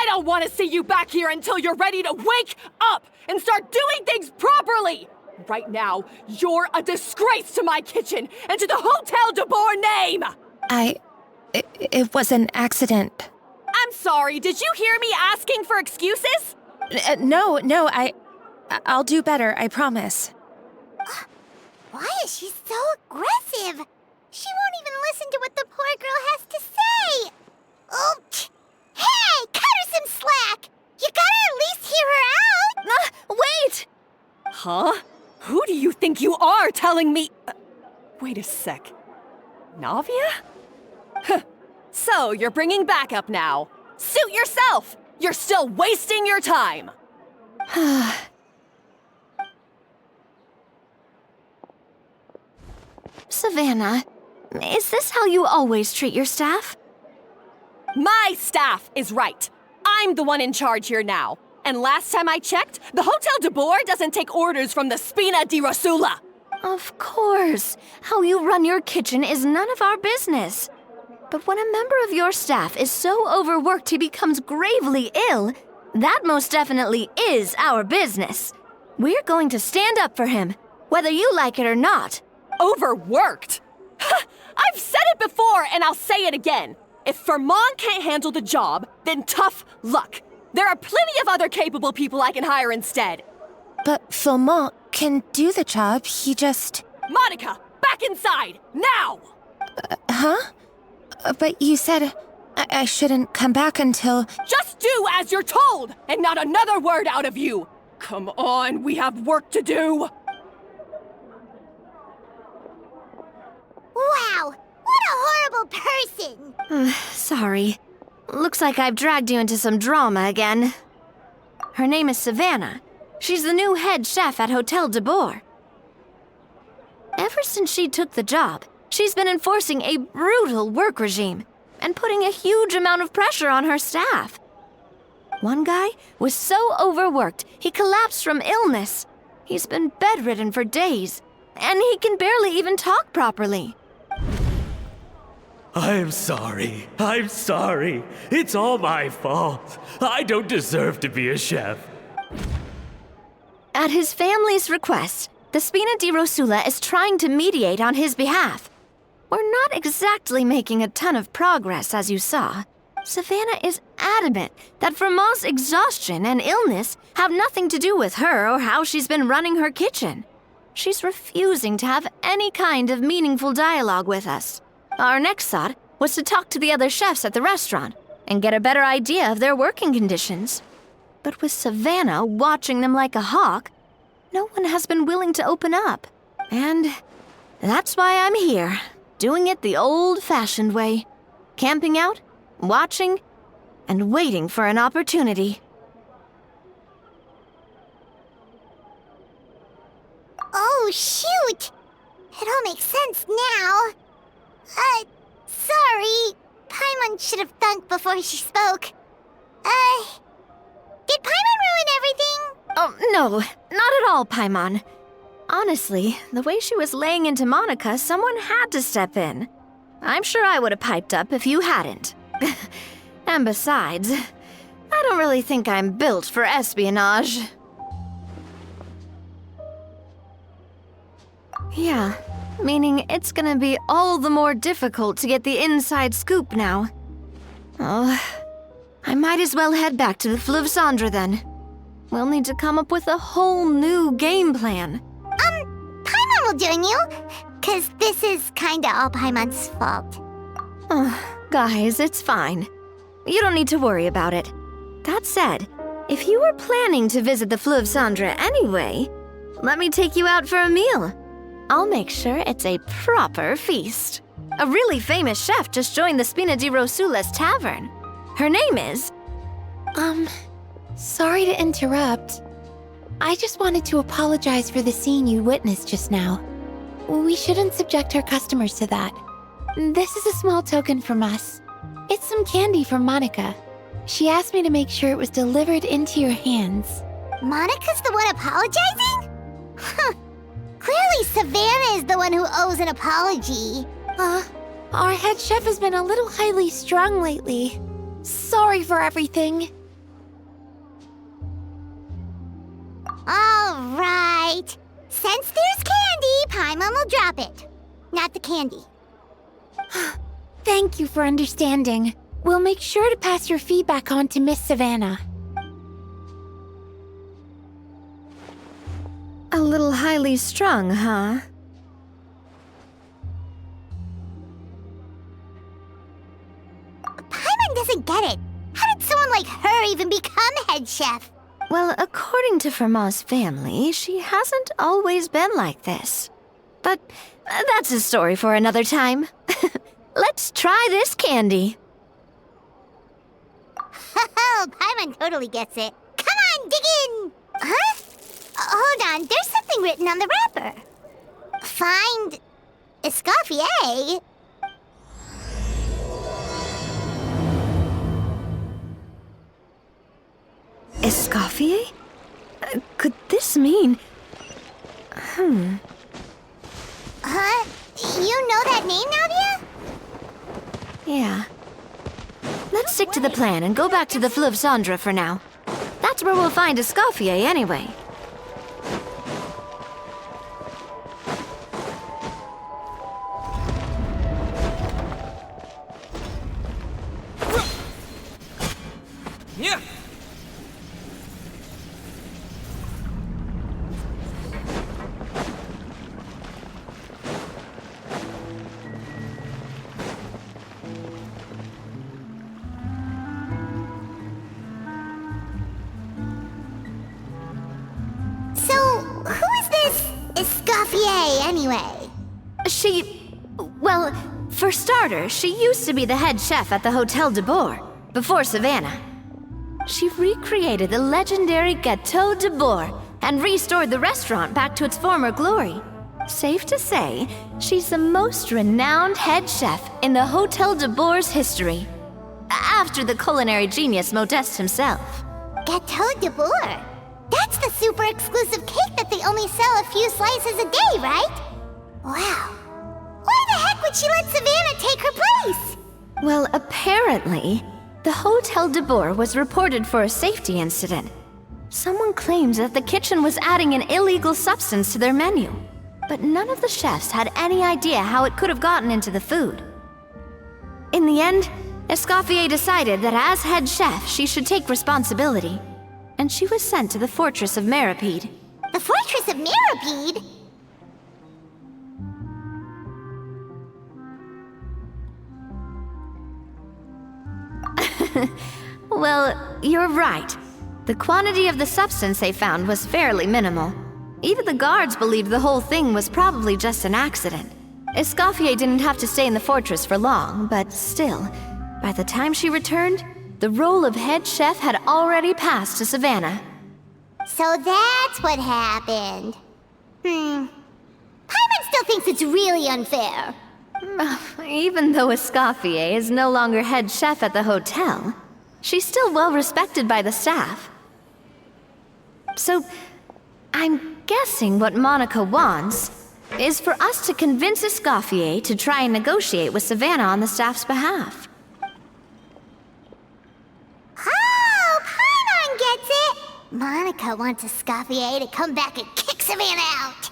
I don't want to see you back here until you're ready to wake up and start doing things properly! Right now, you're a disgrace to my kitchen and to the Hotel Debord name! It was an accident. I'm sorry, did you hear me asking for excuses? No, I'll do better, I promise. Why is she so aggressive? She won't even listen to what the poor girl has to say. Oh, hey, cut her some slack. You gotta at least hear her out. Wait! Huh? Who do you think you are telling me? Wait a sec. Navia? So, you're bringing backup now. Suit yourself! You're still wasting your time! Savannah, is this how you always treat your staff? My staff is right. I'm the one in charge here now. And last time I checked, the Hotel Debord doesn't take orders from the Spina di Rosula. Of course. How you run your kitchen is none of our business. But when a member of your staff is so overworked he becomes gravely ill, that most definitely is our business. We're going to stand up for him, whether you like it or not. Overworked? I've said it before and I'll say it again. If Fermont can't handle the job, then tough luck. There are plenty of other capable people I can hire instead. But Fermont can do the job, he just... Monica, back inside, now! Huh? But you said I shouldn't come back until... Just do as you're told, and not another word out of you! Come on, we have work to do! Wow, what a horrible person! Sorry. Looks like I've dragged you into some drama again. Her name is Savannah. She's the new head chef at Hotel Debord. Ever since she took the job, she's been enforcing a brutal work regime and putting a huge amount of pressure on her staff. One guy was so overworked, he collapsed from illness. He's been bedridden for days, and he can barely even talk properly. I'm sorry. It's all my fault. I don't deserve to be a chef. At his family's request, the Spina di Rosula is trying to mediate on his behalf. We're not exactly making a ton of progress, as you saw. Savannah is adamant that Vermont's exhaustion and illness have nothing to do with her or how she's been running her kitchen. She's refusing to have any kind of meaningful dialogue with us. Our next thought was to talk to the other chefs at the restaurant and get a better idea of their working conditions. But with Savannah watching them like a hawk, no one has been willing to open up. And that's why I'm here, doing it the old-fashioned way. Camping out, watching, and waiting for an opportunity. Oh, shoot! It all makes sense now. Sorry. Paimon should have thunk before she spoke. Did Paimon ruin everything? Oh, no, not at all, Paimon. Honestly, the way she was laying into Monica, someone had to step in. I'm sure I would have piped up if you hadn't. And besides, I don't really think I'm built for espionage. Yeah, meaning it's gonna be all the more difficult to get the inside scoop now. Oh, I might as well head back to the Fleuve Cendre then. We'll need to come up with a whole new game plan. Paimon will join you, 'cause this is kinda all Paimon's fault. Guys, it's fine. You don't need to worry about it. That said, if you were planning to visit the Fleuve Cendre anyway, let me take you out for a meal. I'll make sure it's a proper feast. A really famous chef just joined the Spina di Rosula's tavern. Her name is... Sorry to interrupt. I just wanted to apologize for the scene you witnessed just now. We shouldn't subject our customers to that. This is a small token from us. It's some candy from Monica. She asked me to make sure it was delivered into your hands. Monica's the one apologizing? Huh. Clearly Savannah is the one who owes an apology. Our head chef has been a little highly strung lately. Sorry for everything. right. Since there's candy, Paimon will drop it. Not the candy. Thank you for understanding. We'll make sure to pass your feedback on to Miss Savannah. A little highly strung, huh? Paimon doesn't get it. How did someone like her even become head chef? Well, according to Fermat's family, she hasn't always been like this. But that's a story for another time. Let's try this candy. Oh, Paimon totally gets it. Come on, dig in! Huh? Hold on, there's something written on the wrapper. Find Escoffier? Escoffier? Could this mean... Huh? You know that name, Navia? Yeah. Let's stick to the plan and go back to the Fleuve Cendre for now. That's where we'll find Escoffier anyway. Yeah. So, who is this Escoffier anyway? Well, for starters, she used to be the head chef at the Hotel Debord, before Savannah. She recreated the legendary Hotel Debord and restored the restaurant back to its former glory. Safe to say, she's the most renowned head chef in the Hotel Debord's history. After the culinary genius Modeste himself. Hotel Debord? That's the super exclusive cake that they only sell a few slices a day, right? Wow. Why the heck would she let Savannah take her place? Well, apparently, the Hotel Debord was reported for a safety incident. Someone claims that the kitchen was adding an illegal substance to their menu, but none of the chefs had any idea how it could have gotten into the food. In the end, Escoffier decided that as head chef, she should take responsibility, and she was sent to the fortress of Meripede. The Fortress of Meripede? Well, you're right. The quantity of the substance they found was fairly minimal. Even the guards believed the whole thing was probably just an accident. Escoffier didn't have to stay in the fortress for long, but still, by the time she returned, the role of head chef had already passed to Savannah. So that's what happened. Paimon still thinks it's really unfair. Even though Escoffier is no longer head chef at the hotel, she's still well respected by the staff. So, I'm guessing what Monica wants is for us to convince Escoffier to try and negotiate with Savannah on the staff's behalf. Oh, Paimon gets it! Monica wants Escoffier to come back and kick Savannah out.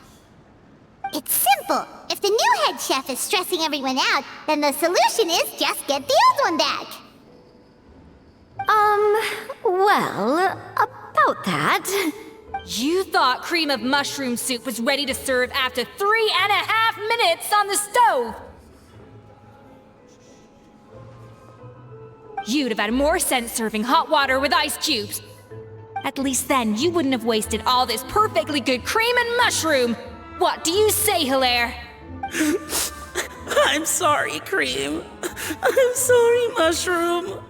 It's simple. If the new head chef is stressing everyone out, then the solution is just get the old one back. Well, about that... You thought cream of mushroom soup was ready to serve after 3.5 minutes on the stove! You'd have had more sense serving hot water with ice cubes. At least then you wouldn't have wasted all this perfectly good cream and mushroom! What do you say, Hilaire? I'm sorry, Cream. I'm sorry, Mushroom.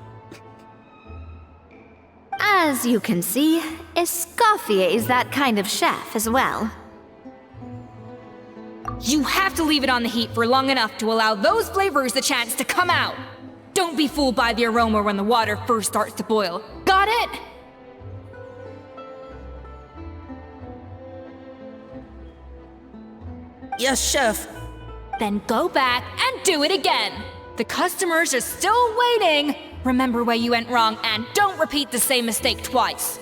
As you can see, Escoffier is that kind of chef as well. You have to leave it on the heat for long enough to allow those flavors the chance to come out. Don't be fooled by the aroma when the water first starts to boil. Got it? Yes, Chef. Then go back and do it again. The customers are still waiting. Remember where you went wrong and don't repeat the same mistake twice.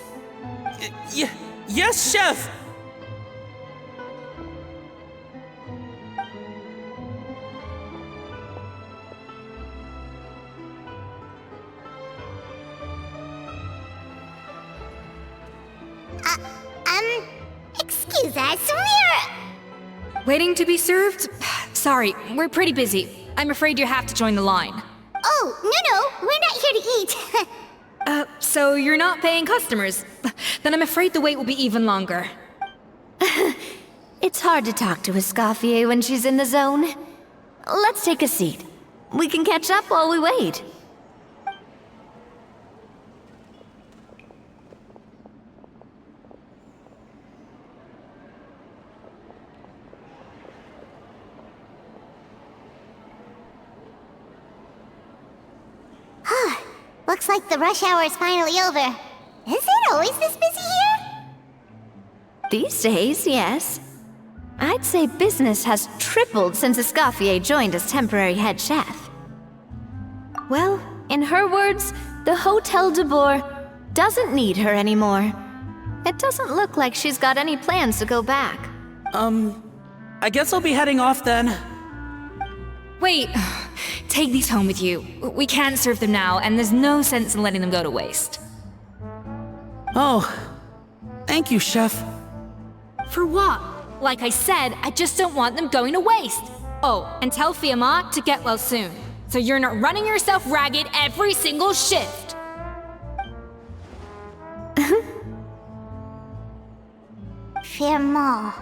Yes, Chef. Excuse us, we're... Waiting to be served? Sorry, we're pretty busy. I'm afraid you have to join the line. Oh, no, we're not here to eat. So you're not paying customers? Then I'm afraid the wait will be even longer. It's hard to talk to Escoffier when she's in the zone. Let's take a seat. We can catch up while we wait. Looks like the rush hour is finally over. Is it always this busy here? These days, yes. I'd say business has tripled since Escoffier joined as temporary head chef. Well, in her words, the Hotel Debord doesn't need her anymore. It doesn't look like she's got any plans to go back. I guess I'll be heading off then. Wait, take these home with you. We can't serve them now, and there's no sense in letting them go to waste. Oh, thank you, Chef. For what? Like I said, I just don't want them going to waste. Oh, and tell Fiamma to get well soon, so you're not running yourself ragged every single shift. Fiamma.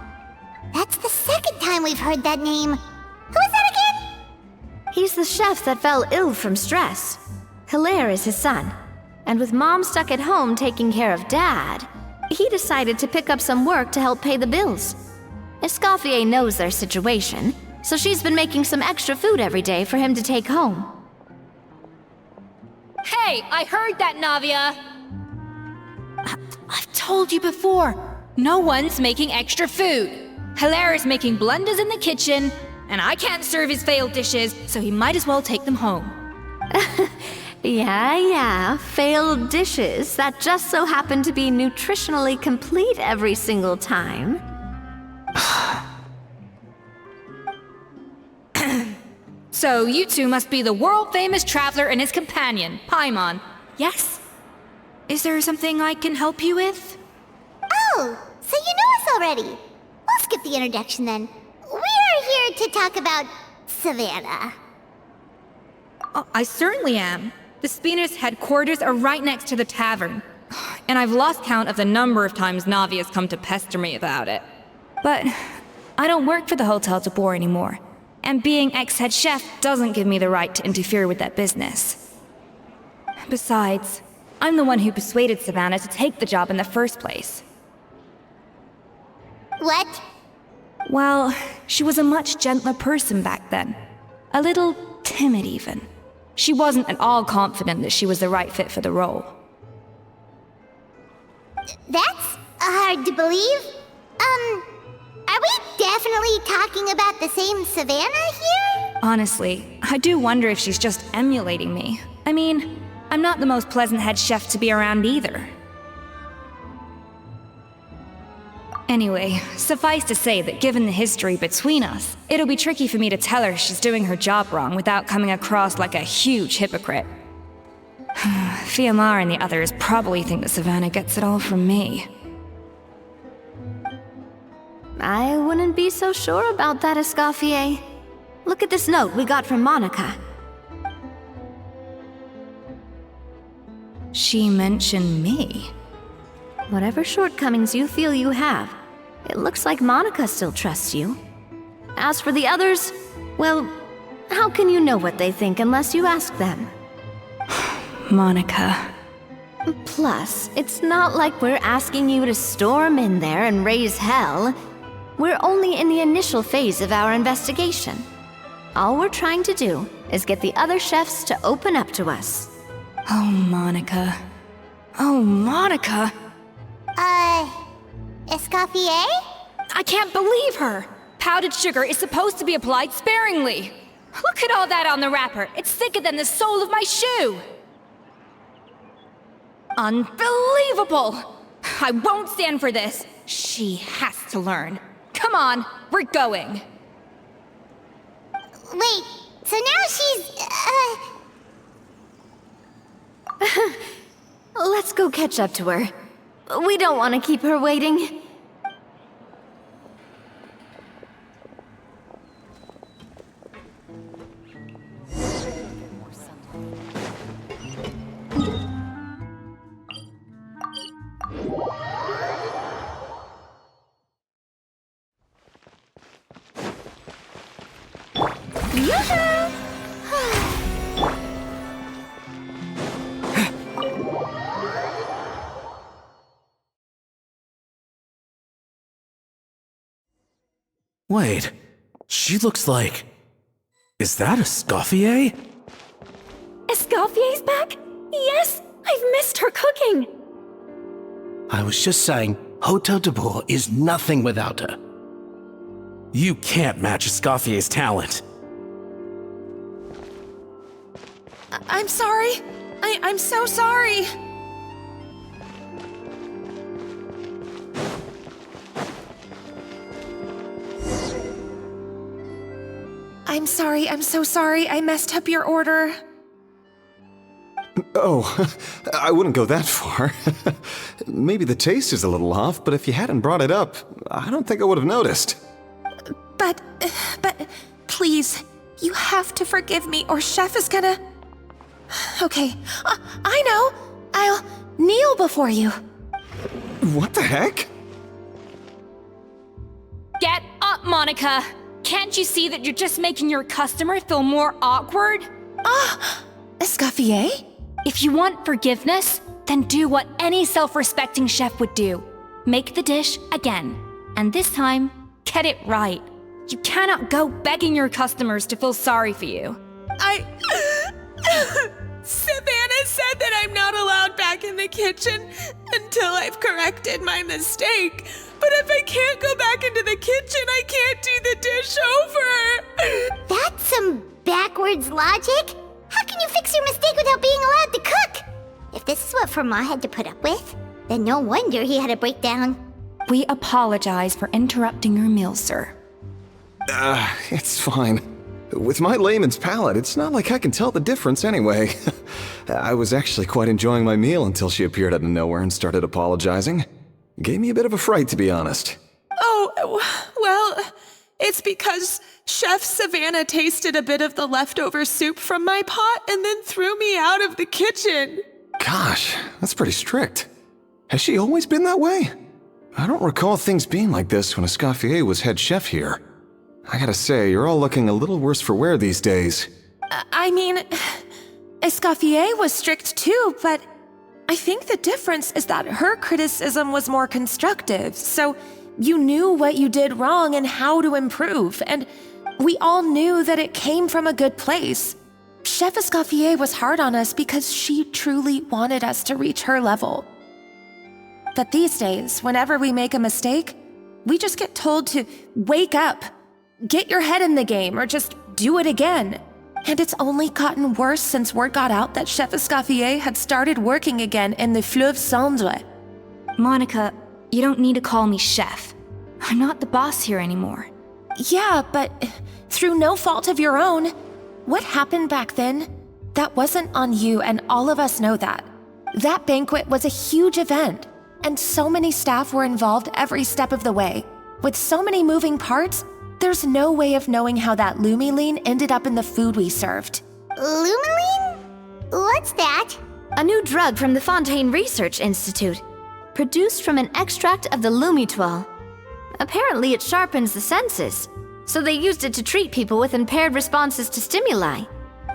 That's the second time we've heard that name. Who is that again? He's the chef that fell ill from stress. Hilaire is his son. And with Mom stuck at home taking care of Dad, he decided to pick up some work to help pay the bills. Escoffier knows their situation, so she's been making some extra food every day for him to take home. Hey, I heard that, Navia! I've told you before, no one's making extra food. Hilaire is making blunders in the kitchen, and I can't serve his failed dishes, so he might as well take them home. Yeah, failed dishes that just so happen to be nutritionally complete every single time. So you two must be the world-famous traveler and his companion, Paimon. Yes? Is there something I can help you with? Oh, so you know us already. We'll skip the introduction then. We're here to talk about Savannah. I certainly am. The Spina's headquarters are right next to the tavern. And I've lost count of the number of times Navia's come to pester me about it. But I don't work for the Hotel Debord anymore. And being ex-head chef doesn't give me the right to interfere with that business. Besides, I'm the one who persuaded Savannah to take the job in the first place. What? Well, she was a much gentler person back then. A little timid even. She wasn't at all confident that she was the right fit for the role. That's hard to believe. Are we definitely talking about the same Savannah here? Honestly, I do wonder if she's just emulating me. I mean, I'm not the most pleasant head chef to be around either. Anyway, suffice to say that given the history between us, it'll be tricky for me to tell her she's doing her job wrong without coming across like a huge hypocrite. Fiamma and the others probably think that Savannah gets it all from me. I wouldn't be so sure about that, Escoffier. Look at this note we got from Monica. She mentioned me. Whatever shortcomings you feel you have, it looks like Monica still trusts you. As for the others, well, how can you know what they think unless you ask them? Monica. Plus, it's not like we're asking you to storm in there and raise hell. We're only in the initial phase of our investigation. All we're trying to do is get the other chefs to open up to us. Oh, Monica. Oh, Monica! Escoffier? I can't believe her! Powdered sugar is supposed to be applied sparingly. Look at all that on the wrapper. It's thicker than the sole of my shoe. Unbelievable! I won't stand for this. She has to learn. Come on, we're going. Wait, so now she's, Let's go catch up to her. We don't want to keep her waiting. Wait, she looks like... Is that Escoffier? Escoffier's back? Yes! I've missed her cooking! I was just saying, Hotel Debord is nothing without her. You can't match Escoffier's talent. I'm sorry. I'm so sorry. I'm sorry, I'm so sorry. I messed up your order. Oh, I wouldn't go that far. Maybe the taste is a little off, but if you hadn't brought it up, I don't think I would have noticed. But, please, you have to forgive me or Chef is gonna... Okay, I know. I'll kneel before you. What the heck? Get up, Monica! Can't you see that you're just making your customer feel more awkward? Escoffier? If you want forgiveness, then do what any self-respecting chef would do. Make the dish again. And this time, get it right. You cannot go begging your customers to feel sorry for you. Savannah said that I'm not allowed back in the kitchen until I've corrected my mistake. But if I can't go back into the kitchen, I can't do the dish over. That's some backwards logic. How can you fix your mistake without being allowed to cook? If this is what Fermat had to put up with, then no wonder he had a breakdown. We apologize for interrupting your meal, sir. It's fine. With my layman's palate, it's not like I can tell the difference anyway. I was actually quite enjoying my meal until she appeared out of nowhere and started apologizing. Gave me a bit of a fright, to be honest. Oh, well, it's because Chef Savannah tasted a bit of the leftover soup from my pot and then threw me out of the kitchen. Gosh, that's pretty strict. Has she always been that way? I don't recall things being like this when Escoffier was head chef here. I gotta say, you're all looking a little worse for wear these days. I mean, Escoffier was strict too, but I think the difference is that her criticism was more constructive, so you knew what you did wrong and how to improve, and we all knew that it came from a good place. Chef Escoffier was hard on us because she truly wanted us to reach her level. But these days, whenever we make a mistake, we just get told to wake up, get your head in the game, or just do it again. And it's only gotten worse since word got out that Chef Escoffier had started working again in the Fleuve Cendre. Monica, you don't need to call me chef. I'm not the boss here anymore. Yeah, but through no fault of your own. What happened back then, that wasn't on you, and all of us know that. That banquet was a huge event, and so many staff were involved every step of the way. With so many moving parts, there's no way of knowing how that Lumiline ended up in the food we served. Lumiline? What's that? A new drug from the Fontaine Research Institute, produced from an extract of the Lumitoile. Apparently it sharpens the senses, so they used it to treat people with impaired responses to stimuli.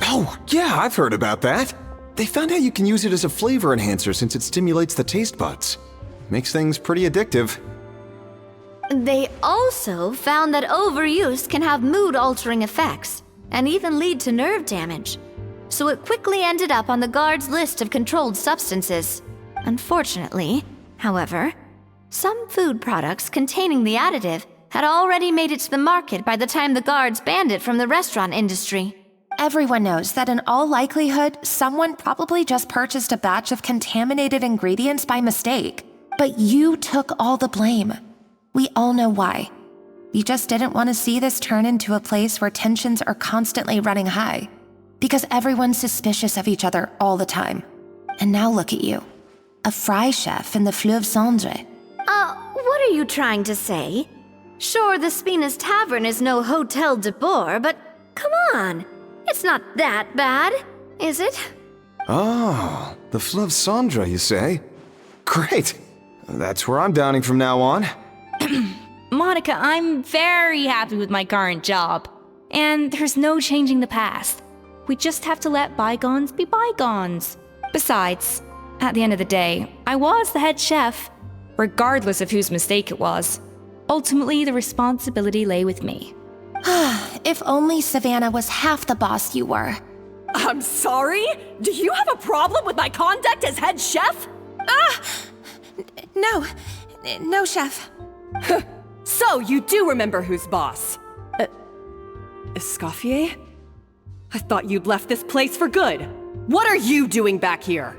Oh, yeah, I've heard about that. They found out you can use it as a flavor enhancer since it stimulates the taste buds. Makes things pretty addictive. They also found that overuse can have mood-altering effects, and even lead to nerve damage. So it quickly ended up on the guards' list of controlled substances. Unfortunately, however, some food products containing the additive had already made it to the market by the time the guards banned it from the restaurant industry. Everyone knows that in all likelihood, someone probably just purchased a batch of contaminated ingredients by mistake. But you took all the blame. We all know why. You just didn't want to see this turn into a place where tensions are constantly running high. Because everyone's suspicious of each other all the time. And now look at you. a fry chef in the Fleuve Cendre. What are you trying to say? Sure, the Spina's Tavern is no Hotel Debord, but come on. It's not that bad, is it? Oh, the Fleuve Cendre, you say? Great. That's where I'm dining from now on. Monica, I'm very happy with my current job. And there's no changing the past. We just have to let bygones be bygones. Besides, at the end of the day, I was the head chef, regardless of whose mistake it was. Ultimately, the responsibility lay with me. If only Savannah was half the boss you were. I'm sorry? Do you have a problem with my conduct as head chef? No, chef. So you do remember who's boss? Escoffier? I thought you'd left this place for good. What are you doing back here?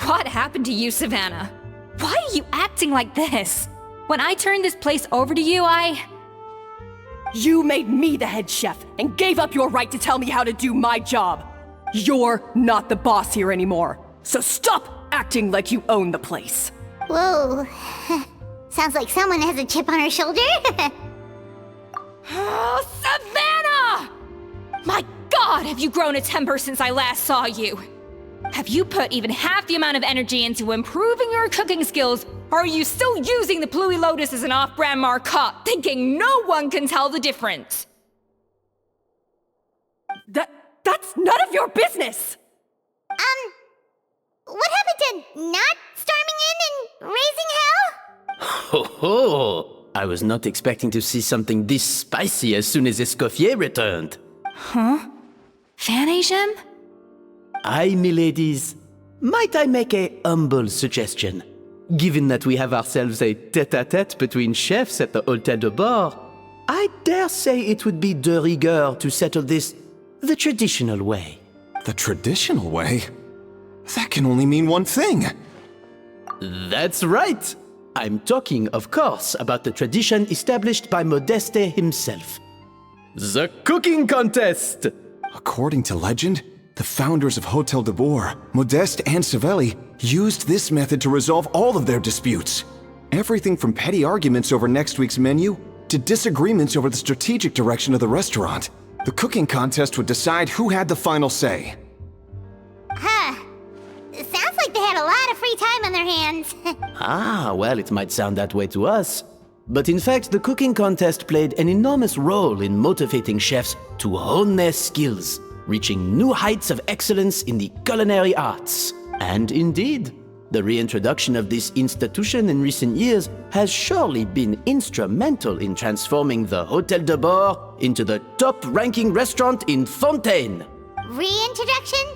What happened to you, Savannah? Why are you acting like this? When I turned this place over to you, You made me the head chef and gave up your right to tell me how to do my job. You're not the boss here anymore, so stop acting like you own the place. Whoa. Sounds like someone has a chip on her shoulder. Oh, Savannah! My God, have you grown a temper since I last saw you? Have you put even half the amount of energy into improving your cooking skills, or are you still using the Pluie Lotus as an off-brand marcotte, thinking no one can tell the difference? That's none of your business! What happened to not storming in and raising hell? Ho ho! I was not expecting to see something this spicy as soon as Escoffier returned. Huh? Fan Asian? Aye, miladies. Might I make a humble suggestion? Given that we have ourselves a tête-à-tête between chefs at the Hotel Debord, I dare say it would be de rigueur to settle this the traditional way. The traditional way? That can only mean one thing. That's right. I'm talking, of course, about the tradition established by Modeste himself. The cooking contest! According to legend, the founders of Hotel Debord, Modeste and Savelli, used this method to resolve all of their disputes. Everything from petty arguments over next week's menu to disagreements over the strategic direction of the restaurant. The cooking contest would decide who had the final say. It sounds like they had a lot of free time on their hands. Well, it might sound that way to us. But in fact, the cooking contest played an enormous role in motivating chefs to hone their skills, reaching new heights of excellence in the culinary arts. And indeed, the reintroduction of this institution in recent years has surely been instrumental in transforming the Hotel Debord into the top-ranking restaurant in Fontaine. Reintroduction?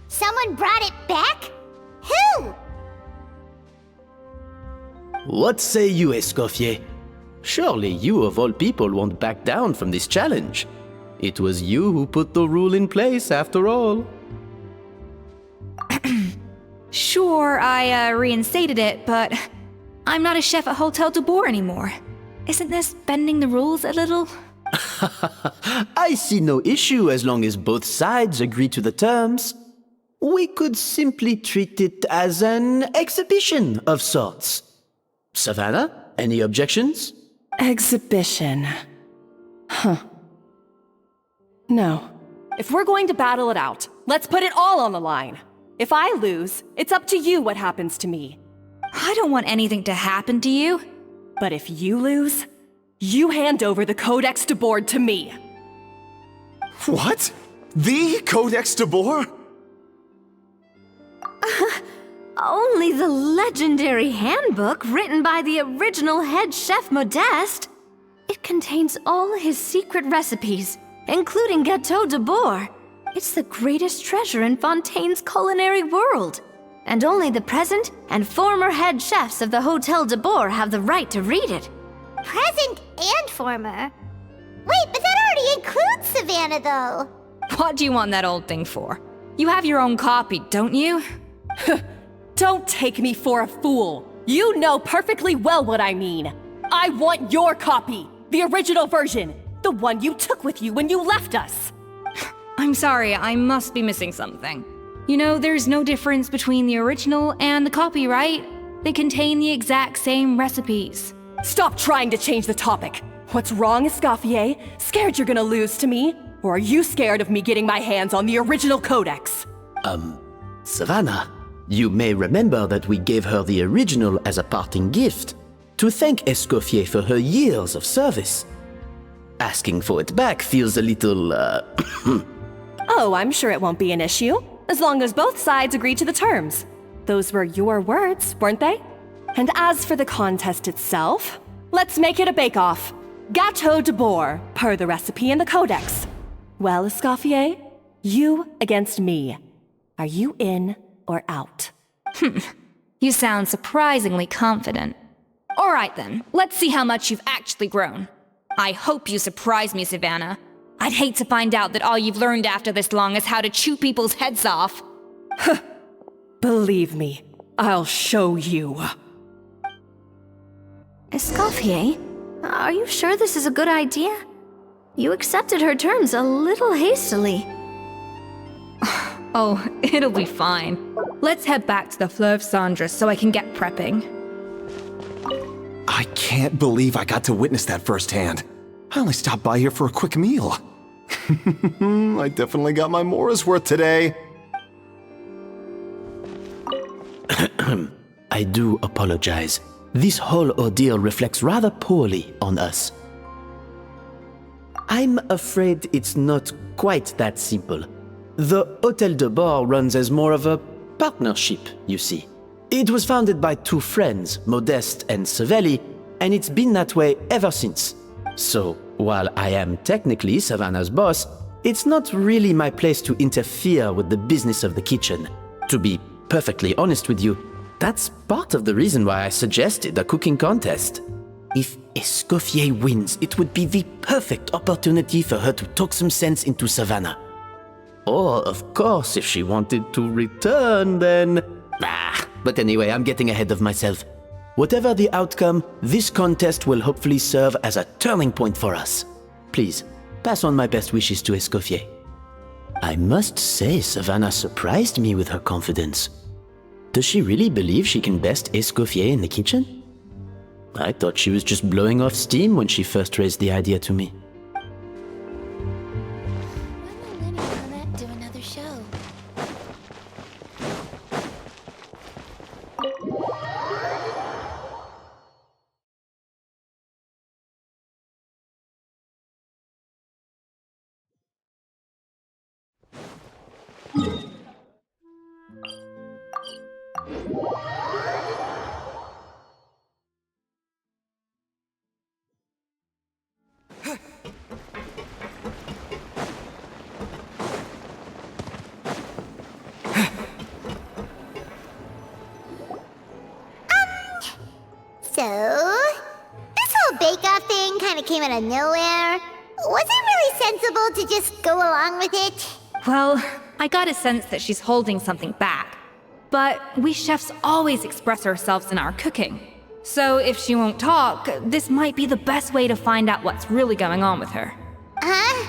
Someone brought it back? Who? What say you, Escoffier? Surely you of all people won't back down from this challenge. It was you who put the rule in place, after all. Sure, I reinstated it, but I'm not a chef at Hotel Debord anymore. Isn't this bending the rules a little? I see no issue as long as both sides agree to the terms. We could simply treat it as an exhibition of sorts. Savannah, any objections? Exhibition. No. If we're going to battle it out, let's put it all on the line. If I lose, it's up to you what happens to me. I don't want anything to happen to you. But if you lose, you hand over the Codex Debord to me. What? The Codex Debord? Only the legendary handbook written by the original head chef Modeste. It contains all his secret recipes, including Gâteau Debord. It's the greatest treasure in Fontaine's culinary world. And only the present and former head chefs of the Hotel Debord have the right to read it. Present and former? Wait, but that already includes Savannah, though. What do you want that old thing for? You have your own copy, don't you? Don't take me for a fool. You know perfectly well what I mean. I want your copy, the original version, the one you took with you when you left us. I'm sorry, I must be missing something. You know, there's no difference between the original and the copy, right? They contain the exact same recipes. Stop trying to change the topic. What's wrong, Escoffier? Scared you're gonna lose to me? Or are you scared of me getting my hands on the original codex? Savannah, you may remember that we gave her the original as a parting gift to thank Escoffier for her years of service. Asking for it back feels a little, Oh, I'm sure it won't be an issue, as long as both sides agree to the terms. Those were your words, weren't they? And as for the contest itself, let's make it a bake-off. Hotel Debord, per the recipe in the codex. Well, Escoffier, you against me. Are you in or out? You sound surprisingly confident. All right then, let's see how much you've actually grown. I hope you surprise me, Savannah. I'd hate to find out that all you've learned after this long is how to chew people's heads off. Believe me, I'll show you. Escoffier, are you sure this is a good idea? You accepted her terms a little hastily. Oh, it'll be fine. Let's head back to the Fleuve Cendre so I can get prepping. I can't believe I got to witness that firsthand. I only stopped by here for a quick meal. I definitely got my Mora's worth today. I do apologize. This whole ordeal reflects rather poorly on us. I'm afraid it's not quite that simple. The Hotel Debord runs as more of a partnership, you see. It was founded by two friends, Modeste and Savelli, and it's been that way ever since. So, while I am technically Savannah's boss, it's not really my place to interfere with the business of the kitchen. To be perfectly honest with you, that's part of the reason why I suggested a cooking contest. If Escoffier wins, it would be the perfect opportunity for her to talk some sense into Savannah. Or, of course, if she wanted to return, then... But anyway, I'm getting ahead of myself. Whatever the outcome, this contest will hopefully serve as a turning point for us. Please, pass on my best wishes to Escoffier. I must say, Savannah surprised me with her confidence. Does she really believe she can best Escoffier in the kitchen? I thought she was just blowing off steam when she first raised the idea to me. When will Lenny and Annette do another show? So, this whole bake-off thing kind of came out of nowhere. Was it really sensible to just go along with it? Well, I got a sense that she's holding something back. But we chefs always express ourselves in our cooking. So if she won't talk, this might be the best way to find out what's really going on with her. Huh?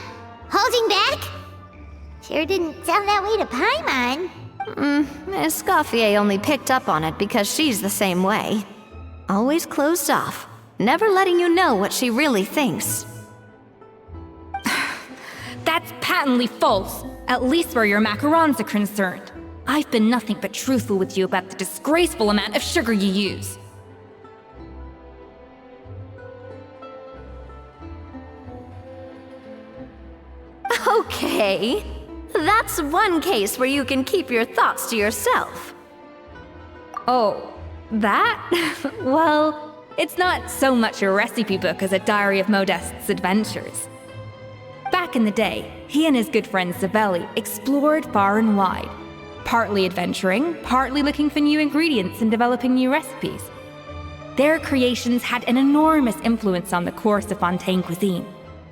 Holding back? Sure didn't sound that way to Paimon. Escoffier only picked up on it because she's the same way. Always closed off, never letting you know what she really thinks. That's patently false, at least where your macarons are concerned. I've been nothing but truthful with you about the disgraceful amount of sugar you use. Okay, that's one case where you can keep your thoughts to yourself. Oh, that? Well, it's not so much a recipe book as a diary of Modeste's adventures. Back in the day, he and his good friend Savelli explored far and wide, partly adventuring, partly looking for new ingredients and developing new recipes. Their creations had an enormous influence on the course of Fontaine cuisine,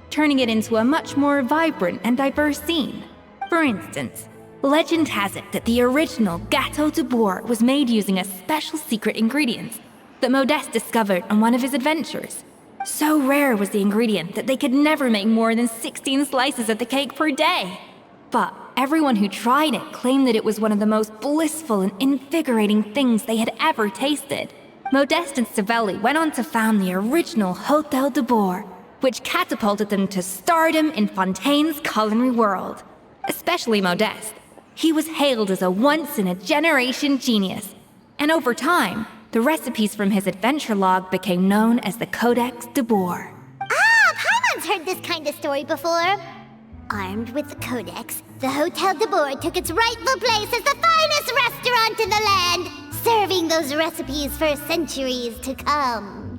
turning it into a much more vibrant and diverse scene. For instance, legend has it that the original Gâteau de Bourg was made using a special secret ingredient that Modeste discovered on one of his adventures. So rare was the ingredient that they could never make more than 16 slices of the cake per day. But Everyone who tried it claimed that it was one of the most blissful and invigorating things they had ever tasted. Modeste and Savelli went on to found the original Hotel Debord, which catapulted them to stardom in Fontaine's culinary world. Especially Modeste. He was hailed as a once-in-a-generation genius. And over time, the recipes from his adventure log became known as the Codex Debord. Ah, Paimon's heard this kind of story before. Armed with the Codex, the Hotel Debord took its rightful place as the finest restaurant in the land, serving those recipes for centuries to come.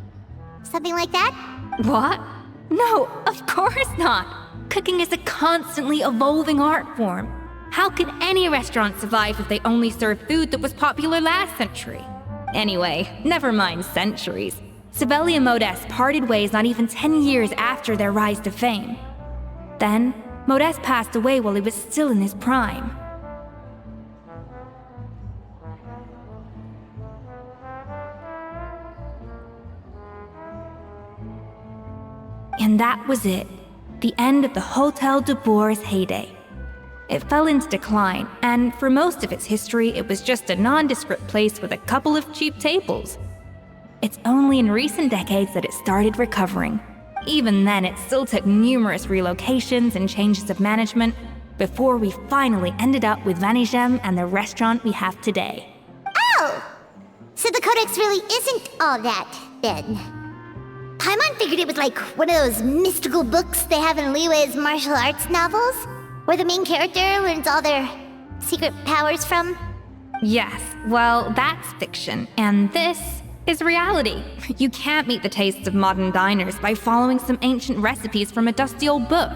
Something like that? What? No, of course not. Cooking is a constantly evolving art form. How could any restaurant survive if they only served food that was popular last century? Anyway, never mind centuries. Savelli and Modeste parted ways not even 10 years after their rise to fame. Then, Modeste passed away while he was still in his prime. And that was it. The end of the Hotel Debord's heyday. It fell into decline, and for most of its history, it was just a nondescript place with a couple of cheap tables. It's only in recent decades that it started recovering. Even then, it still took numerous relocations and changes of management before we finally ended up with Vanigem and the restaurant we have today. Oh! So the Codex really isn't all that, then. Paimon figured it was like one of those mystical books they have in Liyue's martial arts novels, where the main character learns all their secret powers from. Yes, well, that's fiction, and this is reality. You can't meet the tastes of modern diners by following some ancient recipes from a dusty old book.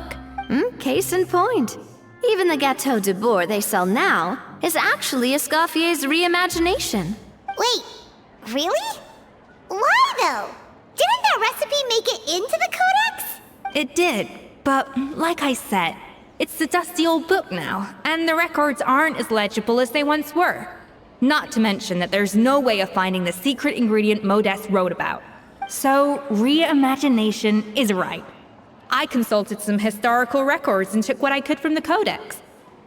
Case in point. Even the Gâteau de Bord they sell now is actually Escoffier's reimagination. Wait, really? Why though? Didn't that recipe make it into the Codex? It did, but like I said, it's the dusty old book now, and the records aren't as legible as they once were. Not to mention that there's no way of finding the secret ingredient Modeste wrote about. So, reimagination is right. I consulted some historical records and took what I could from the Codex.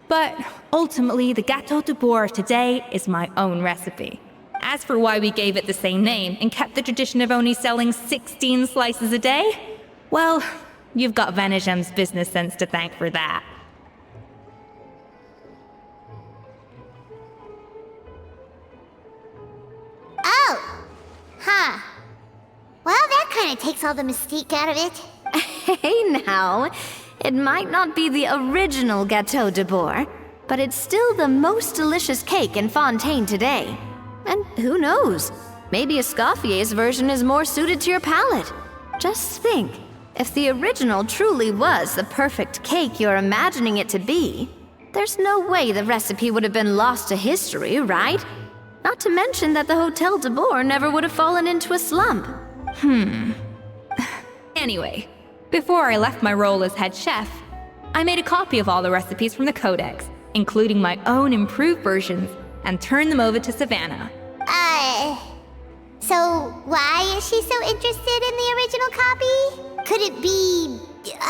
But ultimately, the Gâteau de Bord of today is my own recipe. As for why we gave it the same name and kept the tradition of only selling 16 slices a day, well, you've got Vanigem's business sense to thank for that. Oh! Huh. Well, that kind of takes all the mystique out of it. Hey now, it might not be the original Gâteau de Bord, but it's still the most delicious cake in Fontaine today. And who knows, maybe Escoffier's version is more suited to your palate. Just think, if the original truly was the perfect cake you're imagining it to be, there's no way the recipe would have been lost to history, right? Not to mention that the Hotel Debord never would have fallen into a slump. Anyway, before I left my role as head chef, I made a copy of all the recipes from the Codex, including my own improved versions, and turned them over to Savannah. So why is she so interested in the original copy? Could it be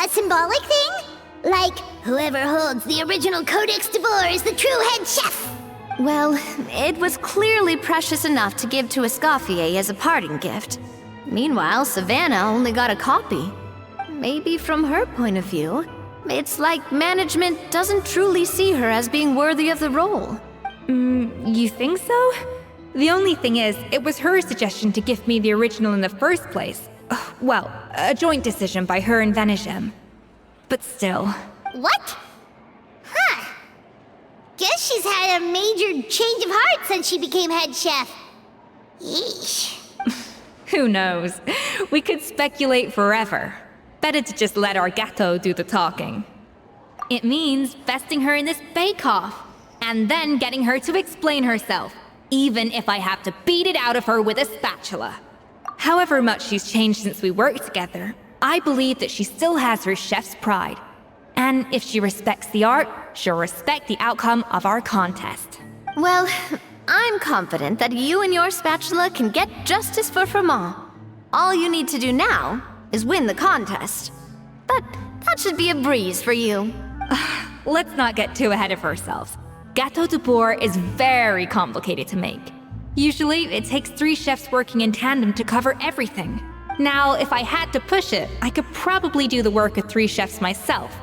a symbolic thing? Like, whoever holds the original Codex Debord is the true head chef? Well, it was clearly precious enough to give to Escoffier as a parting gift. Meanwhile, Savannah only got a copy. Maybe from her point of view, it's like management doesn't truly see her as being worthy of the role. You think so? The only thing is, it was her suggestion to gift me the original in the first place. Well, a joint decision by her and Vanigem. But still. What? Huh. Guess she's had a major change of heart since she became head chef. Yeesh. Who knows? We could speculate forever. Better to just let our gâteau do the talking. It means besting her in this bake-off, and then getting her to explain herself, even if I have to beat it out of her with a spatula. However much she's changed since we worked together, I believe that she still has her chef's pride. And if she respects the art, she'll respect the outcome of our contest. Well, I'm confident that you and your spatula can get justice for Froment. All you need to do now is win the contest. But that should be a breeze for you. Let's not get too ahead of ourselves. Gâteau de Bord is very complicated to make. Usually, it takes 3 chefs working in tandem to cover everything. Now, if I had to push it, I could probably do the work of 3 chefs myself.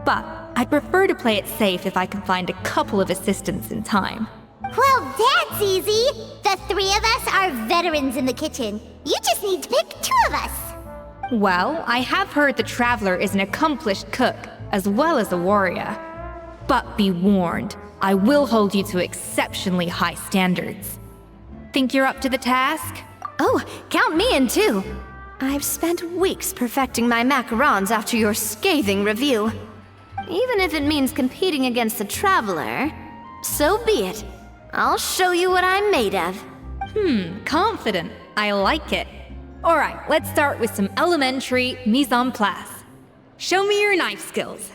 But I'd prefer to play it safe if I can find a couple of assistants in time. Well, that's easy. The 3 of us are veterans in the kitchen. You just need to pick 2 of us. Well, I have heard the Traveler is an accomplished cook, as well as a warrior. But be warned, I will hold you to exceptionally high standards. Think you're up to the task? Oh, count me in too. I've spent weeks perfecting my macarons after your scathing review. Even if it means competing against the Traveler, so be it. I'll show you what I'm made of. Confident. I like it. Alright, let's start with some elementary mise en place. Show me your knife skills.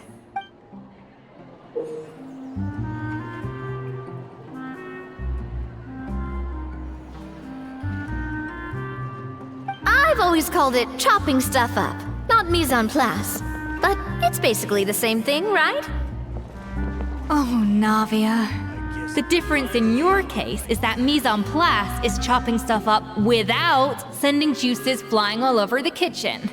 I've always called it chopping stuff up, not mise en place. But it's basically the same thing, right? Oh, Navia. The difference in your case is that mise en place is chopping stuff up without sending juices flying all over the kitchen.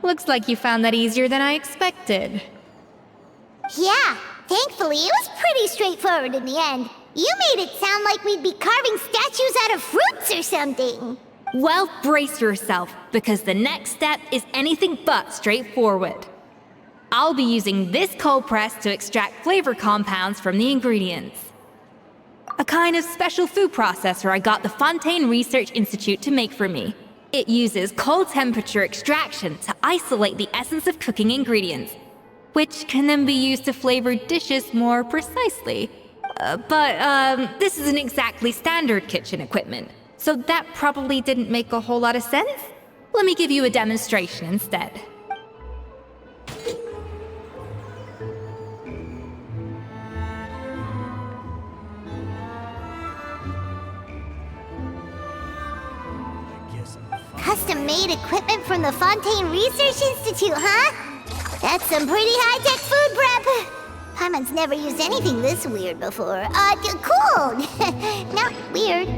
Looks like you found that easier than I expected. Yeah, thankfully it was pretty straightforward in the end. You made it sound like we'd be carving statues out of fruits or something. Well, brace yourself, because the next step is anything but straightforward. I'll be using this cold press to extract flavor compounds from the ingredients. A kind of special food processor I got the Fontaine Research Institute to make for me. It uses cold temperature extraction to isolate the essence of cooking ingredients, which can then be used to flavor dishes more precisely. But this isn't exactly standard kitchen equipment, so that probably didn't make a whole lot of sense. Let me give you a demonstration instead. Custom-made equipment from the Fontaine Research Institute, huh? That's some pretty high-tech food prep. Paimon's never used anything this weird before. Cool. Not weird.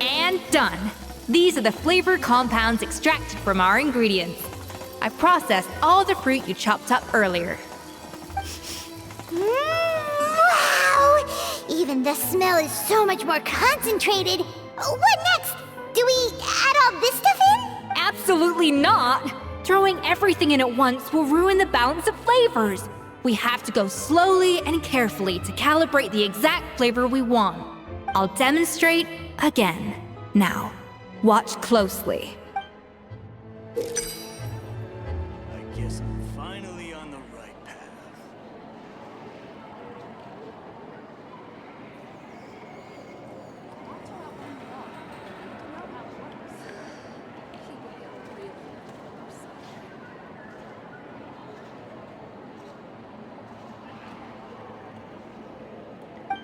And done. These are the flavor compounds extracted from our ingredients. I processed all the fruit you chopped up earlier. Wow! Even the smell is so much more concentrated. What next? Do we add all this stuff in? Absolutely not! Throwing everything in at once will ruin the balance of flavors. We have to go slowly and carefully to calibrate the exact flavor we want. I'll demonstrate again. Now, watch closely. I guess I'm finally on the right path.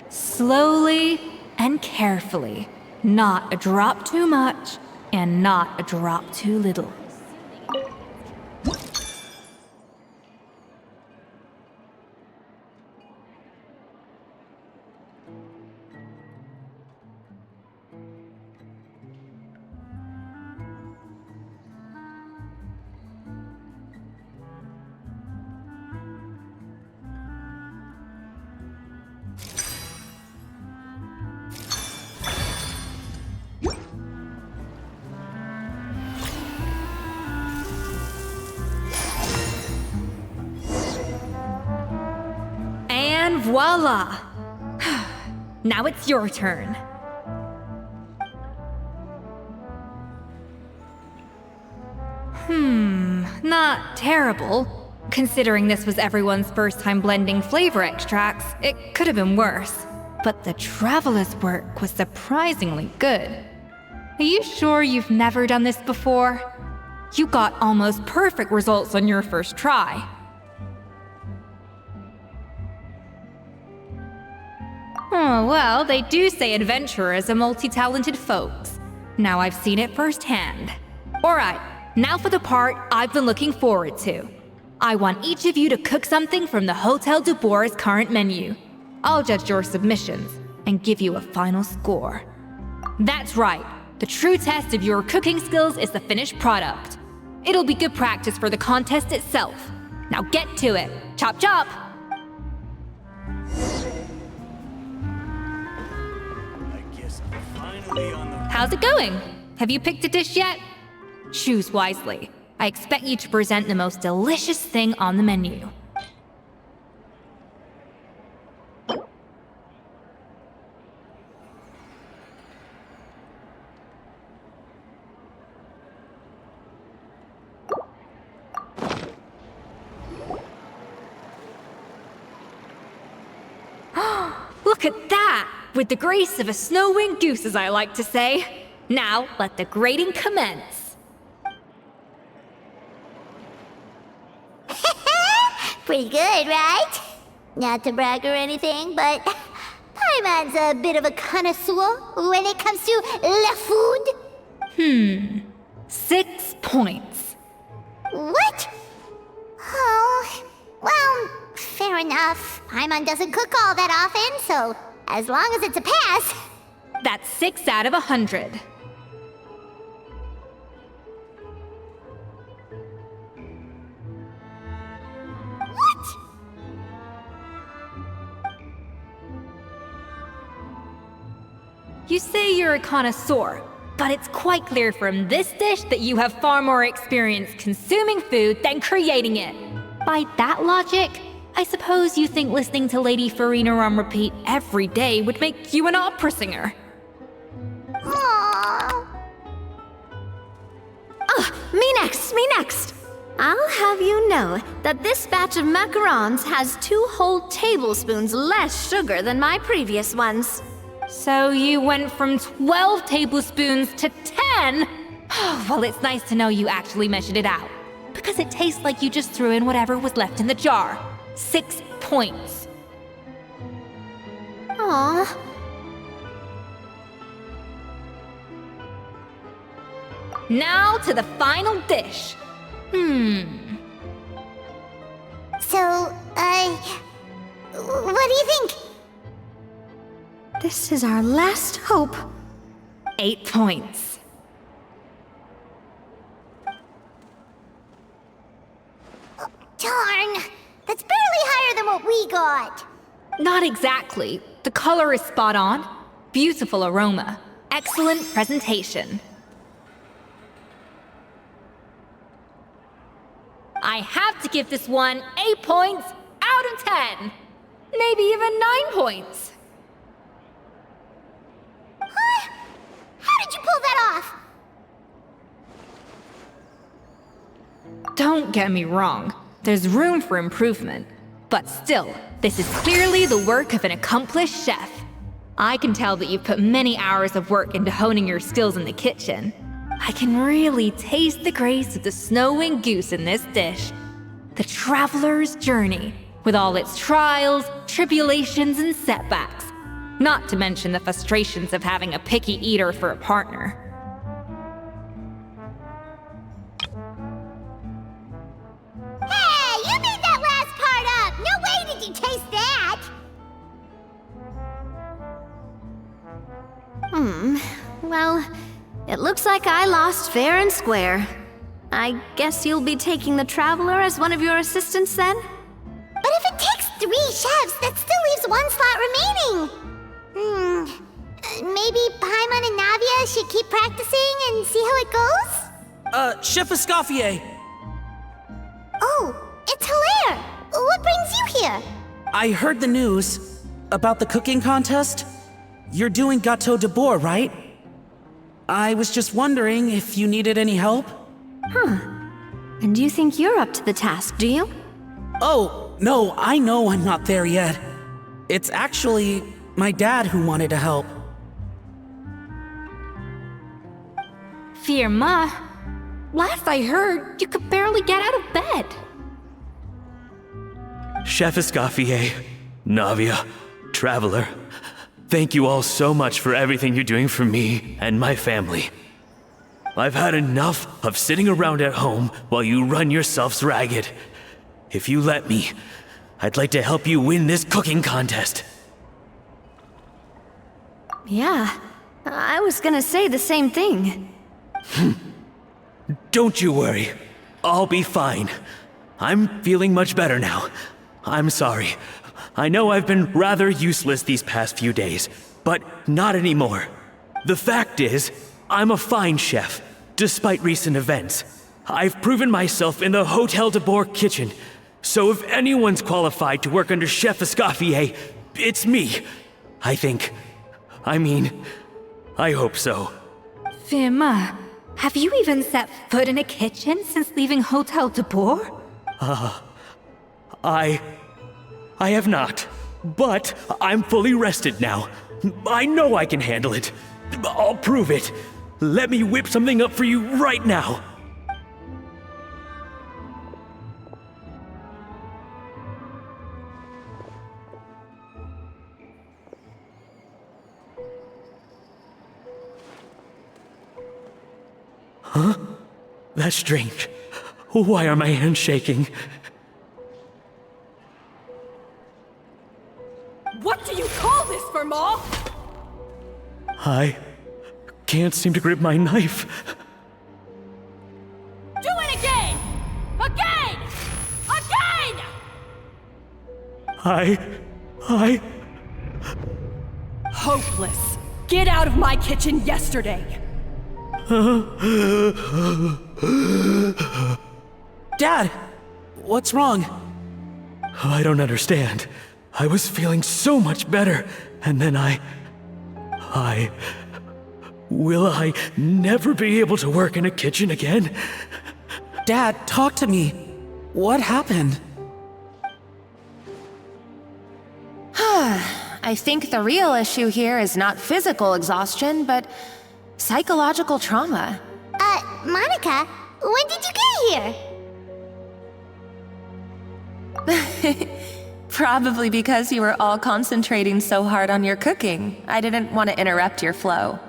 Slowly and carefully. Not a drop too much, and not a drop too little. And voila! Now it's your turn. Not terrible. Considering this was everyone's first time blending flavor extracts, it could have been worse. But the Traveler's work was surprisingly good. Are you sure you've never done this before? You got almost perfect results on your first try. Oh, well, they do say adventurers are multi-talented folks. Now I've seen it firsthand. Alright, now for the part I've been looking forward to. I want each of you to cook something from the Hotel Debord's current menu. I'll judge your submissions and give you a final score. That's right, the true test of your cooking skills is the finished product. It'll be good practice for the contest itself. Now get to it. Chop chop! How's it going? Have you picked a dish yet? Choose wisely. I expect you to present the most delicious thing on the menu. Look at that! With the grace of a snow-winged goose, as I like to say. Now, let the grating commence. Pretty good, right? Not to brag or anything, but Paimon's a bit of a connoisseur when it comes to la food. 6 points. What? Oh, well, fair enough. Paimon doesn't cook all that often, so as long as it's a pass. That's 6 out of 100. What? You say you're a connoisseur, but it's quite clear from this dish that you have far more experience consuming food than creating it. By that logic, I suppose you think listening to Lady Farina on repeat every day would make you an opera singer. Aww. Me next! I'll have you know that this batch of macarons has 2 whole tablespoons less sugar than my previous ones. So you went from 12 tablespoons to 10? Well, it's nice to know you actually measured it out, because it tastes like you just threw in whatever was left in the jar. 6 points. Aww. Now to the final dish. So, what do you think? This is our last hope. 8 points. Darn, that's barely higher than what we got. Not exactly. The color is spot on. Beautiful aroma. Excellent presentation. I have to give this one 8 points out of 10. Maybe even 9 points. Huh? How did you pull that off? Don't get me wrong. There's room for improvement. But still, this is clearly the work of an accomplished chef. I can tell that you've put many hours of work into honing your skills in the kitchen. I can really taste the grace of the snow-winged goose in this dish. The traveler's journey, with all its trials, tribulations, and setbacks. Not to mention the frustrations of having a picky eater for a partner. Hey, you made that last part up! No way did you taste that! Well, it looks like I lost fair and square. I guess you'll be taking the Traveler as one of your assistants then? But if it takes 3 chefs, that still leaves 1 slot remaining. Maybe Paimon and Navia should keep practicing and see how it goes? Chef Escoffier! Oh, it's Hilaire! What brings you here? I heard the news about the cooking contest. You're doing Hotel Debord, right? I was just wondering if you needed any help? And you think you're up to the task, do you? Oh, no, I know I'm not there yet. It's actually my dad who wanted to help. Firma, last I heard, you could barely get out of bed. Chef Escoffier, Navia, Traveler, thank you all so much for everything you're doing for me and my family. I've had enough of sitting around at home while you run yourselves ragged. If you let me, I'd like to help you win this cooking contest. Yeah, I was gonna say the same thing. Don't you worry. I'll be fine. I'm feeling much better now. I'm sorry. I know I've been rather useless these past few days, but not anymore. The fact is, I'm a fine chef, despite recent events. I've proven myself in the Hotel Debord kitchen, so if anyone's qualified to work under Chef Escoffier, it's me. I think. I hope so. Firma, have you even set foot in a kitchen since leaving Hotel Debord? I have not, but I'm fully rested now. I know I can handle it. I'll prove it. Let me whip something up for you right now. Huh? That's strange. Why are my hands shaking? What do you call this, Firma? I can't seem to grip my knife. Do it again! Again! Again! I... Hopeless. Get out of my kitchen yesterday. Dad, what's wrong? I don't understand. I was feeling so much better, and then Will I never be able to work in a kitchen again? Dad, talk to me. What happened? I think the real issue here is not physical exhaustion, but psychological trauma. Monica, when did you get here? Probably because you were all concentrating so hard on your cooking. I didn't want to interrupt your flow.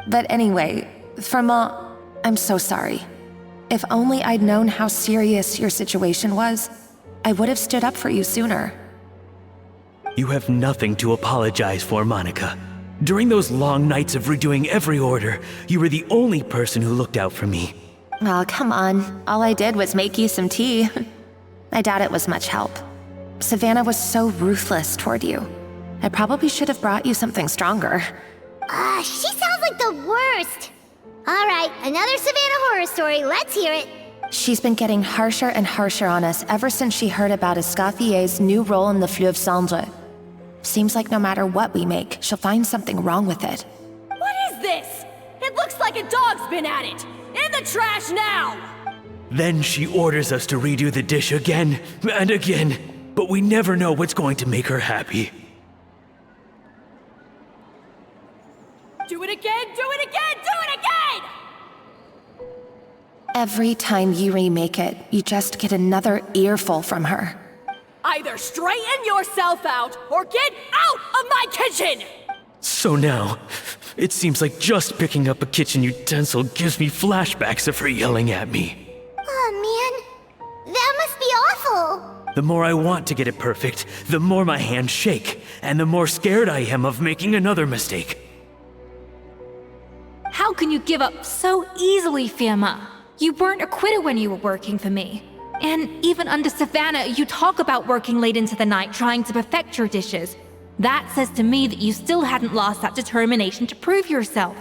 But anyway, Firma, I'm so sorry. If only I'd known how serious your situation was, I would have stood up for you sooner. You have nothing to apologize for, Monica. During those long nights of redoing every order, you were the only person who looked out for me. Oh, come on. All I did was make you some tea. I doubt it was much help. Savannah was so ruthless toward you. I probably should have brought you something stronger. She sounds like the worst. All right, another Savannah horror story. Let's hear it. She's been getting harsher and harsher on us ever since she heard about Escoffier's new role in the Fleuve Cendre. Seems like no matter what we make, she'll find something wrong with it. What is this? It looks like a dog's been at it. In the trash now! Then she orders us to redo the dish again and again, but we never know what's going to make her happy. Do it again, do it again, do it again! Every time you remake it, you just get another earful from her. Either straighten yourself out or get out of my kitchen! So now, it seems like just picking up a kitchen utensil gives me flashbacks of her yelling at me. Oh man, that must be awful. The more I want to get it perfect, the more my hands shake, and the more scared I am of making another mistake. How can you give up so easily, Firma? You weren't a quitter when you were working for me. And even under Savannah, you talk about working late into the night trying to perfect your dishes. That says to me that you still hadn't lost that determination to prove yourself.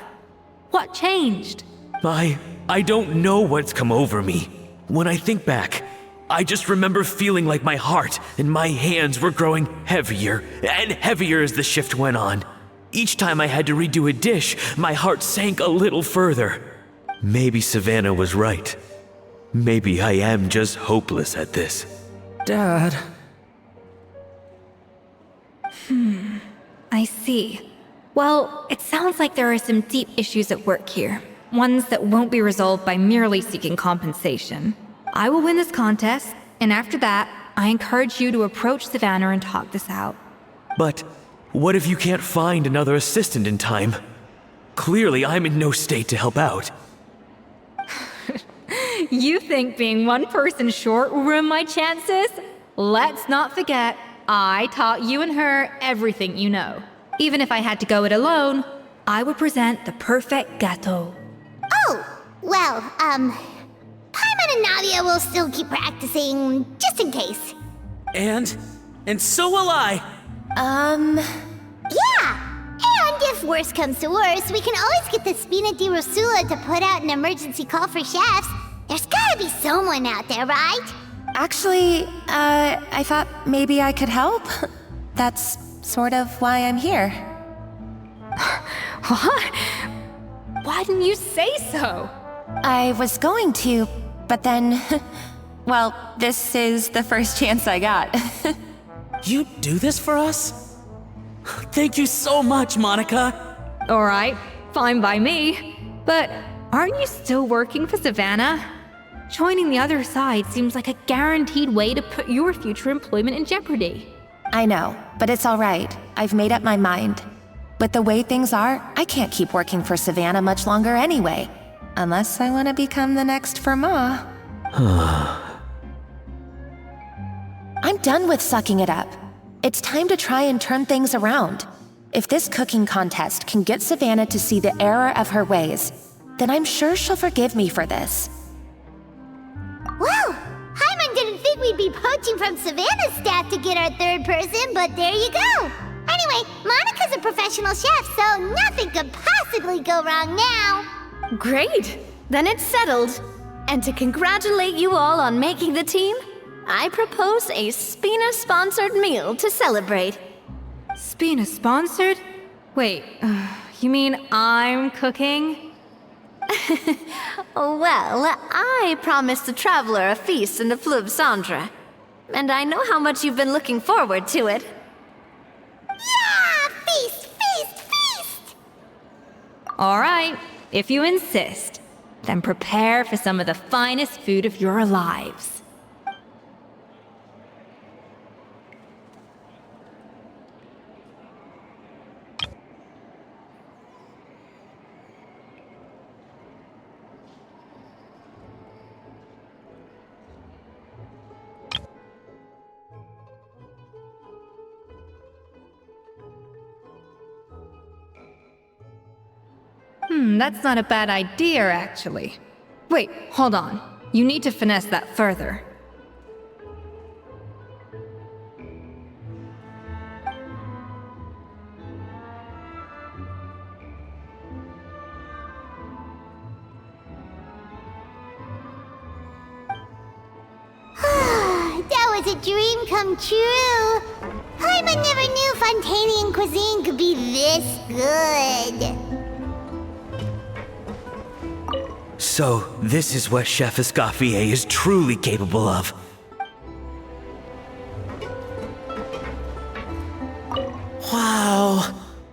What changed? I don't know what's come over me. When I think back, I just remember feeling like my heart and my hands were growing heavier and heavier as the shift went on. Each time I had to redo a dish, my heart sank a little further. Maybe Savannah was right. Maybe I am just hopeless at this. Dad. I see. Well, it sounds like there are some deep issues at work here. Ones that won't be resolved by merely seeking compensation. I will win this contest, and after that, I encourage you to approach Savannah and talk this out. But what if you can't find another assistant in time? Clearly, I'm in no state to help out. You think being one person short will ruin my chances? Let's not forget, I taught you and her everything you know. Even if I had to go it alone, I would present the perfect gâteau. Oh, well, Paimon and Nadia will still keep practicing, just in case. And so will I. Yeah! And if worse comes to worse, we can always get the Spina di Rosula to put out an emergency call for chefs. There's gotta be someone out there, right? Actually, I thought maybe I could help. That's sort of why I'm here. What? Why didn't you say so? I was going to, but then... well, this is the first chance I got. You do this for us? Thank you so much, Monica. Alright, fine by me. But aren't you still working for Savannah? Joining the other side seems like a guaranteed way to put your future employment in jeopardy. I know, but it's alright. I've made up my mind. With the way things are, I can't keep working for Savannah much longer anyway. Unless I want to become the next Fermat. I'm done with sucking it up. It's time to try and turn things around. If this cooking contest can get Savannah to see the error of her ways, then I'm sure she'll forgive me for this. Well, Paimon didn't think we'd be poaching from Savannah's staff to get our third person, but there you go. Anyway, Monica's a professional chef, so nothing could possibly go wrong now. Great! Then it's settled. And to congratulate you all on making the team, I propose a Spina-sponsored meal to celebrate. Spina-sponsored? Wait, you mean I'm cooking? Well, I promised the traveler a feast in the Fleuve Cendre. And I know how much you've been looking forward to it. Yeah! Feast, feast, feast! Alright, if you insist, then prepare for some of the finest food of your lives. That's not a bad idea, actually. Wait, hold on. You need to finesse that further. That was a dream come true. Paimon never knew Fontanian cuisine could be this good. So, this is what Chef Escoffier is truly capable of. Wow.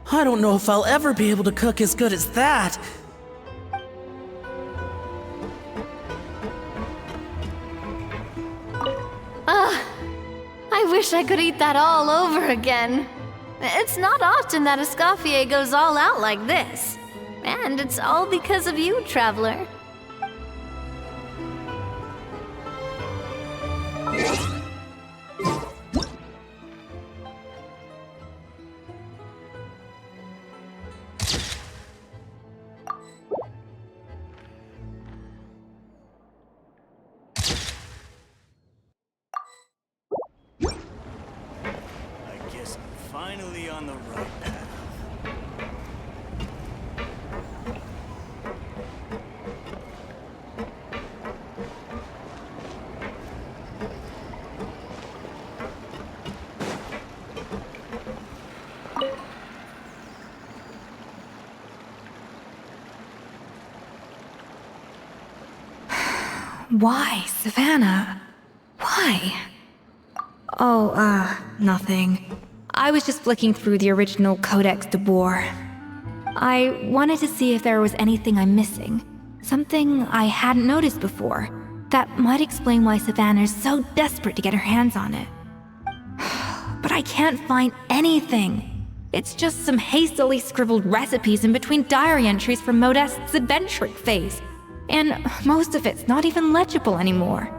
I don't know if I'll ever be able to cook as good as that. I wish I could eat that all over again. It's not often that Escoffier goes all out like this. And it's all because of you, traveler. I guess I'm finally on the right path. Why, Savannah? Why? Oh, nothing. I was just flicking through the original Codex Debord. I wanted to see if there was anything I'm missing. Something I hadn't noticed before. That might explain why Savannah's so desperate to get her hands on it. But I can't find anything. It's just some hastily scribbled recipes in between diary entries from Modeste's adventuring phase. And most of it's not even legible anymore.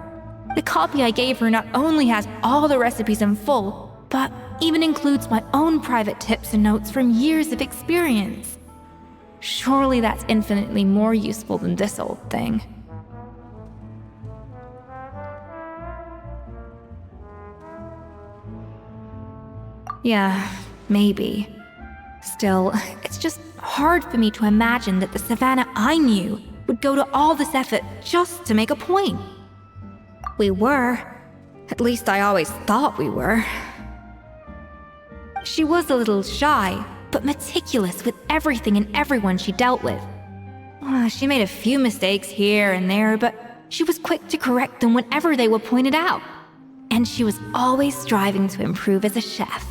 The copy I gave her not only has all the recipes in full, but even includes my own private tips and notes from years of experience. Surely that's infinitely more useful than this old thing. Yeah, maybe. Still, it's just hard for me to imagine that the Savannah I knew would go to all this effort just to make a point. We were. At least I always thought we were. She was a little shy, but meticulous with everything and everyone she dealt with. She made a few mistakes here and there, but she was quick to correct them whenever they were pointed out. And she was always striving to improve as a chef.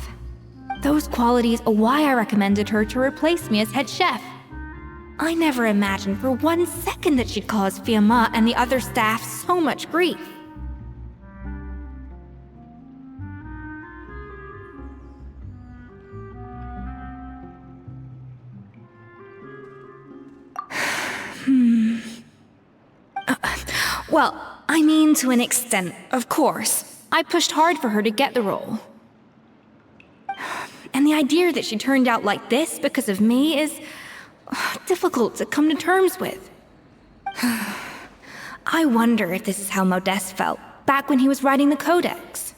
Those qualities are why I recommended her to replace me as head chef. I never imagined for 1 second that she'd cause Fiamma and the other staff so much grief. Well, I mean to an extent, of course. I pushed hard for her to get the role. And the idea that she turned out like this because of me is difficult to come to terms with. I wonder if this is how Modeste felt back when he was writing the Codex.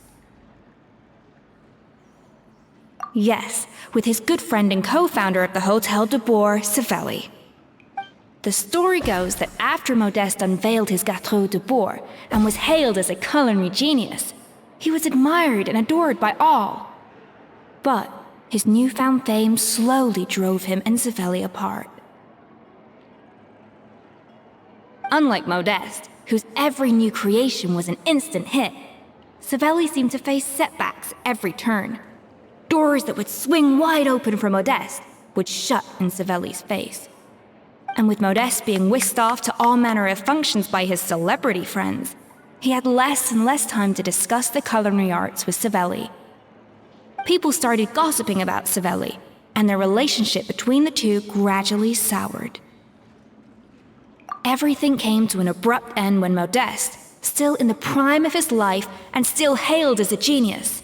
Yes, with his good friend and co-founder of the Hotel Debord, Savelli. The story goes that after Modeste unveiled his Gâteau Debord and was hailed as a culinary genius, he was admired and adored by all. But his newfound fame slowly drove him and Savelli apart. Unlike Modeste, whose every new creation was an instant hit, Savelli seemed to face setbacks every turn. Doors that would swing wide open for Modeste would shut in Savelli's face. And with Modeste being whisked off to all manner of functions by his celebrity friends, he had less and less time to discuss the culinary arts with Savelli. People started gossiping about Savelli, and their relationship between the two gradually soured. Everything came to an abrupt end when Modeste, still in the prime of his life and still hailed as a genius,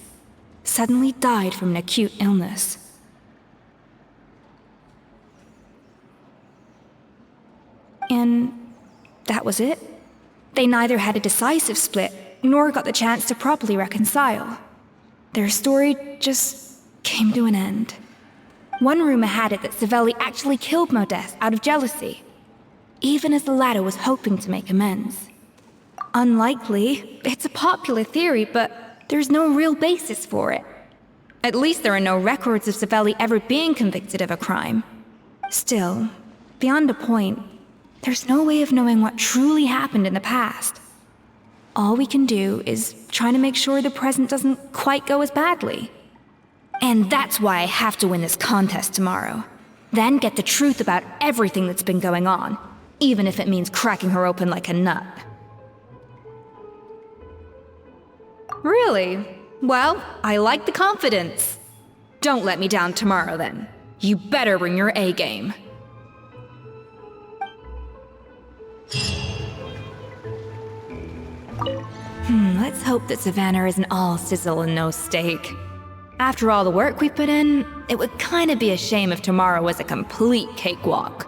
suddenly died from an acute illness. And that was it. They neither had a decisive split, nor got the chance to properly reconcile. Their story just came to an end. One rumor had it that Savelli actually killed Modeste out of jealousy, even as the latter was hoping to make amends. Unlikely, it's a popular theory, but there's no real basis for it. At least there are no records of Savelli ever being convicted of a crime. Still, beyond a point, there's no way of knowing what truly happened in the past. All we can do is try to make sure the present doesn't quite go as badly. And that's why I have to win this contest tomorrow. Then get the truth about everything that's been going on, even if it means cracking her open like a nut. Really? Well, I like the confidence. Don't let me down tomorrow then. You better bring your A game. Let's hope that Savannah isn't all sizzle and no steak. After all the work we put in, it would kinda be a shame if tomorrow was a complete cakewalk.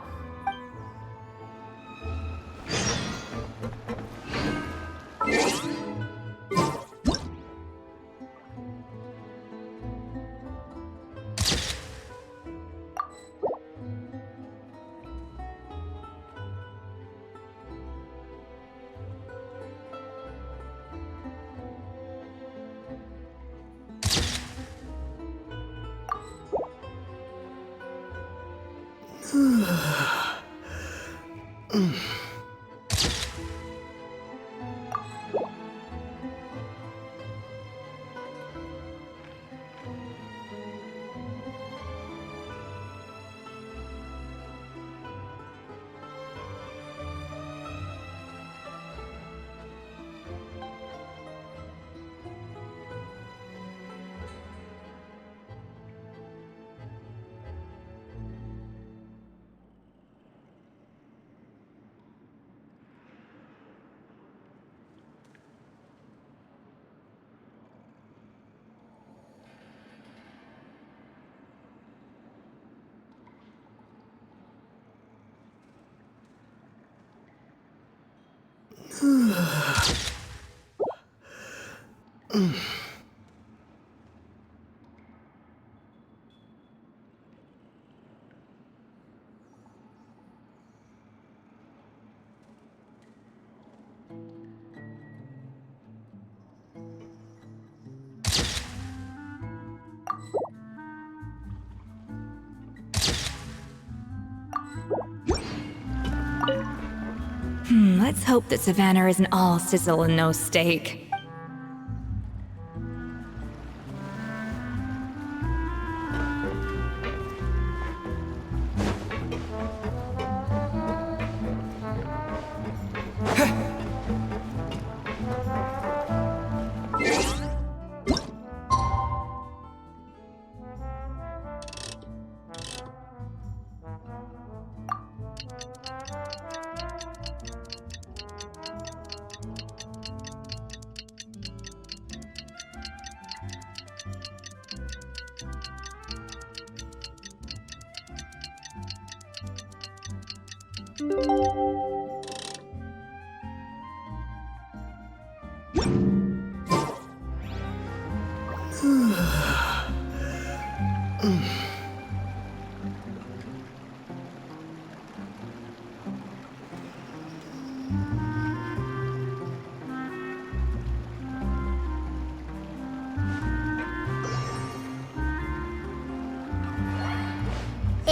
Let's hope that Savannah isn't all sizzle and no steak.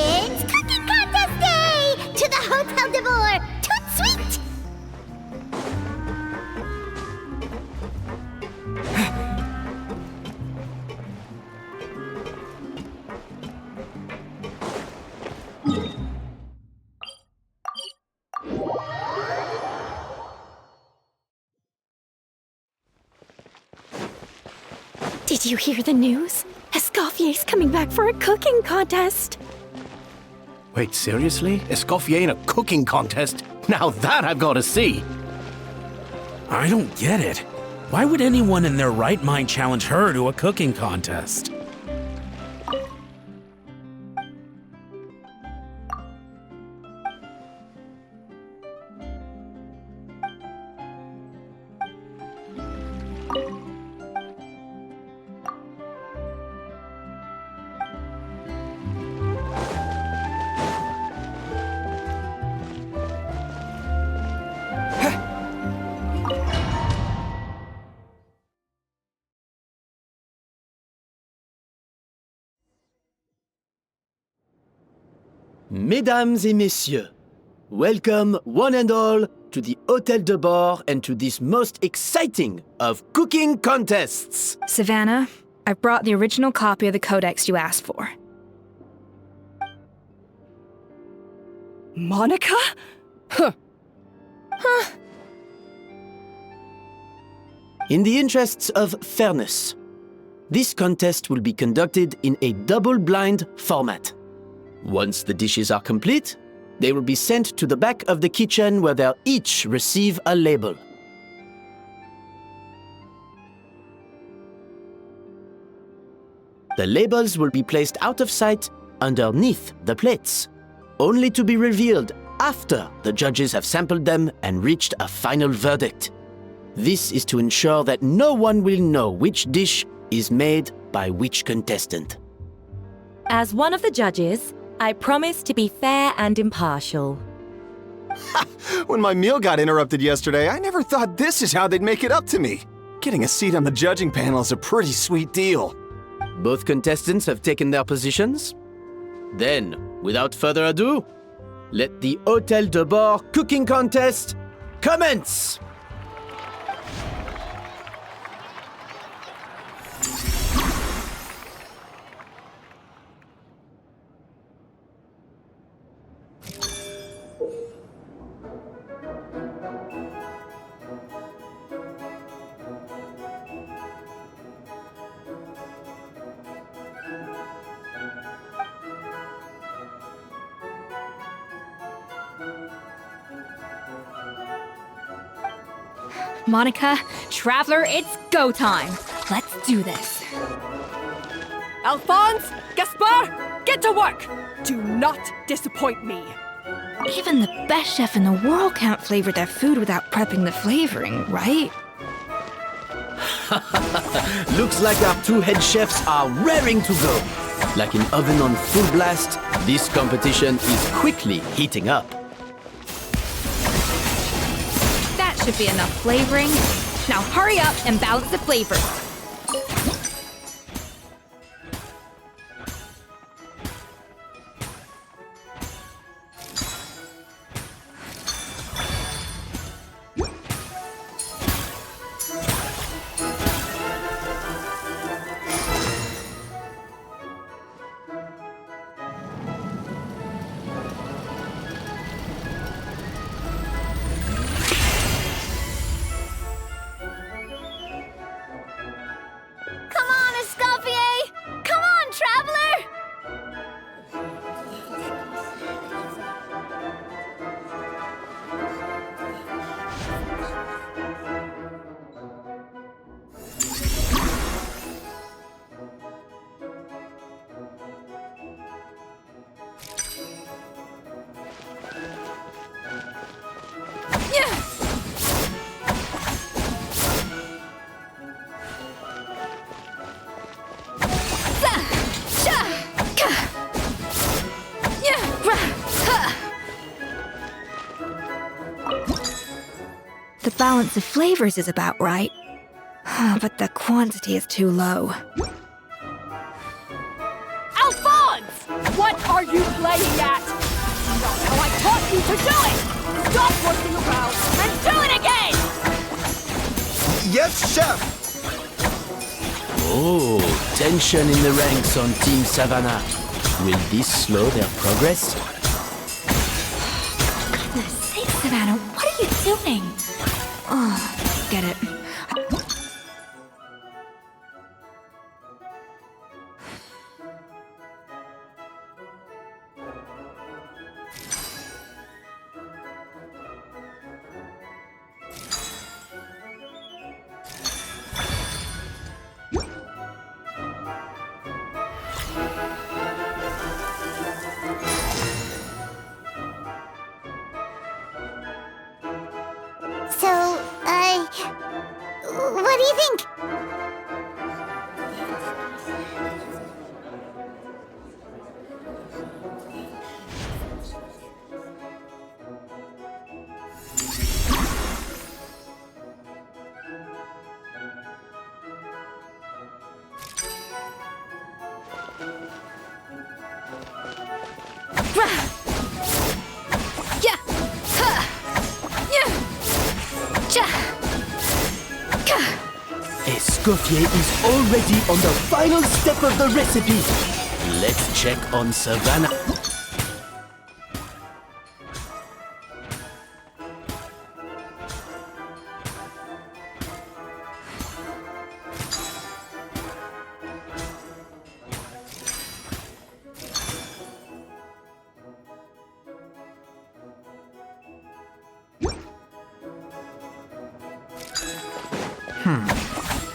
It's Cooking Contest Day! To the Hotel Debord! Toot sweet! Did you hear the news? Escoffier's coming back for a cooking contest. Wait, seriously? Escoffier in a cooking contest? Now that I've got to see! I don't get it. Why would anyone in their right mind challenge her to a cooking contest? Mesdames et messieurs, welcome one and all to the Hotel Debord and to this most exciting of cooking contests. Savannah, I've brought the original copy of the codex you asked for. Monica? Huh. In the interests of fairness, this contest will be conducted in a double-blind format. Once the dishes are complete, they will be sent to the back of the kitchen where they'll each receive a label. The labels will be placed out of sight underneath the plates, only to be revealed after the judges have sampled them and reached a final verdict. This is to ensure that no one will know which dish is made by which contestant. As one of the judges, I promise to be fair and impartial. When my meal got interrupted yesterday, I never thought this is how they'd make it up to me. Getting a seat on the judging panel is a pretty sweet deal. Both contestants have taken their positions. Then, without further ado, let the Hotel Debord cooking contest commence! Monica, Traveler, it's go time. Let's do this. Alphonse, Gaspard, get to work! Do not disappoint me. Even the best chef in the world can't flavor their food without prepping the flavoring, right? Looks like our two head chefs are raring to go. Like an oven on full blast, this competition is quickly heating up. That should be enough flavoring. Now hurry up and balance the flavors. Come on, Escoffier! Come on, traveler! The balance of flavors is about right, but the quantity is too low. Alphonse! What are you playing at? Not how I taught you to do it! Stop working around and do it again! Yes, chef! Oh, tension in the ranks on Team Savannah. Will this slow their progress? Goodness sake, Savannah, what are you doing? Oh, get it. So, what do you think? Escoffier is already on the final step of the recipe. Let's check on Savannah.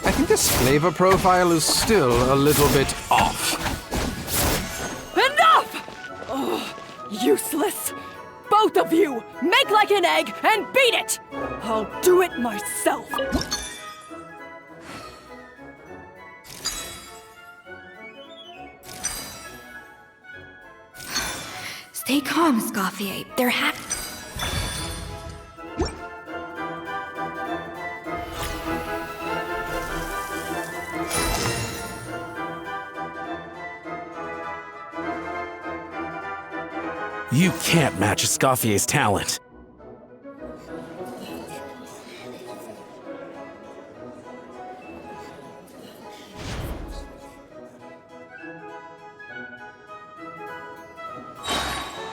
I think this flavor profile is still a little bit off. Enough! Oh, useless! Both of you! Make like an egg and beat it! I'll do it myself! Stay calm, Escoffier. They're You can't match Escoffier's talent.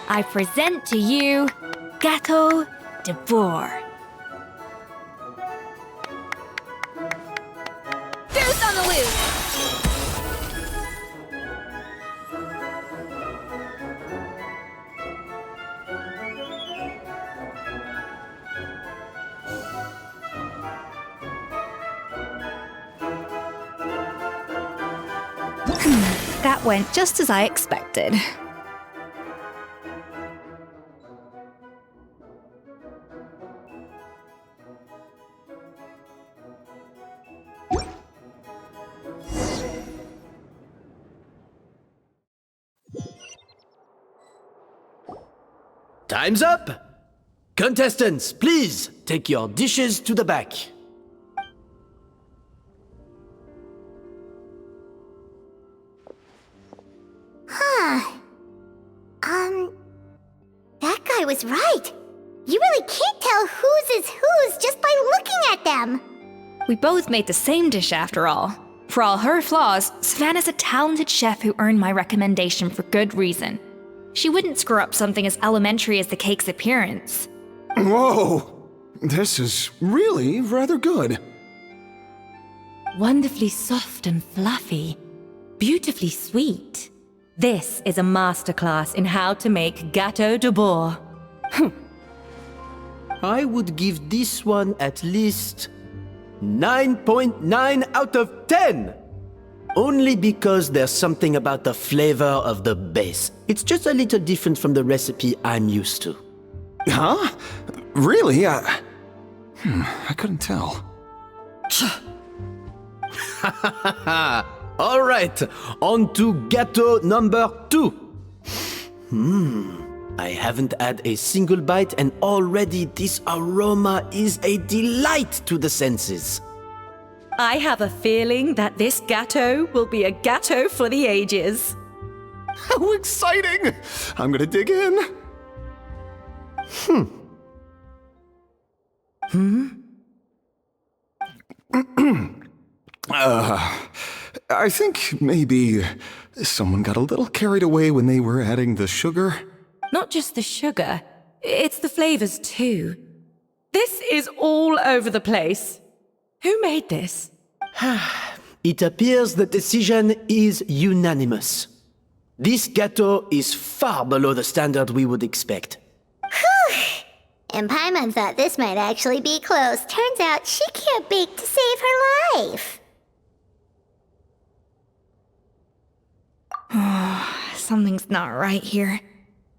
I present to you Hotel Debord. Deuce on the loose! That went just as I expected. Time's up! Contestants, please take your dishes to the back. Huh. That guy was right. You really can't tell whose is whose just by looking at them. We both made the same dish after all. For all her flaws, Savannah's a talented chef who earned my recommendation for good reason. She wouldn't screw up something as elementary as the cake's appearance. Whoa! This is really rather good. Wonderfully soft and fluffy. Beautifully sweet. This is a masterclass in how to make Gâteau Debord. I would give this one at least 9.9 out of 10! Only because there's something about the flavor of the base. It's just a little different from the recipe I'm used to. Huh? Really? I couldn't tell. All right, on to gâteau number 2. I haven't had a single bite and already this aroma is a delight to the senses. I have a feeling that this gâteau will be a gâteau for the ages. How exciting! I'm gonna dig in. I think maybe someone got a little carried away when they were adding the sugar. Not just the sugar, it's the flavors too. This is all over the place. Who made this? It appears the decision is unanimous. This gâteau is far below the standard we would expect. Whew! And Paimon thought this might actually be close. Turns out she can't bake to save her life. Something's not right here.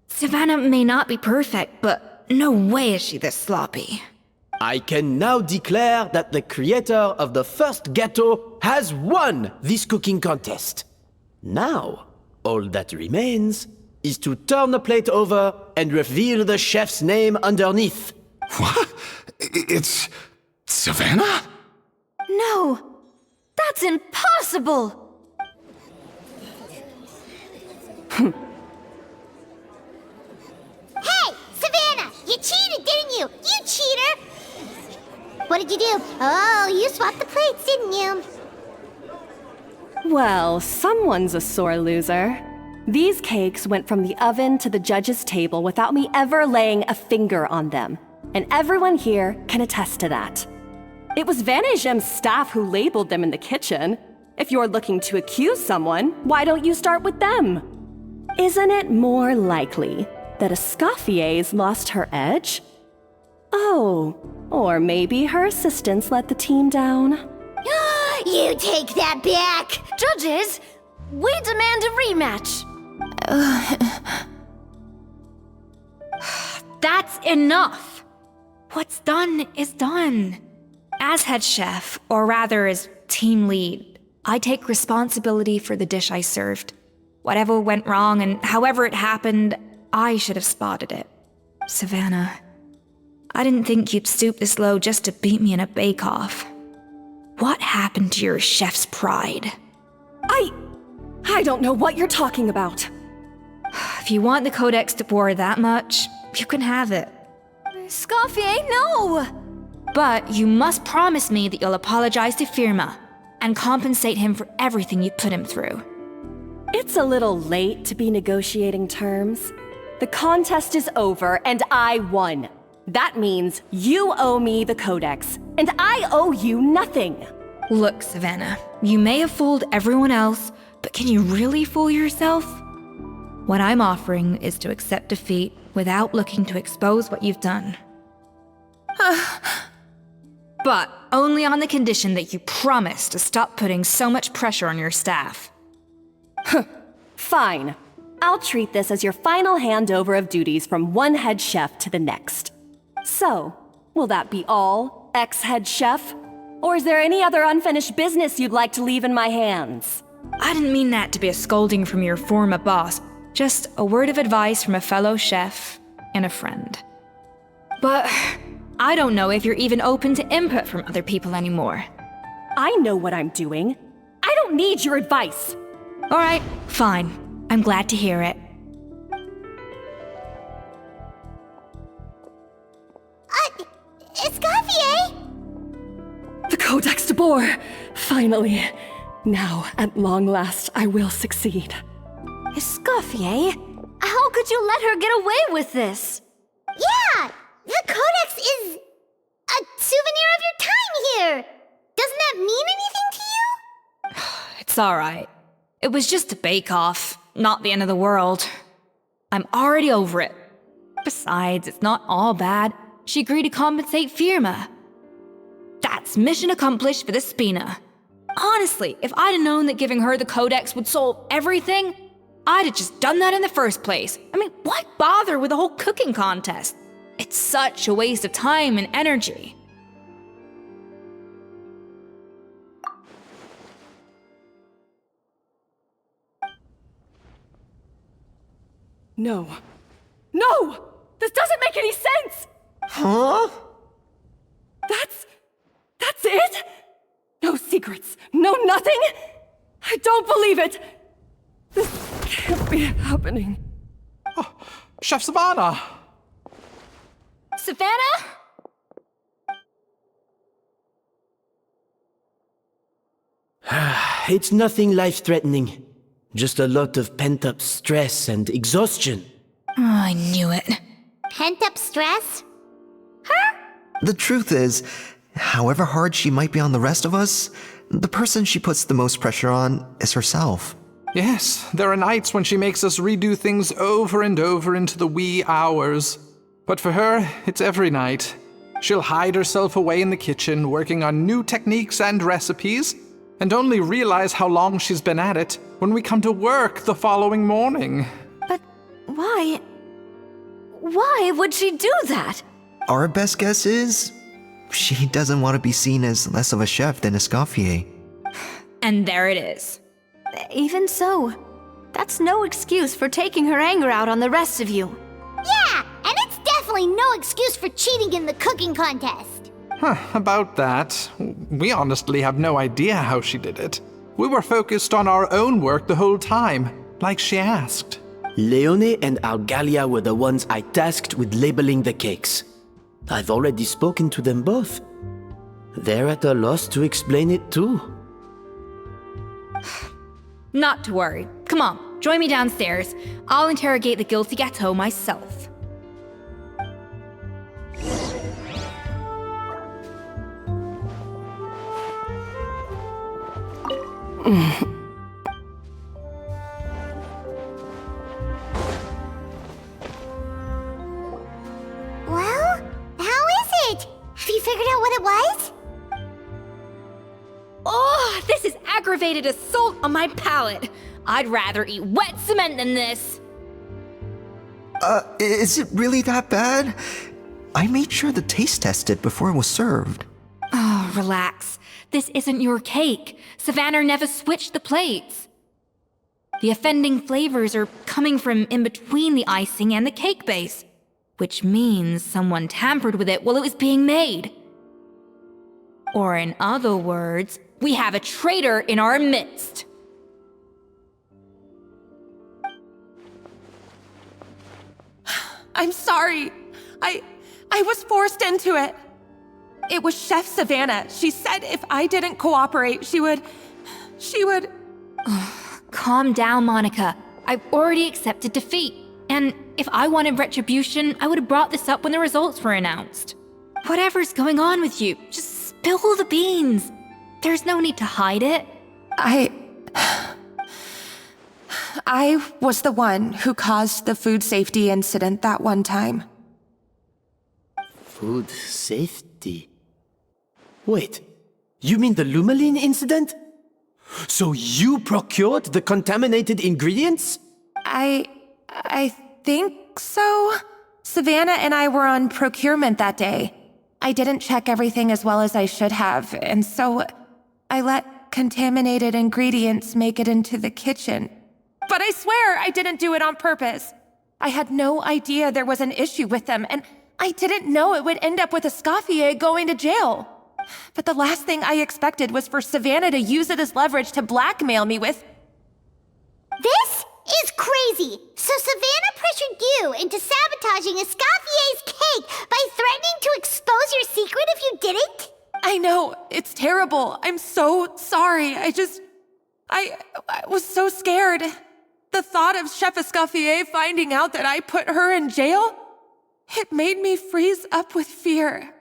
Savannah may not be perfect, but no way is she this sloppy. I can now declare that the creator of the first gâteau has won this cooking contest. Now, all that remains is to turn the plate over and reveal the chef's name underneath. What? It's Savannah? No! That's impossible! Hey, Savannah! You cheated, didn't you? You cheater! What did you do? Oh, you swapped the plates, didn't you? Well, someone's a sore loser. These cakes went from the oven to the judge's table without me ever laying a finger on them. And everyone here can attest to that. It was Van Gem's staff who labeled them in the kitchen. If you're looking to accuse someone, why don't you start with them? Isn't it more likely that Escoffier's lost her edge? Oh, or maybe her assistants let the team down. You take that back! Judges, we demand a rematch. That's enough! What's done is done. As head chef, or rather as team lead, I take responsibility for the dish I served. Whatever went wrong and however it happened, I should have spotted it. Savannah, I didn't think you'd stoop this low just to beat me in a bake-off. What happened to your chef's pride? I don't know what you're talking about. If you want the Codex Debord that much, you can have it. Escoffier, no! But you must promise me that you'll apologize to Firma and compensate him for everything you put him through. It's a little late to be negotiating terms. The contest is over and I won. That means you owe me the Codex, and I owe you nothing. Look, Savannah, you may have fooled everyone else, but can you really fool yourself? What I'm offering is to accept defeat without looking to expose what you've done. But only on the condition that you promise to stop putting so much pressure on your staff. Fine. I'll treat this as your final handover of duties from one head chef to the next. So, will that be all, ex-head chef? Or is there any other unfinished business you'd like to leave in my hands? I didn't mean that to be a scolding from your former boss, just a word of advice from a fellow chef. and a friend. But I don't know if you're even open to input from other people anymore. I know what I'm doing. I don't need your advice. All right, fine. I'm glad to hear it. Escoffier! The Codex Debord! Finally. Now, at long last, I will succeed. Escoffier? How could you let her get away with this? Yeah! The Codex is a souvenir of your time here! Doesn't that mean anything to you? It's alright. It was just a bake-off, not the end of the world. I'm already over it. Besides, it's not all bad. She agreed to compensate Firma. That's mission accomplished for the Spina. Honestly, if I'd have known that giving her the Codex would solve everything, I'd have just done that in the first place. I mean, why bother with the whole cooking contest? It's such a waste of time and energy. No. No! This doesn't make any sense! Huh? That's it? No secrets, no nothing? I don't believe it! This can't be happening. Oh, Chef Savannah! Savannah? It's nothing life-threatening. Just a lot of pent-up stress and exhaustion. Oh, I knew it. Pent-up stress? The truth is, however hard she might be on the rest of us, the person she puts the most pressure on is herself. Yes, there are nights when she makes us redo things over and over into the wee hours. But for her, it's every night. She'll hide herself away in the kitchen, working on new techniques and recipes, and only realize how long she's been at it when we come to work the following morning. But why? Why would she do that? Our best guess is, she doesn't want to be seen as less of a chef than Escoffier. And there it is. Even so, that's no excuse for taking her anger out on the rest of you. Yeah, and it's definitely no excuse for cheating in the cooking contest. About that, we honestly have no idea how she did it. We were focused on our own work the whole time, like she asked. Leone and Algalia were the ones I tasked with labeling the cakes. I've already spoken to them both. They're at a loss to explain it too. Not to worry. Come on, join me downstairs. I'll interrogate the guilty gâteau myself. Well, how is it? Have you figured out what it was? Oh, this is aggravated assault on my palate. I'd rather eat wet cement than this. Is it really that bad? I made sure to taste test it before it was served. Oh, relax. This isn't your cake. Savannah never switched the plates. The offending flavors are coming from in between the icing and the cake base, which means someone tampered with it while it was being made. Or in other words, we have a traitor in our midst. I'm sorry. I was forced into it. It was Chef Savannah. She said if I didn't cooperate, she would... Calm down, Monica. I've already accepted defeat. And if I wanted retribution, I would have brought this up when the results were announced. Whatever's going on with you, just spill the beans. There's no need to hide it. I was the one who caused the food safety incident that one time. Food safety? Wait, you mean the Lumaline incident? So you procured the contaminated ingredients? I think so. Savannah and I were on procurement that day. I didn't check everything as well as I should have, and so I let contaminated ingredients make it into the kitchen. But I swear I didn't do it on purpose. I had no idea there was an issue with them, and I didn't know it would end up with Escoffier going to jail. But the last thing I expected was for Savannah to use it as leverage to blackmail me with... This is crazy! So Savannah pressured you into sabotaging Escoffier's cake by threatening to expose your secret if you didn't? I know, it's terrible. I'm so sorry. I was so scared. The thought of Chef Escoffier finding out that I put her in jail, it made me freeze up with fear.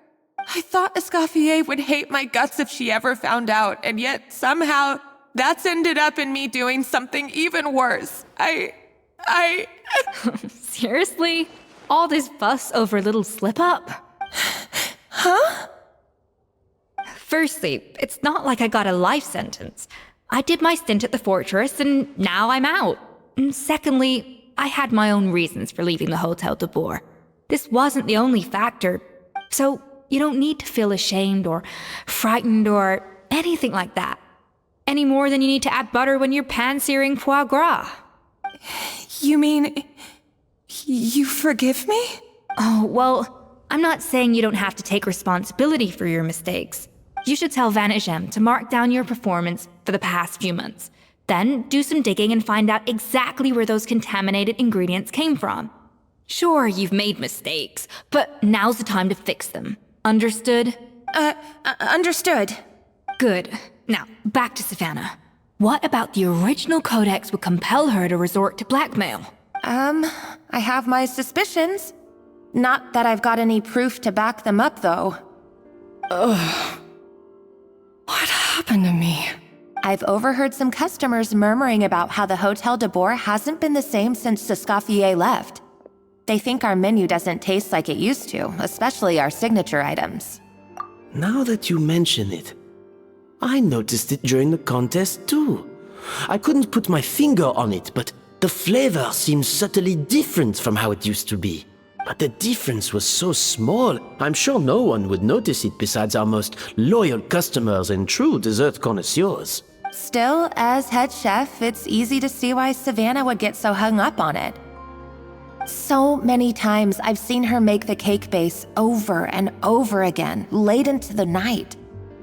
I thought Escoffier would hate my guts if she ever found out, and yet somehow that's ended up in me doing something even worse. Seriously? All this fuss over a little slip-up? Huh? Firstly, it's not like I got a life sentence. I did my stint at the fortress, and now I'm out. And secondly, I had my own reasons for leaving the Hotel Debord. This wasn't the only factor, so you don't need to feel ashamed or frightened or anything like that. Any more than you need to add butter when you're pan-searing foie gras. You mean... you forgive me? Oh, well, I'm not saying you don't have to take responsibility for your mistakes. You should tell Vanagem to mark down your performance for the past few months. Then do some digging and find out exactly where those contaminated ingredients came from. Sure, you've made mistakes, but now's the time to fix them. Understood? Understood. Good. Now, back to Savannah. What about the original codex would compel her to resort to blackmail? I have my suspicions. Not that I've got any proof to back them up, though. Ugh. What happened to me? I've overheard some customers murmuring about how the Hotel Debord hasn't been the same since Escoffier left. They think our menu doesn't taste like it used to, especially our signature items. Now that you mention it, I noticed it during the contest too. I couldn't put my finger on it, but the flavor seems subtly different from how it used to be. But the difference was so small, I'm sure no one would notice it besides our most loyal customers and true dessert connoisseurs. Still, as head chef, it's easy to see why Savannah would get so hung up on it. So many times I've seen her make the cake base over and over again, late into the night,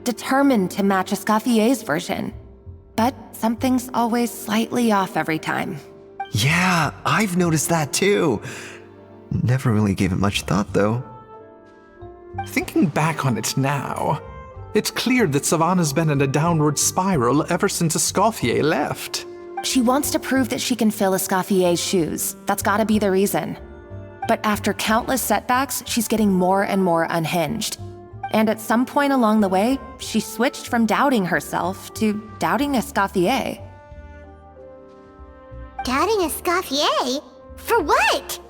determined to match Escoffier's version. But something's always slightly off every time. Yeah, I've noticed that too. Never really gave it much thought, though. Thinking back on it now, it's clear that Savannah's been in a downward spiral ever since Escoffier left. She wants to prove that she can fill Escoffier's shoes. That's gotta be the reason. But after countless setbacks, she's getting more and more unhinged. And at some point along the way, she switched from doubting herself to doubting Escoffier. Doubting Escoffier? For what?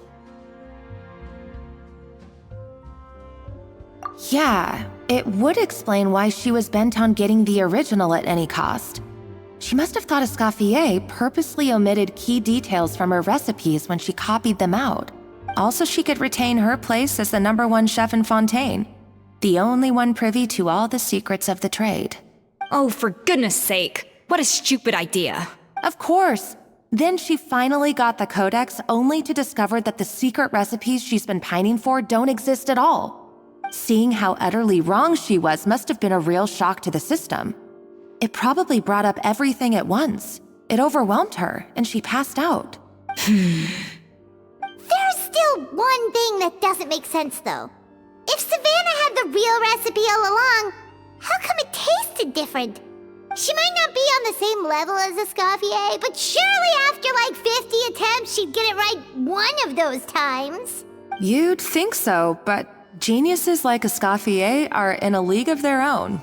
Yeah, it would explain why she was bent on getting the original at any cost. She must have thought Escoffier purposely omitted key details from her recipes when she copied them out. Also, she could retain her place as the #1 chef in Fontaine, the only one privy to all the secrets of the trade. Oh, for goodness sake, what a stupid idea. Of course. Then she finally got the codex only to discover that the secret recipes she's been pining for don't exist at all. Seeing how utterly wrong she was must have been a real shock to the system. It probably brought up everything at once. It overwhelmed her, and she passed out. There's still one thing that doesn't make sense, though. If Savannah had the real recipe all along, how come it tasted different? She might not be on the same level as Escoffier, but surely after like 50 attempts, she'd get it right one of those times. You'd think so, but geniuses like Escoffier are in a league of their own.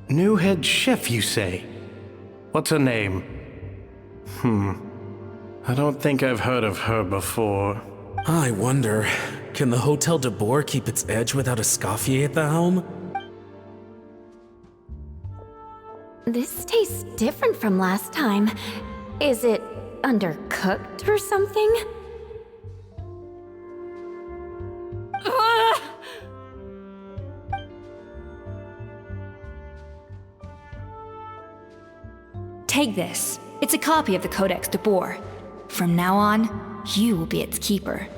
New head chef, you say? What's her name? I don't think I've heard of her before. I wonder, can the Hotel Debord keep its edge without Escoffier at the helm? This tastes different from last time. Is it undercooked or something? Ugh! Take this. It's a copy of the Codex Debord. From now on, you will be its keeper.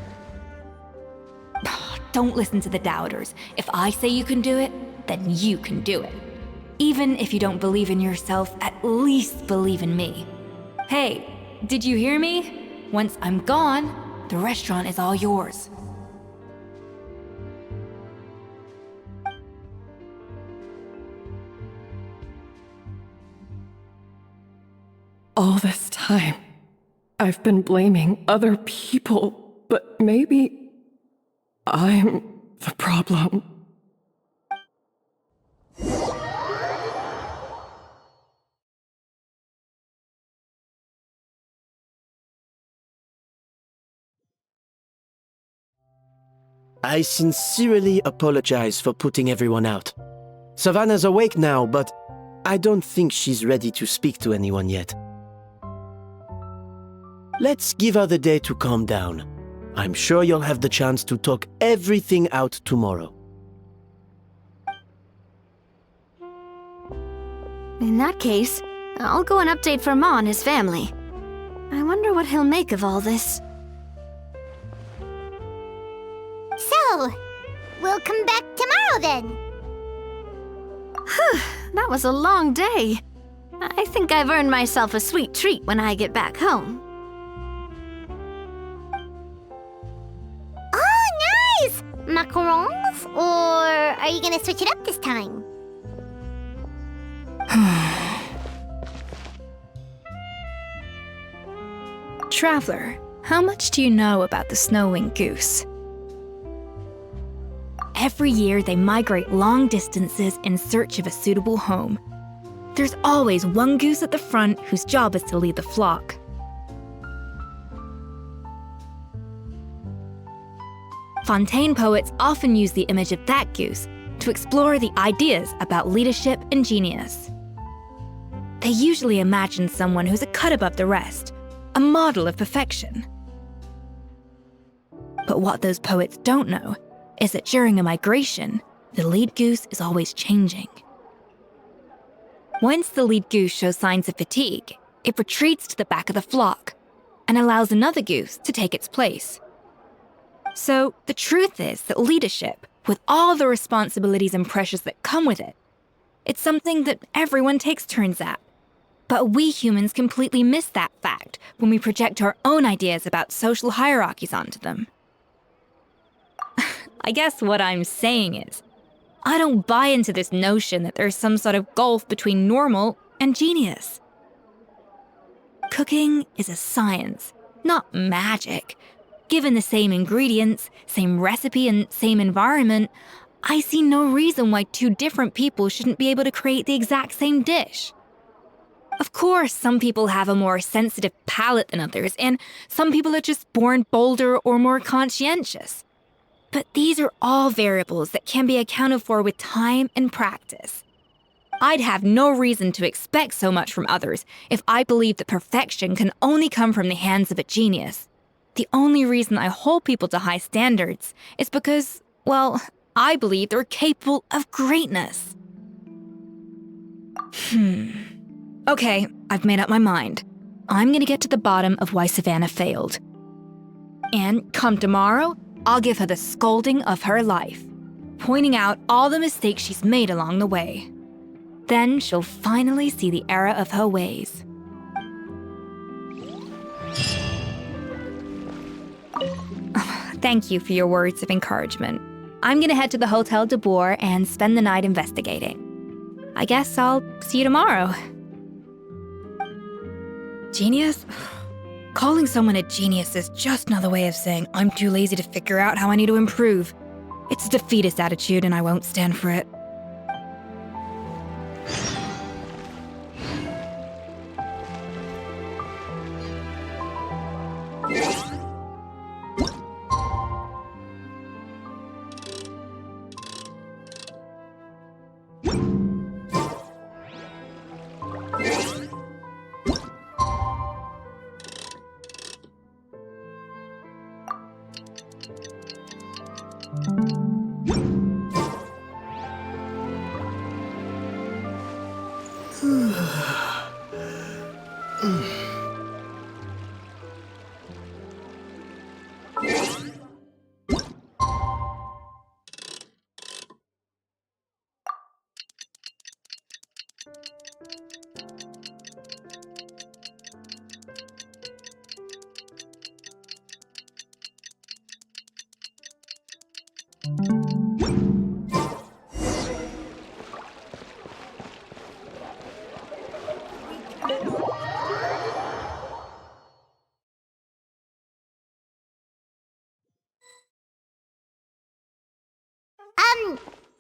Don't listen to the doubters. If I say you can do it, then you can do it. Even if you don't believe in yourself, at least believe in me. Hey, did you hear me? Once I'm gone, the restaurant is all yours. All this time, I've been blaming other people, but maybe I'm the problem. I sincerely apologize for putting everyone out. Savannah's awake now, but I don't think she's ready to speak to anyone yet. Let's give her the day to calm down. I'm sure you'll have the chance to talk everything out tomorrow. In that case, I'll go and update for Ma and his family. I wonder what he'll make of all this. So, we'll come back tomorrow then. That was a long day. I think I've earned myself a sweet treat when I get back home. Oh, nice! Macarons? Or are you gonna switch it up this time? Traveler, how much do you know about the snow-winged goose? Every year, they migrate long distances in search of a suitable home. There's always one goose at the front whose job is to lead the flock. Fontaine poets often use the image of that goose to explore the ideas about leadership and genius. They usually imagine someone who's a cut above the rest, a model of perfection. But what those poets don't know is that during a migration, the lead goose is always changing. Once the lead goose shows signs of fatigue, it retreats to the back of the flock and allows another goose to take its place. So the truth is that leadership, with all the responsibilities and pressures that come with it, it's something that everyone takes turns at. But we humans completely miss that fact when we project our own ideas about social hierarchies onto them. I guess what I'm saying is, I don't buy into this notion that there's some sort of gulf between normal and genius. Cooking is a science, not magic. Given the same ingredients, same recipe, and same environment, I see no reason why two different people shouldn't be able to create the exact same dish. Of course, some people have a more sensitive palate than others, and some people are just born bolder or more conscientious. But these are all variables that can be accounted for with time and practice. I'd have no reason to expect so much from others if I believed that perfection can only come from the hands of a genius. The only reason I hold people to high standards is because, well, I believe they're capable of greatness. Okay, I've made up my mind. I'm gonna get to the bottom of why Savannah failed. And come tomorrow, I'll give her the scolding of her life, pointing out all the mistakes she's made along the way. Then she'll finally see the error of her ways. Thank you for your words of encouragement. I'm gonna head to the Hotel Debord and spend the night investigating. I guess I'll see you tomorrow. Genius? Calling someone a genius is just another way of saying I'm too lazy to figure out how I need to improve. It's a defeatist attitude and I won't stand for it.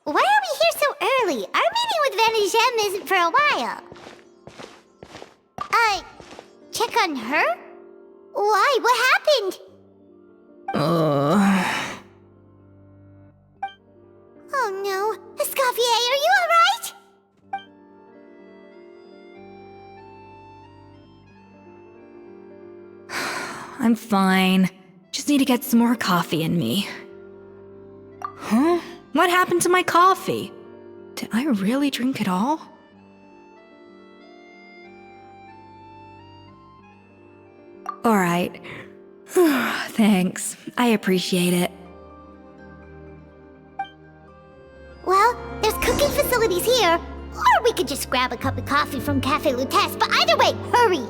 Why are we here so early? Our meeting with Vanagem isn't for a while. Check on her? Why? What happened? Oh no. Escoffier, are you alright? I'm fine. Just need to get some more coffee in me. Huh? What happened to my coffee? Did I really drink it all? Alright. Thanks. I appreciate it. Well, there's cooking facilities here. Or we could just grab a cup of coffee from Cafe Lutece, but either way, hurry!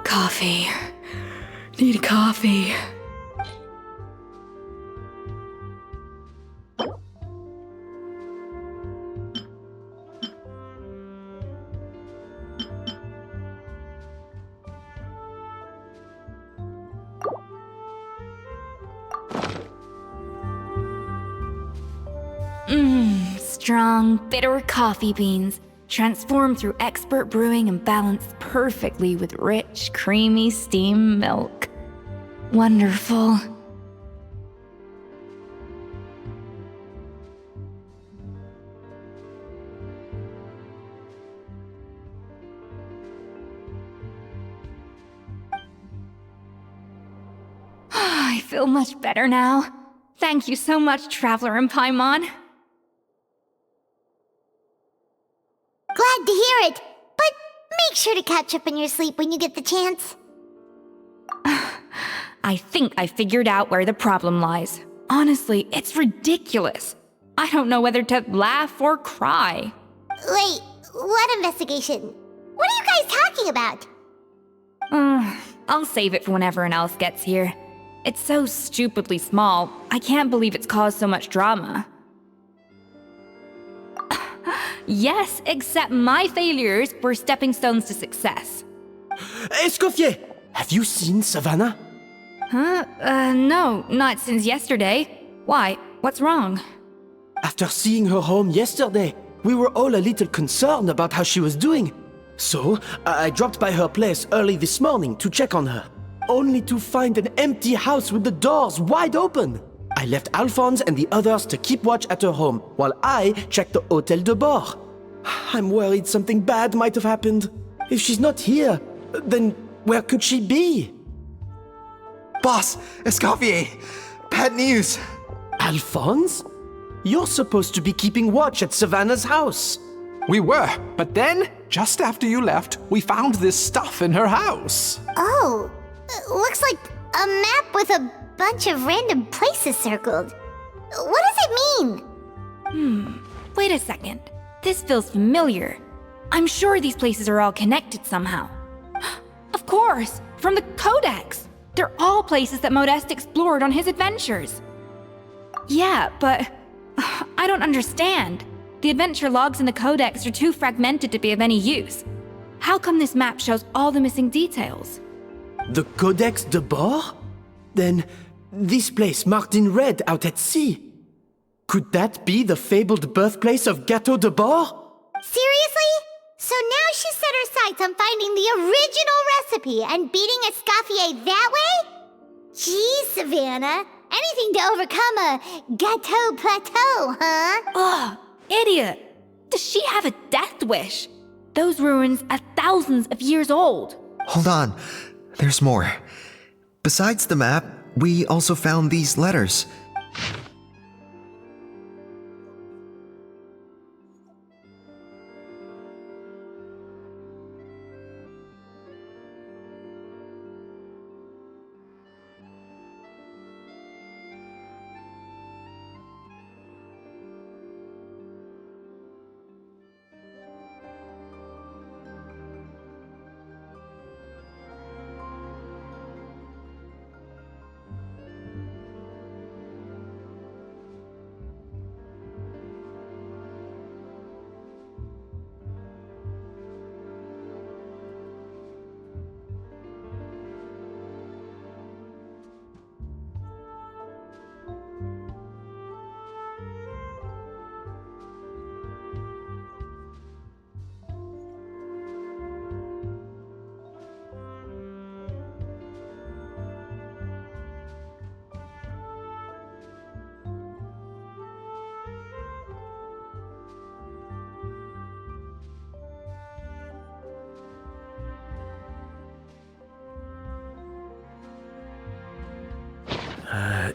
Coffee. Need coffee. Strong, bitter coffee beans, transformed through expert brewing and balanced perfectly with rich, creamy steam milk. Wonderful. I feel much better now. Thank you so much, Traveler and Paimon. Glad to hear it, but make sure to catch up on your sleep when you get the chance. I think I figured out where the problem lies. Honestly, it's ridiculous. I don't know whether to laugh or cry. Wait, what investigation? What are you guys talking about? I'll save it for when everyone else gets here. It's so stupidly small, I can't believe it's caused so much drama. Yes, except my failures were stepping stones to success. Escoffier! Have you seen Savannah? Huh? No, not since yesterday. Why? What's wrong? After seeing her home yesterday, we were all a little concerned about how she was doing. So, I dropped by her place early this morning to check on her, only to find an empty house with the doors wide open. I left Alphonse and the others to keep watch at her home, while I checked the Hotel Debord. I'm worried something bad might have happened. If she's not here, then where could she be? Boss, Escoffier, bad news. Alphonse? You're supposed to be keeping watch at Savannah's house. We were, but then, just after you left, we found this stuff in her house. Oh, looks like a map with a bunch of random places circled. What does it mean? Wait a second. This feels familiar. I'm sure these places are all connected somehow. Of course, from the Codex. They're all places that Modeste explored on his adventures. Yeah, but I don't understand. The adventure logs in the Codex are too fragmented to be of any use. How come this map shows all the missing details? The Codex Debord? Then, this place marked in red out at sea. Could that be the fabled birthplace of Gâteau Debord? Seriously? So now she set her sights on finding the original recipe and beating Escoffier that way? Geez, Savannah. Anything to overcome a Gâteau plateau, huh? Ugh, idiot. Does she have a death wish? Those ruins are thousands of years old. Hold on, there's more. Besides the map, we also found these letters.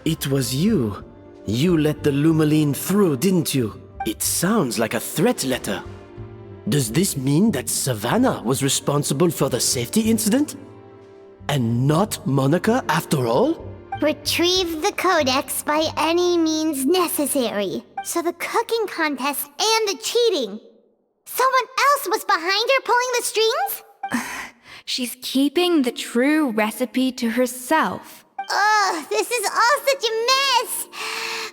It was you. You let the Lumaline through, didn't you? It sounds like a threat letter. Does this mean that Savannah was responsible for the safety incident? And not Monica after all? Retrieve the codex by any means necessary. So the cooking contest and the cheating. Someone else was behind her pulling the strings? She's keeping the true recipe to herself. Ugh, this is all such a mess.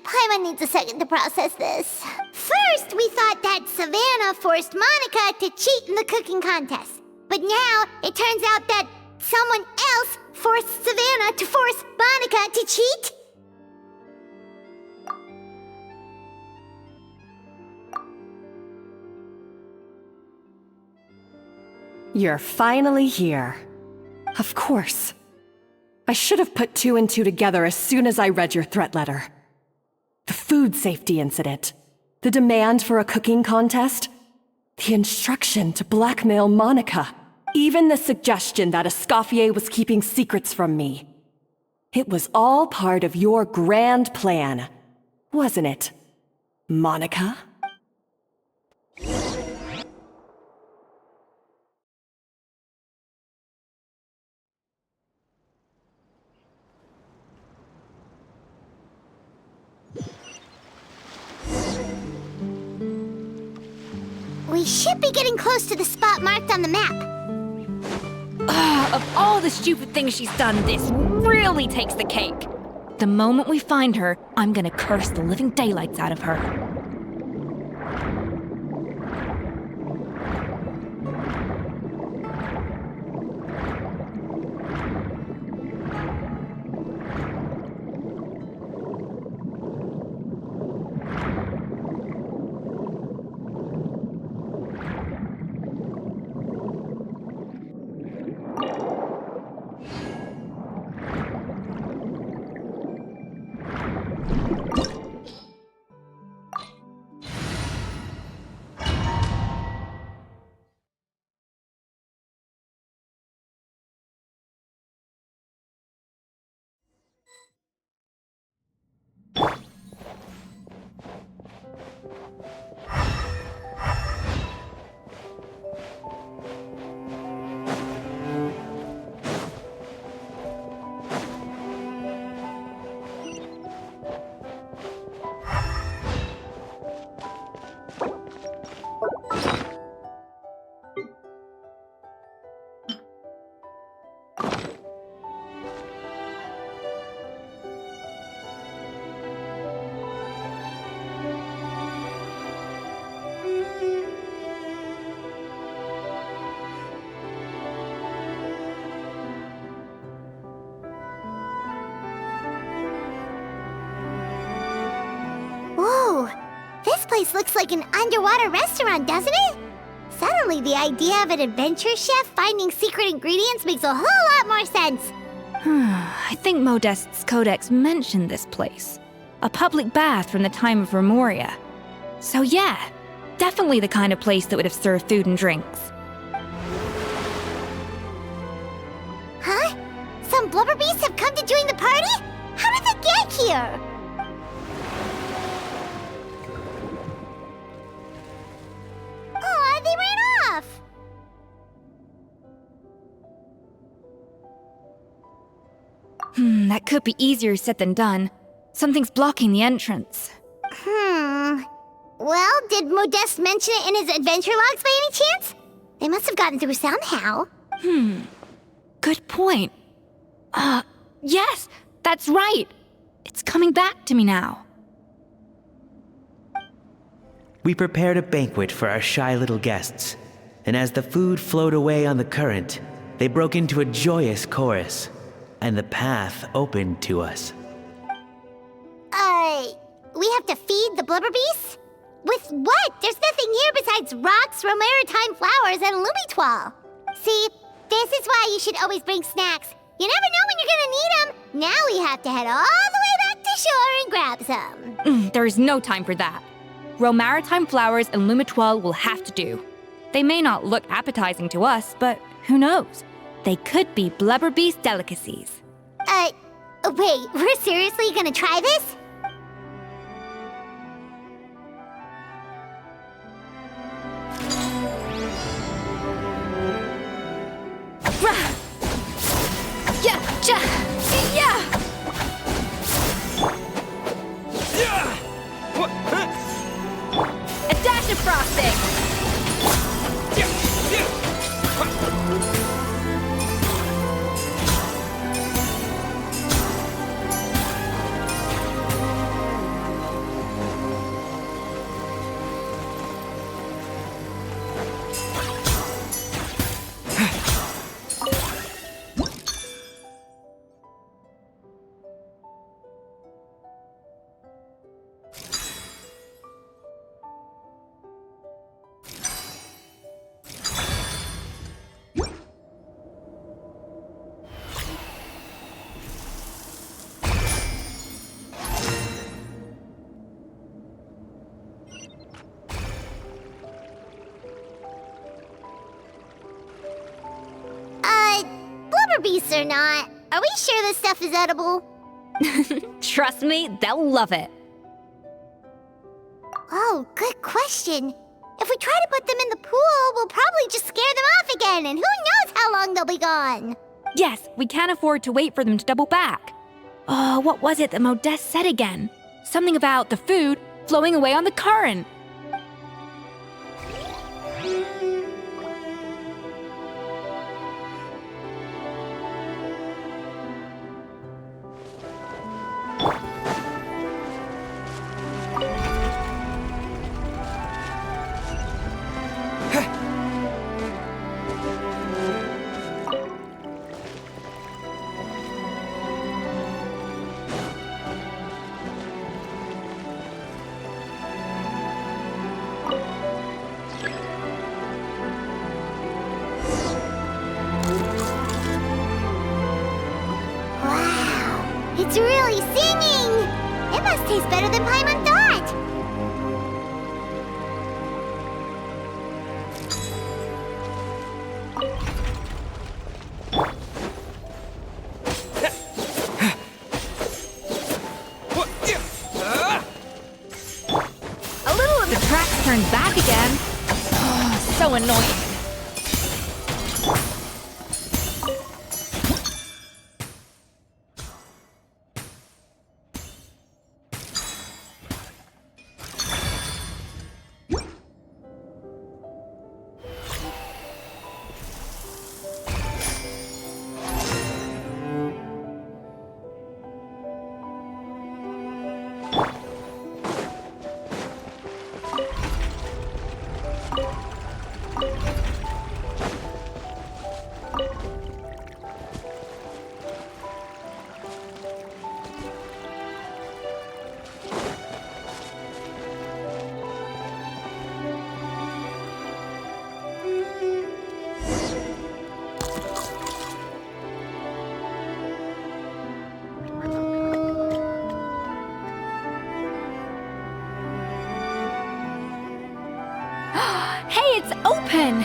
Paimon needs a second to process this. First, we thought that Savannah forced Monica to cheat in the cooking contest. But now, it turns out that someone else forced Savannah to force Monica to cheat? You're finally here. Of course. I should have put 2 and 2 together as soon as I read your threat letter. The food safety incident, the demand for a cooking contest, the instruction to blackmail Monica, even the suggestion that Escoffier was keeping secrets from me. It was all part of your grand plan, wasn't it, Monica? We should be getting close to the spot marked on the map. Of all the stupid things she's done, this really takes the cake. The moment we find her, I'm gonna curse the living daylights out of her. Whoa, this place looks like an underwater restaurant, doesn't it? Suddenly, the idea of an adventure chef finding secret ingredients makes a whole lot more sense. I think Modest's codex mentioned this place. A public bath from the time of Remoria. So yeah, definitely the kind of place that would have served food and drinks. Huh? Some blubber beasts have come to join the party? How did they get here? Aw, they ran off! That could be easier said than done. Something's blocking the entrance. Well, did Modeste mention it in his adventure logs by any chance? They must have gotten through somehow. Good point. Yes, that's right. It's coming back to me now. We prepared a banquet for our shy little guests, and as the food flowed away on the current, they broke into a joyous chorus, and the path opened to us. We have to feed the blubber beasts? With what? There's nothing here besides rocks, romaritime flowers, and lumitoile. See, this is why you should always bring snacks. You never know when you're gonna need them. Now we have to head all the way back to shore and grab some. There is no time for that. Romaritime flowers and lumitoile will have to do. They may not look appetizing to us, but who knows? They could be blubber beast delicacies. Wait, we're seriously gonna try this? A dash of frosting! Blubber beasts or not, are we sure this stuff is edible? Trust me, they'll love it. Oh, good question. If we try to put them in the pool, we'll probably just scare them off again, and who knows how long they'll be gone. Yes, we can't afford to wait for them to double back. Oh, what was it that Modeste said again? Something about the food flowing away on the current. It's really singing! It must taste better than Paimon thought! A little of the tracks turned back again. Oh, so annoying. Hey, it's open!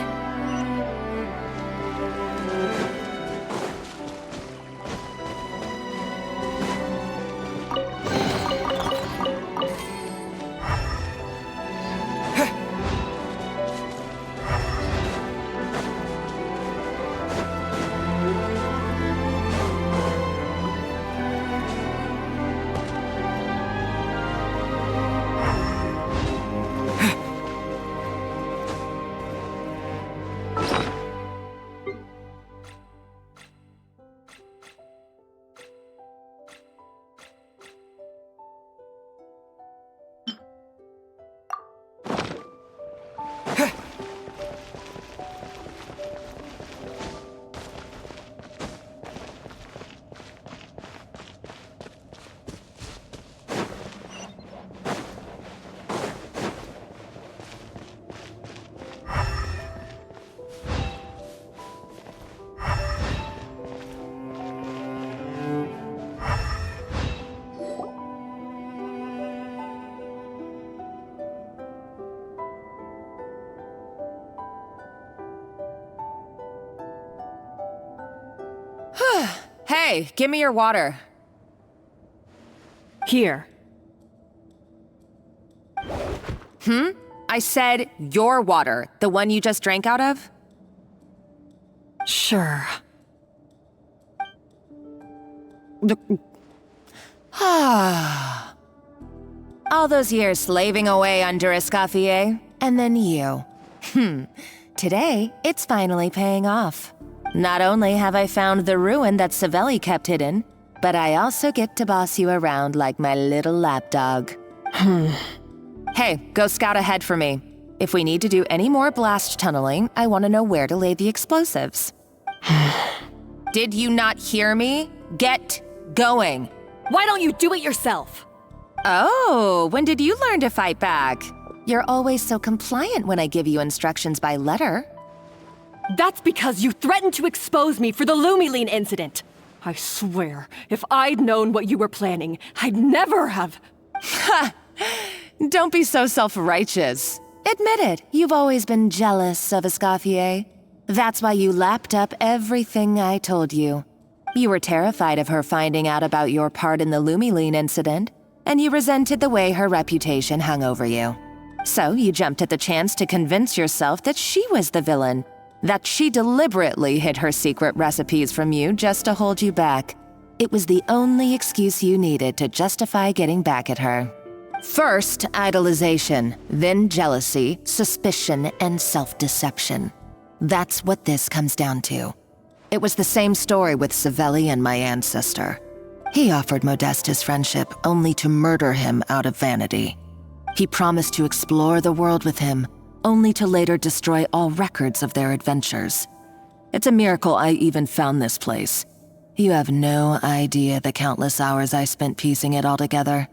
Hey, give me your water. Here. I said your water, the one you just drank out of? Sure. All those years slaving away under Escoffier, and then you. Today, it's finally paying off. Not only have I found the ruin that Savelli kept hidden, but I also get to boss you around like my little lapdog. Hey, go scout ahead for me. If we need to do any more blast tunneling, I want to know where to lay the explosives. Did you not hear me? Get going. Why don't you do it yourself? Oh, when did you learn to fight back? You're always so compliant when I give you instructions by letter. That's because you threatened to expose me for the Lumiline incident. I swear, if I'd known what you were planning, I'd never have... Ha! Don't be so self-righteous. Admit it, you've always been jealous of Escoffier. That's why you lapped up everything I told you. You were terrified of her finding out about your part in the Lumiline incident, and you resented the way her reputation hung over you. So you jumped at the chance to convince yourself that she was the villain, that she deliberately hid her secret recipes from you just to hold you back. It was the only excuse you needed to justify getting back at her. First, idolization, then jealousy, suspicion, and self-deception. That's what this comes down to. It was the same story with Savelli and my ancestor. He offered Modeste his friendship only to murder him out of vanity. He promised to explore the world with him, only to later destroy all records of their adventures. It's a miracle I even found this place. You have no idea the countless hours I spent piecing it all together.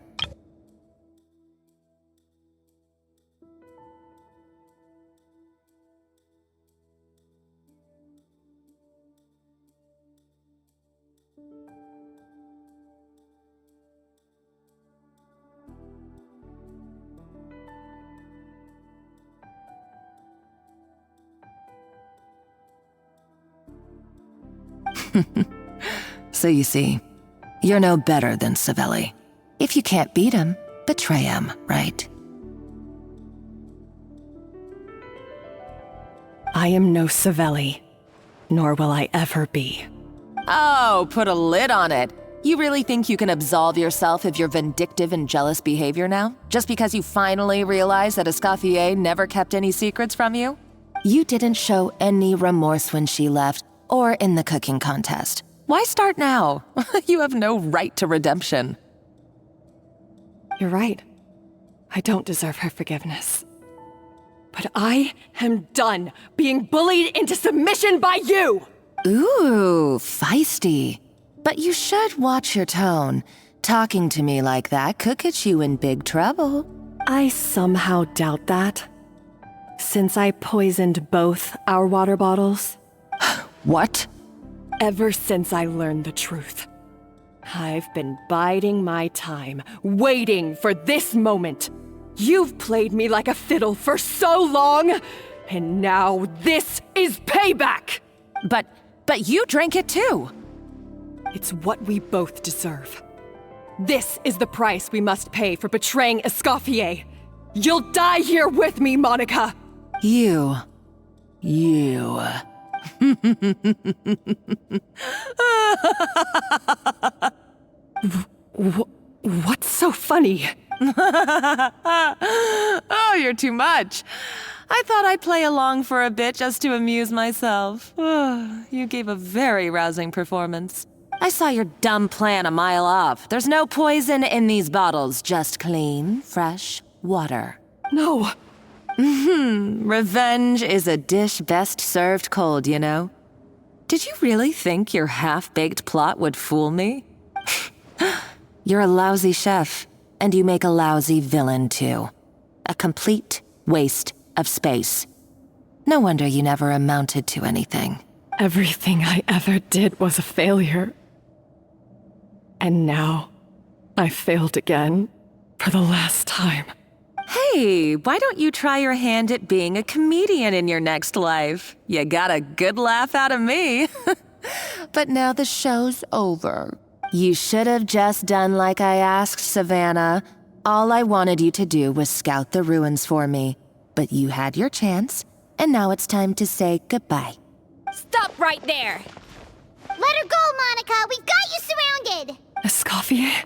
So you see, you're no better than Savelli. If you can't beat him, betray him, right? I am no Savelli, nor will I ever be. Oh, put a lid on it. You really think you can absolve yourself of your vindictive and jealous behavior now? Just because you finally realized that Escoffier never kept any secrets from you? You didn't show any remorse when she left, or in the cooking contest. Why start now? You have no right to redemption. You're right. I don't deserve her forgiveness. But I am done being bullied into submission by you! Ooh, feisty. But you should watch your tone. Talking to me like that could get you in big trouble. I somehow doubt that. Since I poisoned both our water bottles. What? Ever since I learned the truth, I've been biding my time, waiting for this moment. You've played me like a fiddle for so long, and now this is payback! But you drank it too! It's what we both deserve. This is the price we must pay for betraying Escoffier. You'll die here with me, Monica! You. What's so funny? Oh, you're too much. I thought I'd play along for a bit just to amuse myself. You gave a very rousing performance. I saw your dumb plan a mile off. There's no poison in these bottles, just clean, fresh water. No. Revenge is a dish best served cold, you know? Did you really think your half-baked plot would fool me? You're a lousy chef, and you make a lousy villain, too. A complete waste of space. No wonder you never amounted to anything. Everything I ever did was a failure. And now, I failed again, for the last time. Hey, why don't you try your hand at being a comedian in your next life? You got a good laugh out of me. But now the show's over. You should have just done like I asked, Savannah. All I wanted you to do was scout the ruins for me. But you had your chance, and now it's time to say goodbye. Stop right there! Let her go, Monica! We've got you surrounded! Escoffier?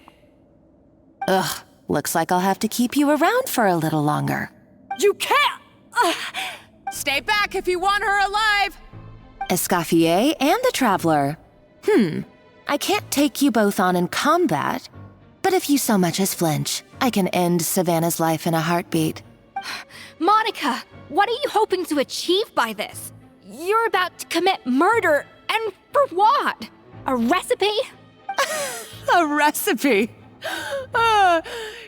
Ugh, looks like I'll have to keep you around for a little longer. You can't! Stay back if you want her alive! Escoffier and the Traveler. I can't take you both on in combat, but if you so much as flinch, I can end Savannah's life in a heartbeat. Monica, what are you hoping to achieve by this? You're about to commit murder, and for what? A recipe? A recipe?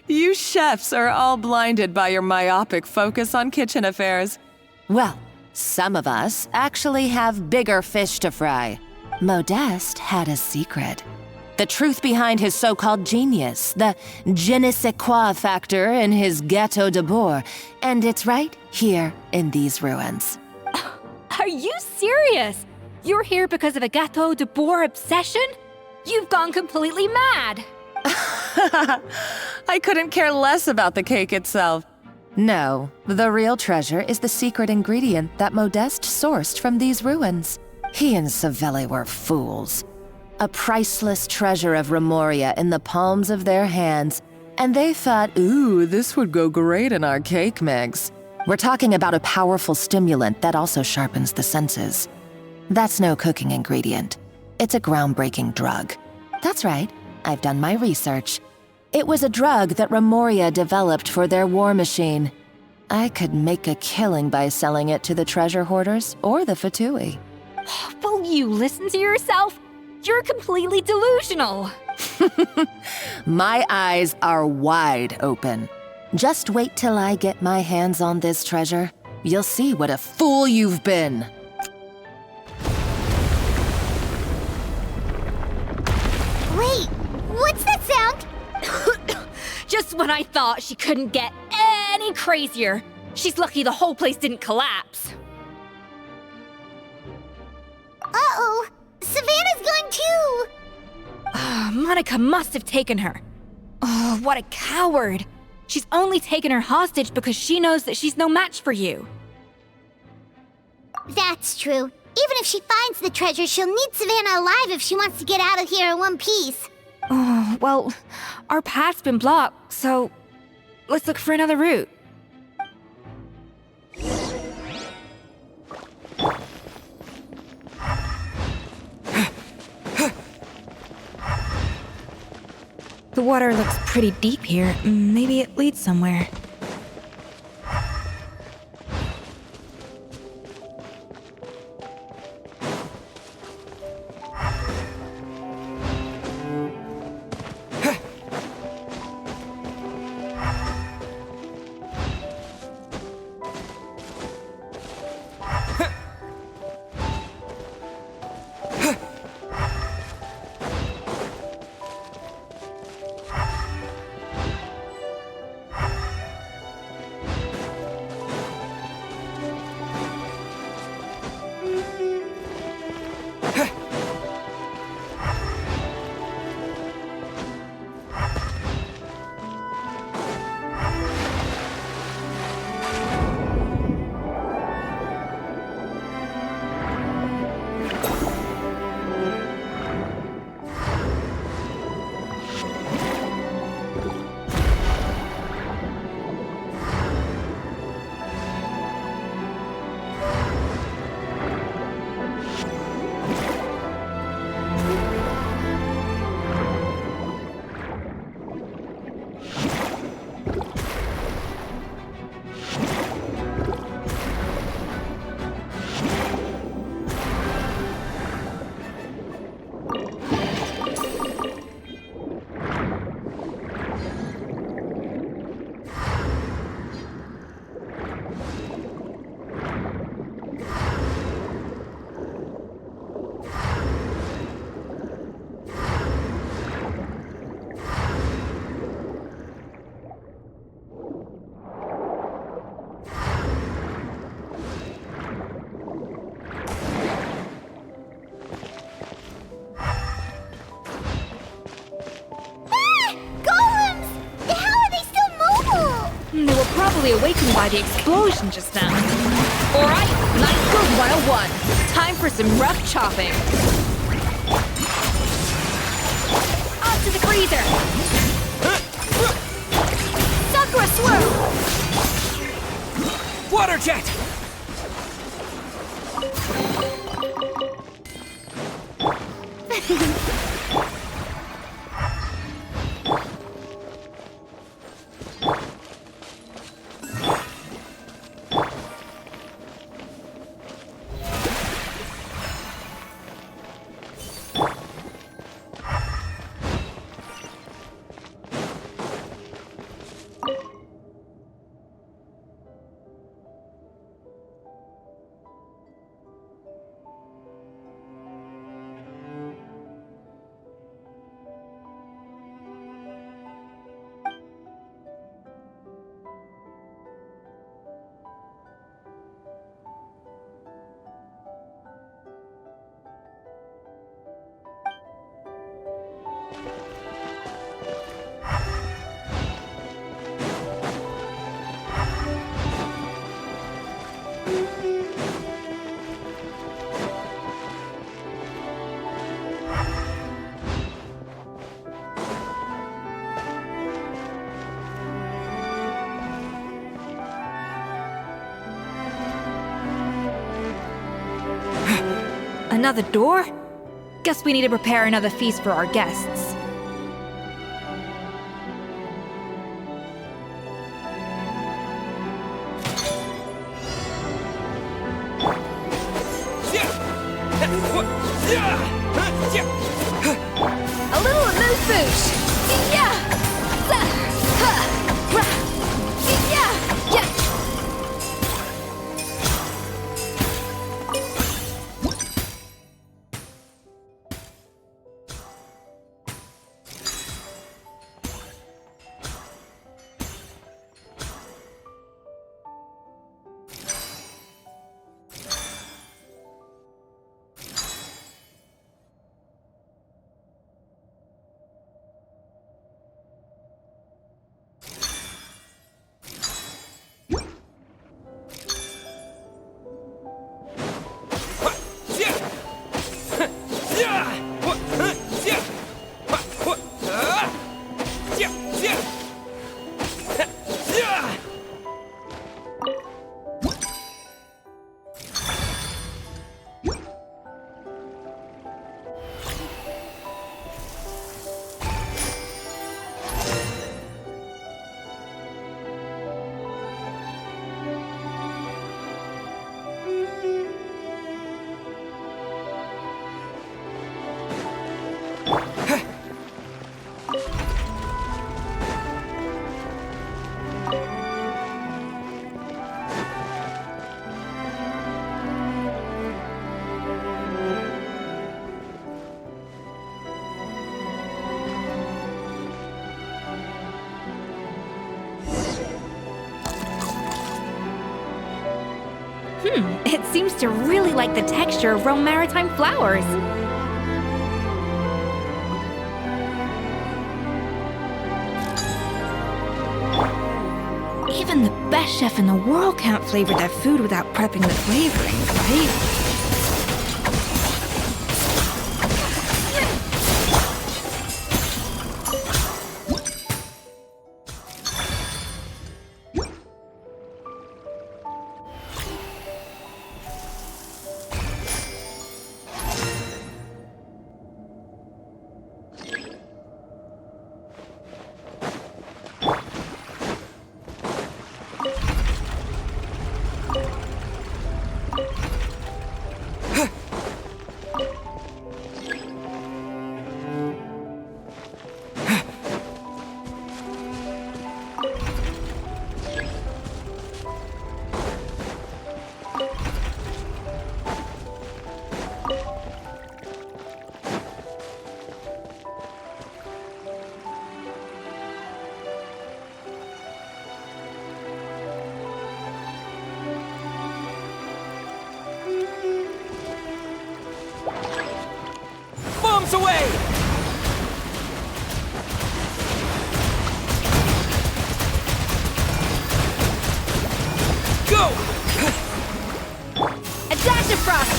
You chefs are all blinded by your myopic focus on kitchen affairs. Well, some of us actually have bigger fish to fry. Modeste had a secret. The truth behind his so-called genius, the je ne sais quoi factor in his Gâteau Debord, and it's right here in these ruins. Are you serious? You're here because of a Gâteau Debord obsession? You've gone completely mad! I couldn't care less about the cake itself. No, the real treasure is the secret ingredient that Modeste sourced from these ruins. He and Savelli were fools. A priceless treasure of Remoria in the palms of their hands, and they thought, ooh, this would go great in our cake mix. We're talking about a powerful stimulant that also sharpens the senses. That's no cooking ingredient. It's a groundbreaking drug. That's right, I've done my research. It was a drug that Remoria developed for their war machine. I could make a killing by selling it to the treasure hoarders or the Fatui. Will you listen to yourself? You're completely delusional. My eyes are wide open. Just wait till I get my hands on this treasure. You'll see what a fool you've been. Wait, what's that sound? Just when I thought she couldn't get any crazier. She's lucky the whole place didn't collapse. Uh-oh, Savannah's gone too! Monica must have taken her. Oh, what a coward. She's only taken her hostage because she knows that she's no match for you. That's true. Even if she finds the treasure, she'll need Savannah alive if she wants to get out of here in one piece. Oh, well, our path's been blocked, so let's look for another route. The water looks pretty deep here. Maybe it leads somewhere. judging by the explosion just now. Alright, Night School 101. Time for some rough chopping. Up to the freezer! Sakura swirl! Water jet! Another door? Guess we need to prepare another feast for our guests. A little amuse-bouche! Yeah! It seems to really like the texture of Rome maritime flowers. Even the best chef in the world can't flavor their food without prepping the flavoring, right?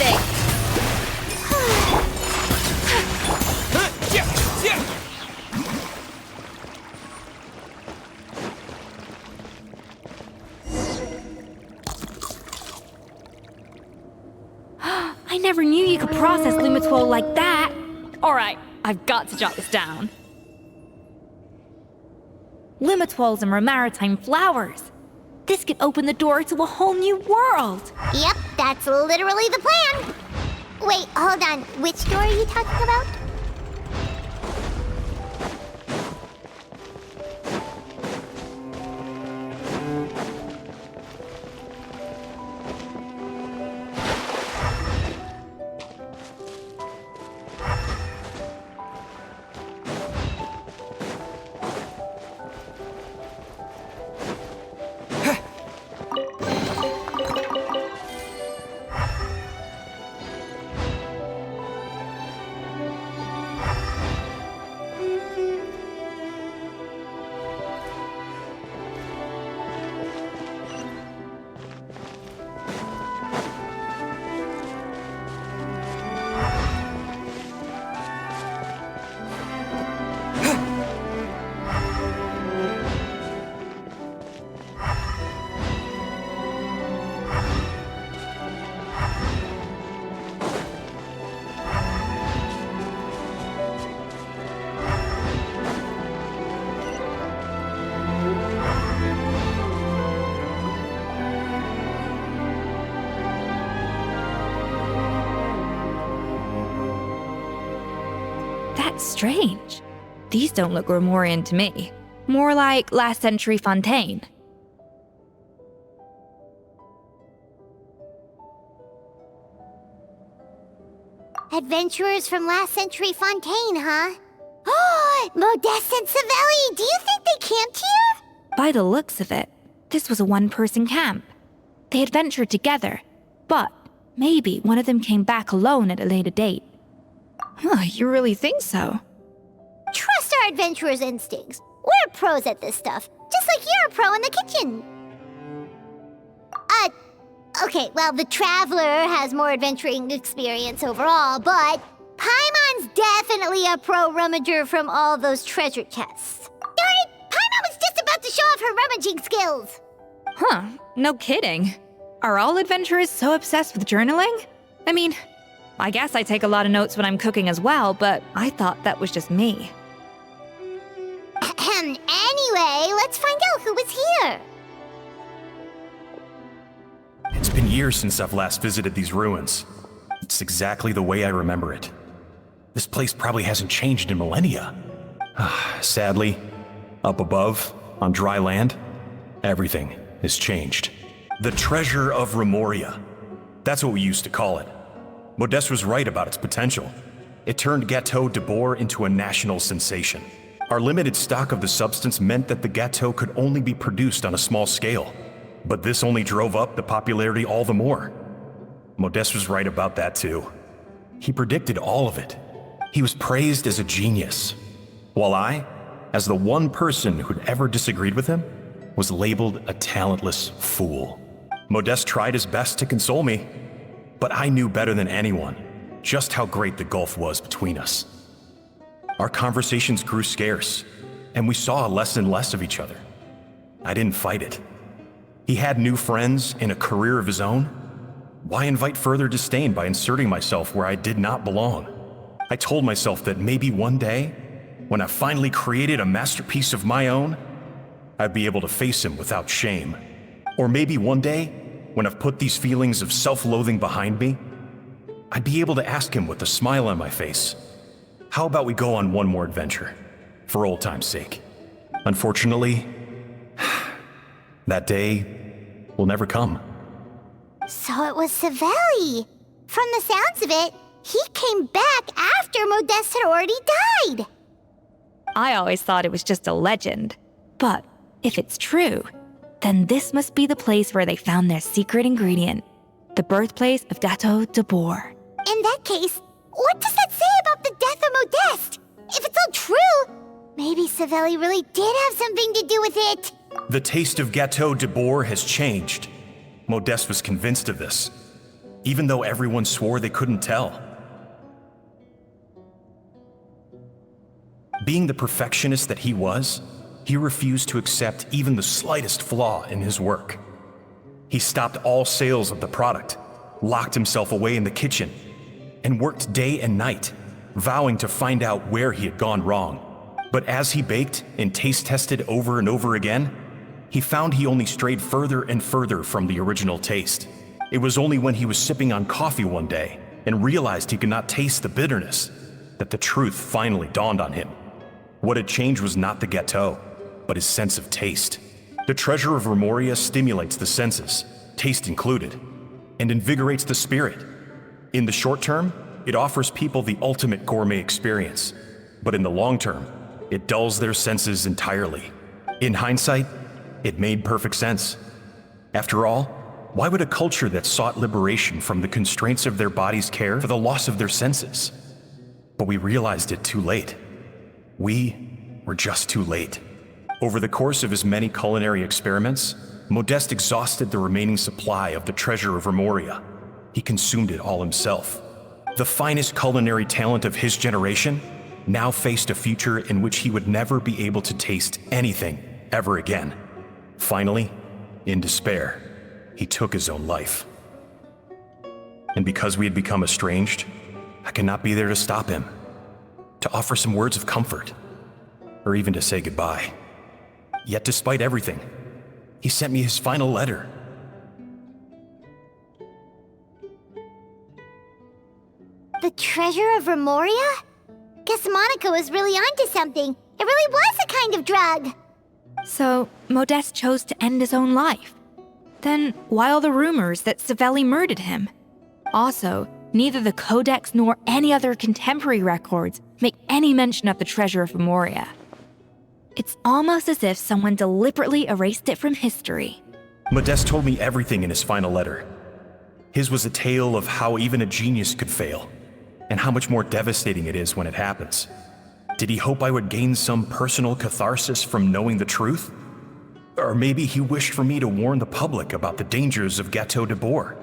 anything! I never knew you could process Lumitwol like that! Alright, I've got to jot this down. Lumitwols and Maritime flowers. This could open the door to a whole new world! Yep, that's literally the plan! Wait, hold on. Which door are you talking about? That's strange. These don't look Romorian to me. More like last century Fontaine. Adventurers from last century Fontaine, huh? Oh, Modeste and Savelli, do you think they camped here? By the looks of it, this was a one-person camp. They adventured together, but maybe one of them came back alone at a later date. Huh, you really think so? Trust our adventurers' instincts. We're pros at this stuff, just like you're a pro in the kitchen. Okay, well, the Traveler has more adventuring experience overall, but Paimon's definitely a pro rummager from all those treasure chests. Darn it! Paimon was just about to show off her rummaging skills! Huh, no kidding. Are all adventurers so obsessed with journaling? I mean, I guess I take a lot of notes when I'm cooking as well, but I thought that was just me. Anyway, let's find out who was here. It's been years since I've last visited these ruins. It's exactly the way I remember it. This place probably hasn't changed in millennia. Sadly, up above, on dry land, everything has changed. The treasure of Remoria. That's what we used to call it. Modeste was right about its potential. It turned Hotel Debord into a national sensation. Our limited stock of the substance meant that the gâteau could only be produced on a small scale. But this only drove up the popularity all the more. Modeste was right about that too. He predicted all of it. He was praised as a genius, while I, as the one person who'd ever disagreed with him, was labeled a talentless fool. Modeste tried his best to console me, but I knew better than anyone just how great the gulf was between us. Our conversations grew scarce, and we saw less and less of each other. I didn't fight it. He had new friends and a career of his own. Why invite further disdain by inserting myself where I did not belong? I told myself that maybe one day, when I finally created a masterpiece of my own, I'd be able to face him without shame. Or maybe one day, when I've put these feelings of self-loathing behind me, I'd be able to ask him with a smile on my face, how about we go on one more adventure, for old time's sake? Unfortunately, that day will never come. So it was Savelli. From the sounds of it, he came back after Modeste had already died. I always thought it was just a legend. But if it's true, then this must be the place where they found their secret ingredient, the birthplace of Hotel Debord. In that case, what does that say about the death of Modeste? If it's all true, maybe Savelli really did have something to do with it. The taste of Hotel Debord has changed. Modeste was convinced of this. even though everyone swore they couldn't tell. Being the perfectionist that he was, he refused to accept even the slightest flaw in his work. He stopped all sales of the product, locked himself away in the kitchen, and worked day and night, vowing to find out where he had gone wrong. But as he baked and taste tested over and over again, he found he only strayed further and further from the original taste. It was only when he was sipping on coffee one day and realized he could not taste the bitterness that the truth finally dawned on him. What had changed was not the gâteau, but his sense of taste. The treasure of Remoria stimulates the senses, taste included, and invigorates the spirit. In the short term, it offers people the ultimate gourmet experience, but in the long term, it dulls their senses entirely. In hindsight, it made perfect sense. After all, why would a culture that sought liberation from the constraints of their bodies care for the loss of their senses? But we realized it too late. We were just too late. Over the course of his many culinary experiments, Modeste exhausted the remaining supply of the treasure of Remoria. He consumed it all himself. The finest culinary talent of his generation now faced a future in which he would never be able to taste anything ever again. Finally, in despair, he took his own life. And because we had become estranged, I could not be there to stop him, to offer some words of comfort, or even to say goodbye. Yet despite everything, he sent me his final letter. The treasure of Remoria? Guess Monica was really onto something. It really was a kind of drug. So, Modeste chose to end his own life. Then, why all the rumors that Savelli murdered him? Also, neither the Codex nor any other contemporary records make any mention of the treasure of Remoria. It's almost as if someone deliberately erased it from history. Modeste told me everything in his final letter. His was a tale of how even a genius could fail, and how much more devastating it is when it happens. Did he hope I would gain some personal catharsis from knowing the truth? Or maybe he wished for me to warn the public about the dangers of Hotel Debord,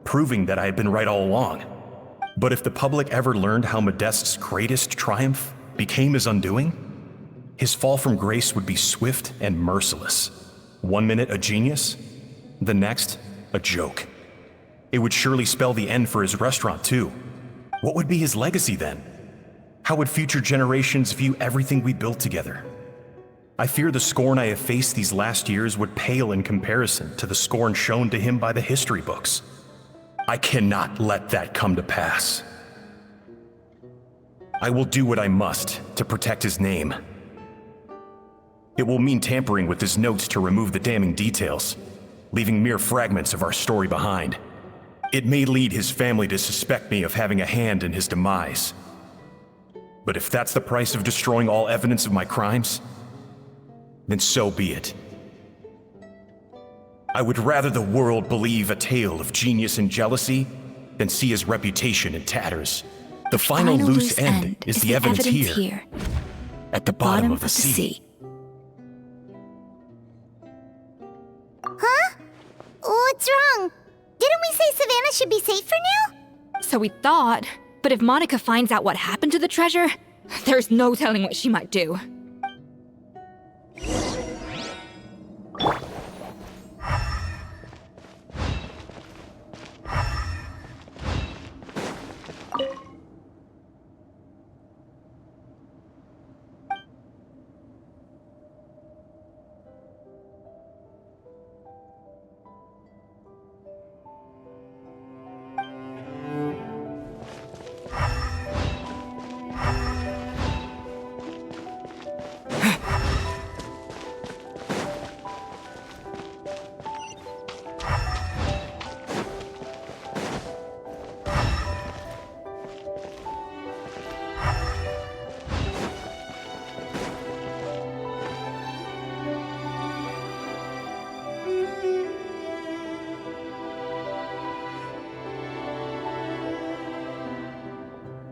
proving that I had been right all along. But if the public ever learned how Modeste's greatest triumph became his undoing, his fall from grace would be swift and merciless. 1 minute a genius, the next a joke. It would surely spell the end for his restaurant too. What would be his legacy then? How would future generations view everything we built together? I fear the scorn I have faced these last years would pale in comparison to the scorn shown to him by the history books. I cannot let that come to pass. I will do what I must to protect his name. It will mean tampering with his notes to remove the damning details, leaving mere fragments of our story behind. It may lead his family to suspect me of having a hand in his demise. But if that's the price of destroying all evidence of my crimes, then so be it. I would rather the world believe a tale of genius and jealousy than see his reputation in tatters. The final loose end is the evidence here, at the bottom of the sea. Huh? What's wrong? Didn't we say Savannah should be safe for now? So we thought, but if Monica finds out what happened to the treasure, there's no telling what she might do.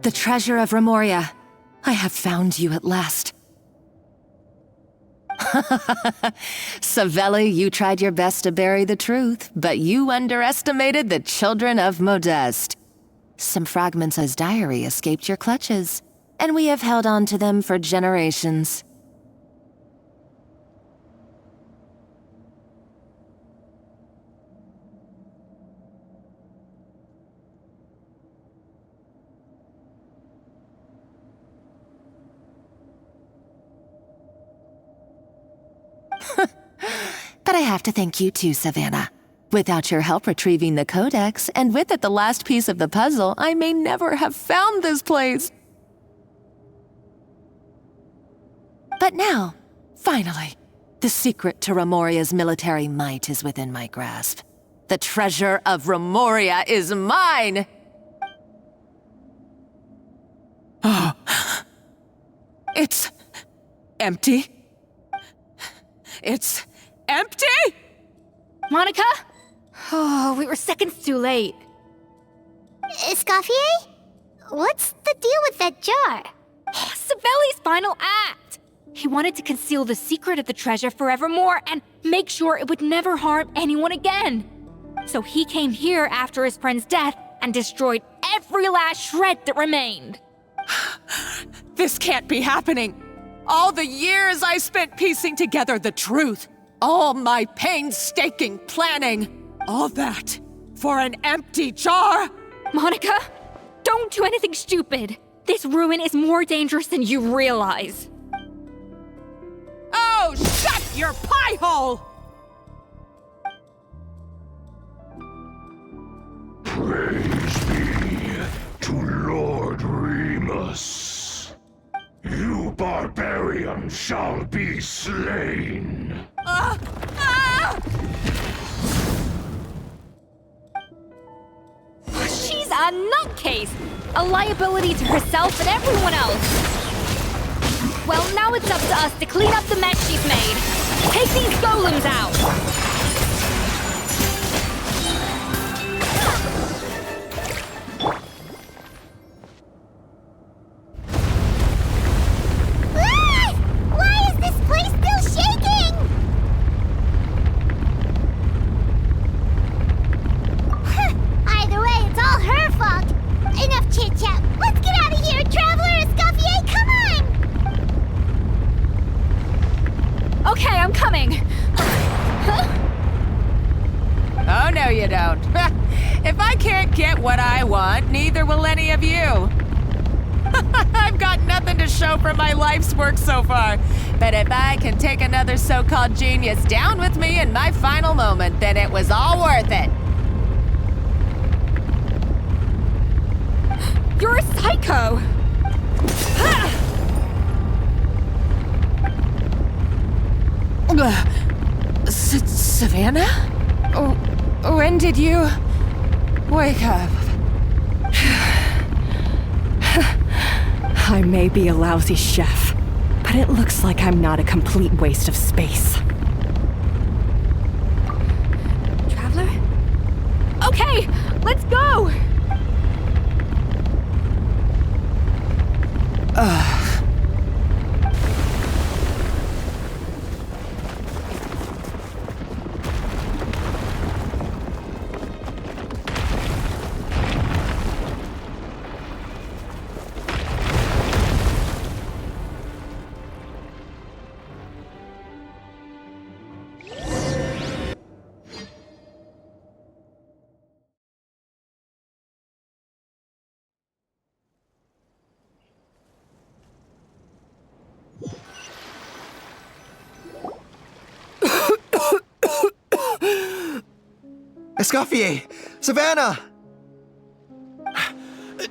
The treasure of Remoria. I have found you at last. Savelli, you tried your best to bury the truth, but you underestimated the children of Modeste. Some fragments of his diary escaped your clutches, and we have held on to them for generations. But I have to thank you too, Savannah. Without your help retrieving the codex, and with it the last piece of the puzzle, I may never have found this place. But now, finally, the secret to Remoria's military might is within my grasp. The treasure of Remoria is mine! Oh. It's empty. It's empty? Monica? Oh, we were seconds too late. Escoffier? What's the deal with that jar? Savelli's final act! He wanted to conceal the secret of the treasure forevermore and make sure it would never harm anyone again. So he came here after his friend's death and destroyed every last shred that remained. This can't be happening. All the years I spent piecing together the truth, all my painstaking planning, all that for an empty jar? Monica, don't do anything stupid. This ruin is more dangerous than you realize. Oh, shut your pie hole! Praise be to Lord Remus. You barbarian shall be slain. She's a nutcase! A liability to herself and everyone else! Well, now it's up to us to clean up the mess she's made. Take these golems out! Why is this place still shaking? Either way, it's all her fault. Enough chit-chat. Let's get out of here, Traveler! Escoffier, come on! Okay, I'm coming. Oh, no you don't. If I can't get what I want, neither will any of you. I've got nothing to show for my life's work so far. But if I can take another so-called genius down with me in my final moment, then it was all worth it. You're a psycho! Savannah? When did you wake up? I may be a lousy chef, but it looks like I'm not a complete waste of space. Traveler? Okay, let's go! Escoffier! Savannah!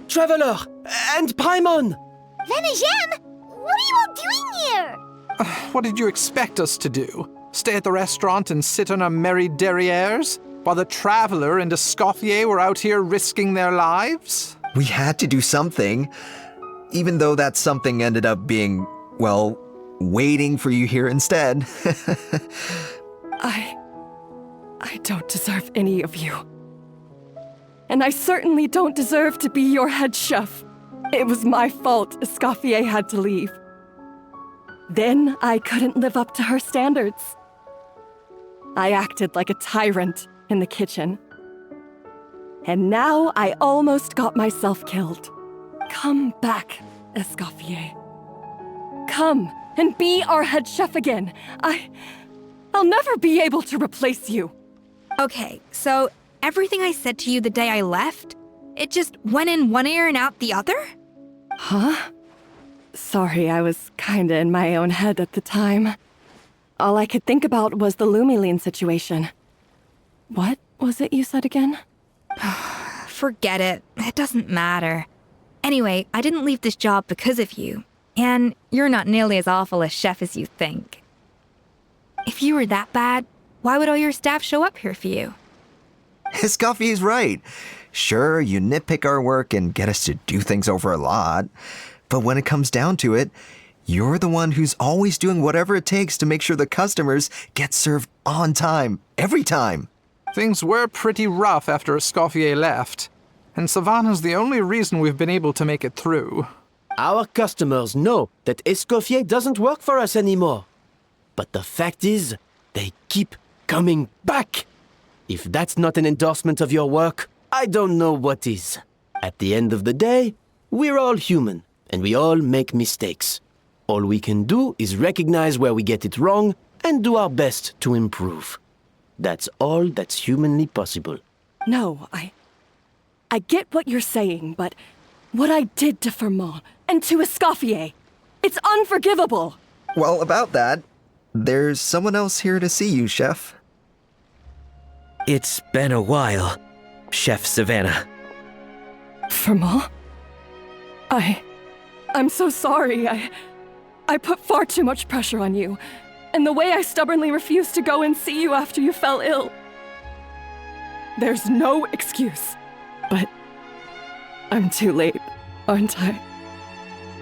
Traveler! And Paimon! Venegem! What are you all doing here? What did you expect us to do? Stay at the restaurant and sit on our merry derrieres? While the Traveler and Escoffier were out here risking their lives? We had to do something. Even though that something ended up being, well, waiting for you here instead. I don't deserve any of you. And I certainly don't deserve to be your head chef. It was my fault Escoffier had to leave. Then I couldn't live up to her standards. I acted like a tyrant in the kitchen. And now I almost got myself killed. Come back, Escoffier. Come and be our head chef again. I'll never be able to replace you. Okay, so everything I said to you the day I left, it just went in one ear and out the other? Huh? Sorry, I was kinda in my own head at the time. All I could think about was the Lumiline situation. What was it you said again? Forget it. It doesn't matter. Anyway, I didn't leave this job because of you. And you're not nearly as awful a chef as you think. If you were that bad, why would all your staff show up here for you? Escoffier's right. Sure, you nitpick our work and get us to do things over a lot. But when it comes down to it, you're the one who's always doing whatever it takes to make sure the customers get served on time, every time. Things were pretty rough after Escoffier left, and Savannah's the only reason we've been able to make it through. Our customers know that Escoffier doesn't work for us anymore. But the fact is, they keep coming back. If that's not an endorsement of your work, I don't know what is. At the end of the day, we're all human, and we all make mistakes. All we can do is recognize where we get it wrong and do our best to improve. That's all that's humanly possible. No, I get what you're saying, but what I did to Firmin and to Escoffier, it's unforgivable. Well, about that, there's someone else here to see you, Chef. It's been a while, Chef Savannah. Firmin? I'm so sorry. I put far too much pressure on you, and the way I stubbornly refused to go and see you after you fell ill. There's no excuse, but I'm too late, aren't I?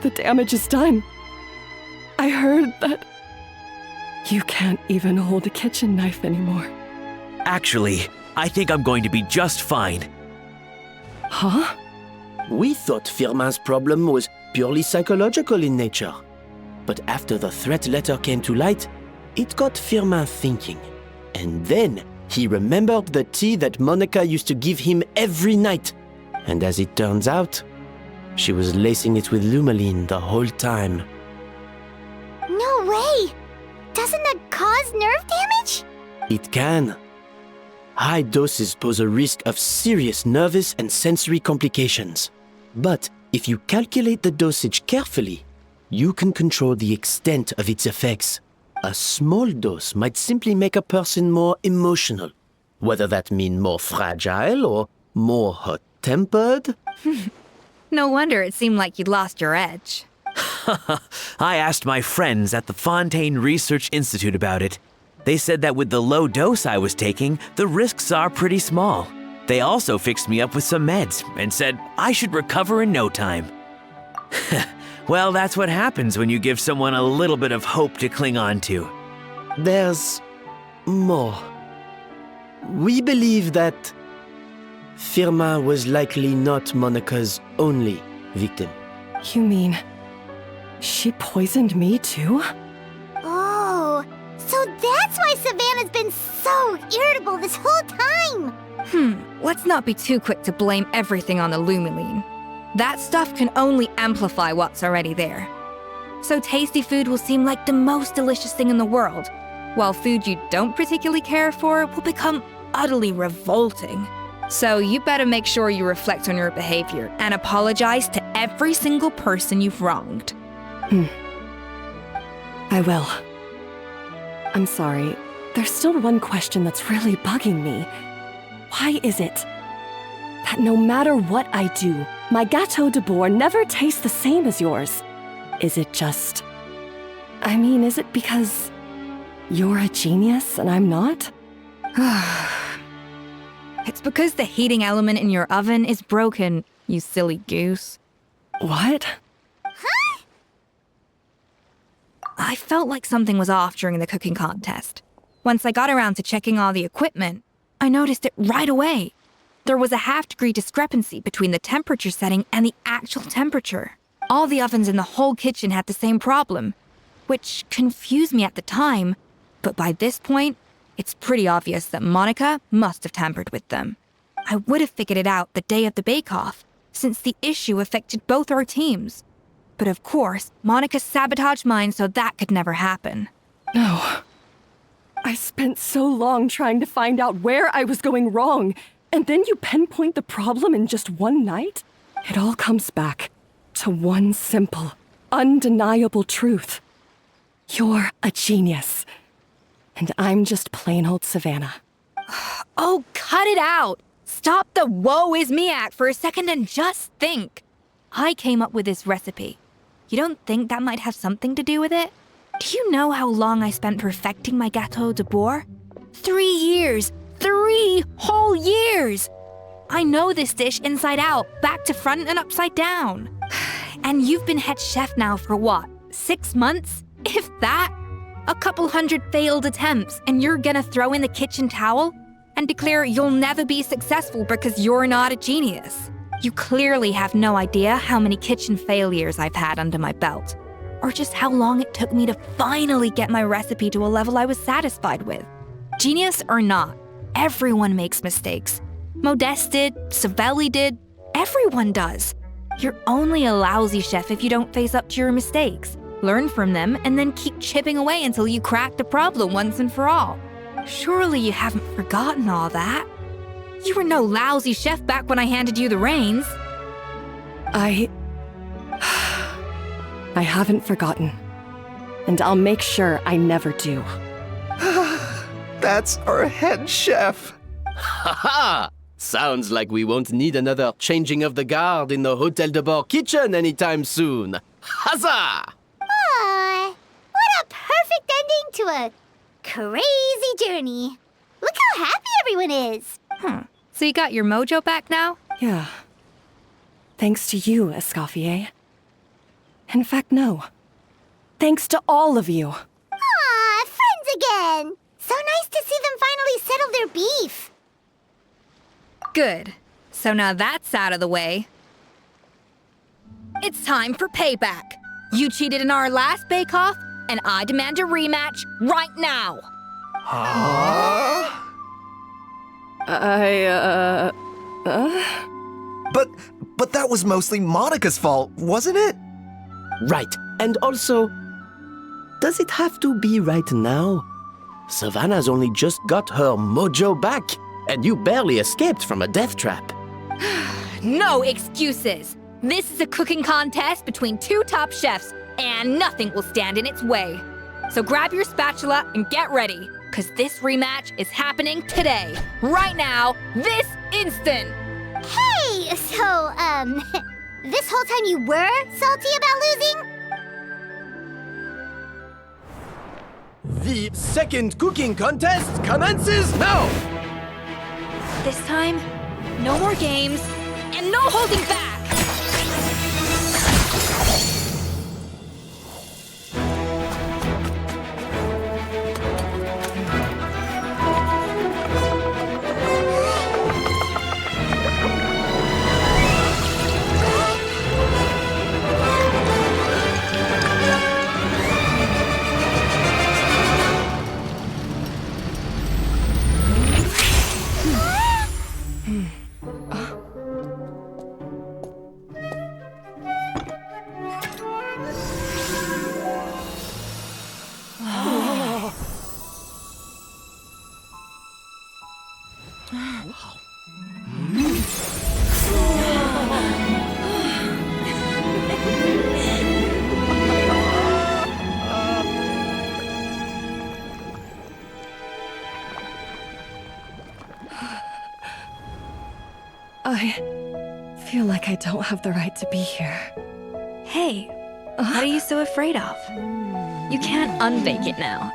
The damage is done. I heard that you can't even hold a kitchen knife anymore. Actually, I think I'm going to be just fine. Huh? We thought Firmin's problem was purely psychological in nature. But after the threat letter came to light, it got Firmin thinking. And then he remembered the tea that Monica used to give him every night. And as it turns out, she was lacing it with Lumiline the whole time. No way! Doesn't that cause nerve damage? It can. High doses pose a risk of serious nervous and sensory complications. But if you calculate the dosage carefully, you can control the extent of its effects. A small dose might simply make a person more emotional, whether that means more fragile or more hot-tempered. No wonder it seemed like you'd lost your edge. I asked my friends at the Fontaine Research Institute about it. They said that with the low dose I was taking, the risks are pretty small. They also fixed me up with some meds and said I should recover in no time. Well, that's what happens when you give someone a little bit of hope to cling on to. There's more. We believe that Firmin was likely not Monica's only victim. You mean she poisoned me too? Oh, so that's why Savannah's been so irritable this whole time! Let's not be too quick to blame everything on the Lumiline. That stuff can only amplify what's already there. So tasty food will seem like the most delicious thing in the world, while food you don't particularly care for will become utterly revolting. So you better make sure you reflect on your behavior and apologize to every single person you've wronged. I will. I'm sorry. There's still one question that's really bugging me. Why is it that no matter what I do, my Gâteau Debord never tastes the same as yours? Is it just... is it because you're a genius and I'm not? It's because the heating element in your oven is broken, you silly goose. What? Huh? I felt like something was off during the cooking contest. Once I got around to checking all the equipment, I noticed it right away. There was a half-degree discrepancy between the temperature setting and the actual temperature. All the ovens in the whole kitchen had the same problem. which confused me at the time, but by this point, it's pretty obvious that Monica must have tampered with them. I would have figured it out the day of the bake-off, since the issue affected both our teams. But of course, Monica sabotaged mine so that could never happen. No. I spent so long trying to find out where I was going wrong, and then you pinpoint the problem in just one night? It all comes back to one simple, undeniable truth. You're a genius. And I'm just plain old Savannah. Oh, cut it out! Stop the woe is me act for a second and just think. I came up with this recipe. You don't think that might have something to do with it? Do you know how long I spent perfecting my Gâteau Debord? 3 years! 3 whole years! I know this dish inside out, back to front and upside down. And you've been head chef now for what, 6 months? If that? A couple hundred failed attempts, and you're gonna throw in the kitchen towel and declare you'll never be successful because you're not a genius. You clearly have no idea how many kitchen failures I've had under my belt, or just how long it took me to finally get my recipe to a level I was satisfied with. Genius or not, everyone makes mistakes. Modeste did, Savelli did, everyone does. You're only a lousy chef if you don't face up to your mistakes, learn from them, and then keep chipping away until you crack the problem once and for all. Surely you haven't forgotten all that. You were no lousy chef back when I handed you the reins. I haven't forgotten. And I'll make sure I never do. That's our head chef. Ha ha! Sounds like we won't need another changing of the guard in the Hotel Debord kitchen anytime soon. Huzzah! Aw, what a perfect ending to a crazy journey. Look how happy everyone is. So you got your mojo back now? Yeah. Thanks to you, Escoffier. In fact, no. Thanks to all of you. Aw, friends again. So nice to see them finally settle their beef. Good. So now that's out of the way. It's time for payback. You cheated in our last bake-off, and I demand a rematch right now. But that was mostly Monica's fault, wasn't it? Right. And also, does it have to be right now? Savannah's only just got her mojo back, and you barely escaped from a death trap. No excuses. This is a cooking contest between 2 top chefs, and nothing will stand in its way. So grab your spatula and get ready, because this rematch is happening today, right now, this instant. Hey, so, this whole time you were salty about losing? The second cooking contest commences now! This time, no more games, and no holding back! I feel like I don't have the right to be here. Hey, what are you so afraid of? You can't unbake it now.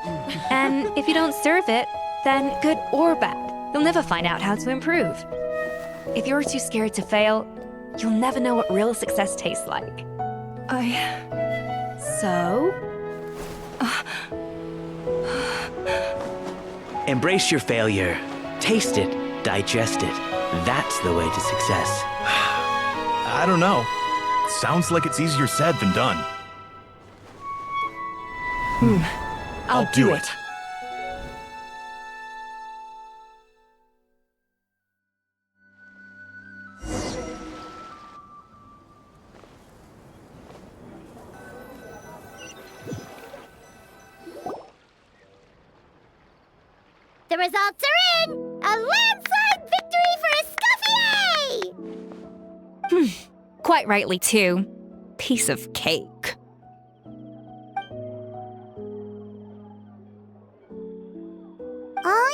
And if you don't serve it, then good or bad, you'll never find out how to improve. If you're too scared to fail, you'll never know what real success tastes like. So? Embrace your failure. Taste it. Digest it. That's the way to success. I don't know. Sounds like it's easier said than done. I'll do it. The results are in! A landslide victory for Escoffier! Quite rightly, too. Piece of cake. Oh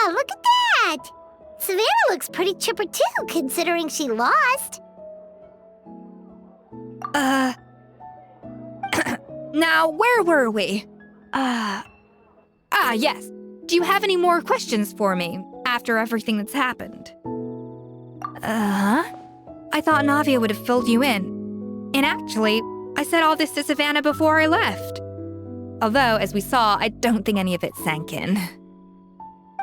yeah, look at that! Savannah looks pretty chipper too, considering she lost. Now, where were we? Yes. Do you have any more questions for me after everything that's happened? I thought Navia would have filled you in. And actually, I said all this to Savannah before I left. Although, as we saw, I don't think any of it sank in.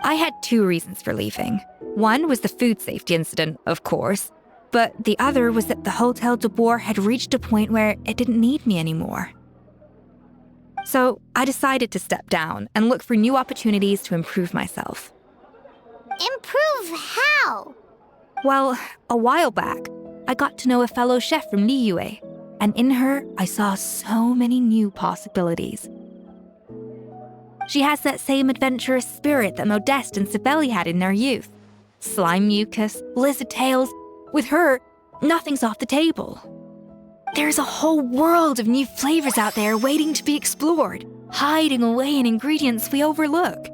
I had 2 reasons for leaving. One was the food safety incident, of course, but the other was that the Hotel Debord had reached a point where it didn't need me anymore. So I decided to step down and look for new opportunities to improve myself. Improve how? Well, a while back, I got to know a fellow chef from Liyue, and in her, I saw so many new possibilities. She has that same adventurous spirit that Modeste and Sibeli had in their youth. Slime mucus, lizard tails. With her, nothing's off the table. There's a whole world of new flavors out there waiting to be explored, hiding away in ingredients we overlook.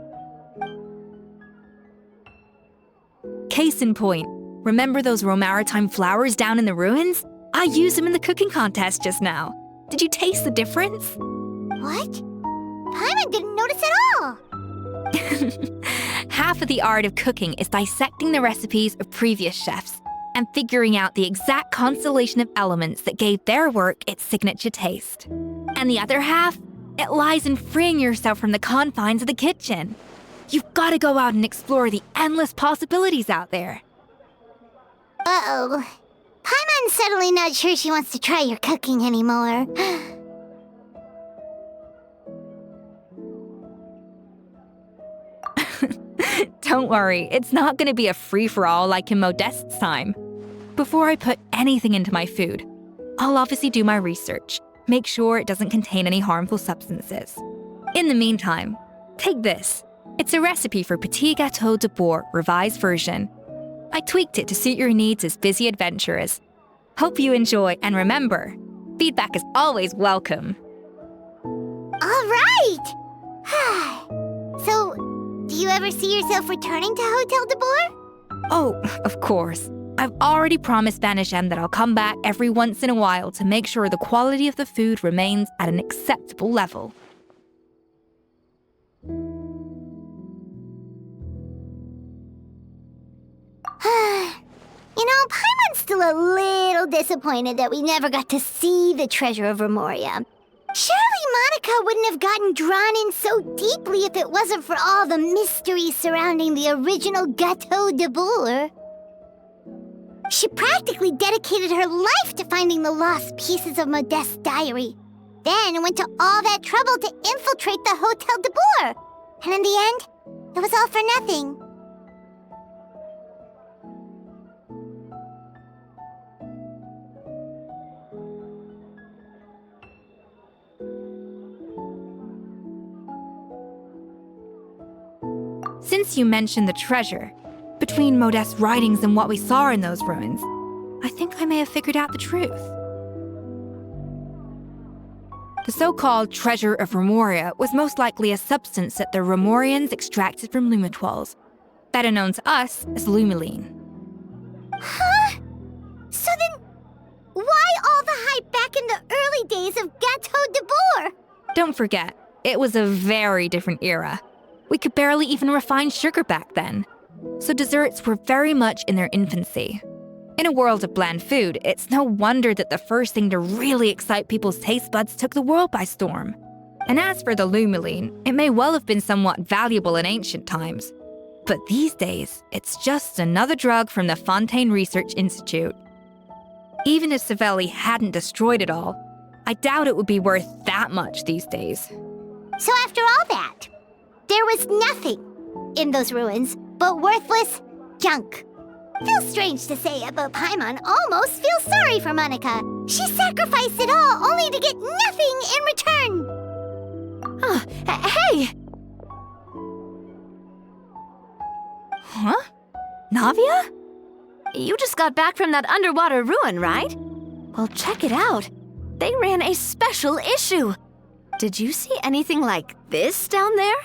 Case in point, remember those Romaritime flowers down in the ruins? I used them in the cooking contest just now. Did you taste the difference? What? Paimon didn't notice at all! Half of the art of cooking is dissecting the recipes of previous chefs and figuring out the exact constellation of elements that gave their work its signature taste. And the other half, it lies in freeing yourself from the confines of the kitchen. You've got to go out and explore the endless possibilities out there. Uh-oh. Paimon's suddenly not sure she wants to try your cooking anymore. Don't worry, it's not going to be a free-for-all like in Modeste's time. Before I put anything into my food, I'll obviously do my research, make sure it doesn't contain any harmful substances. In the meantime, take this. It's a recipe for Petit Gâteau de Bord revised version. I tweaked it to suit your needs as busy adventurers. Hope you enjoy, and remember, feedback is always welcome. All right! So, do you ever see yourself returning to Hotel Debord? Oh, of course. I've already promised Banisham that I'll come back every once in a while to make sure the quality of the food remains at an acceptable level. You know, Paimon's still a little disappointed that we never got to see the treasure of Remoria. Surely Monica wouldn't have gotten drawn in so deeply if it wasn't for all the mystery surrounding the original Gâteau Debord. She practically dedicated her life to finding the lost pieces of Modeste's diary, then went to all that trouble to infiltrate the Hotel Debord. And in the end, it was all for nothing. Since you mentioned the treasure, between Modeste's writings and what we saw in those ruins, I think I may have figured out the truth. The so-called treasure of Remoria was most likely a substance that the Remorians extracted from Lumitoiles, better known to us as Lumiline. Huh? So then, why all the hype back in the early days of Gâteau Debord? Don't forget, it was a very different era. We could barely even refine sugar back then, so desserts were very much in their infancy. In a world of bland food, it's no wonder that the first thing to really excite people's taste buds took the world by storm. And as for the Lumiline, it may well have been somewhat valuable in ancient times. But these days, it's just another drug from the Fontaine Research Institute. Even if Sibeli hadn't destroyed it all, I doubt it would be worth that much these days. So after all that, there was nothing in those ruins but worthless junk. Feels strange to say it, but Paimon almost feels sorry for Monica. She sacrificed it all only to get nothing in return. Oh, hey! Huh? Navia? You just got back from that underwater ruin, right? Well, check it out. They ran a special issue. Did you see anything like this down there?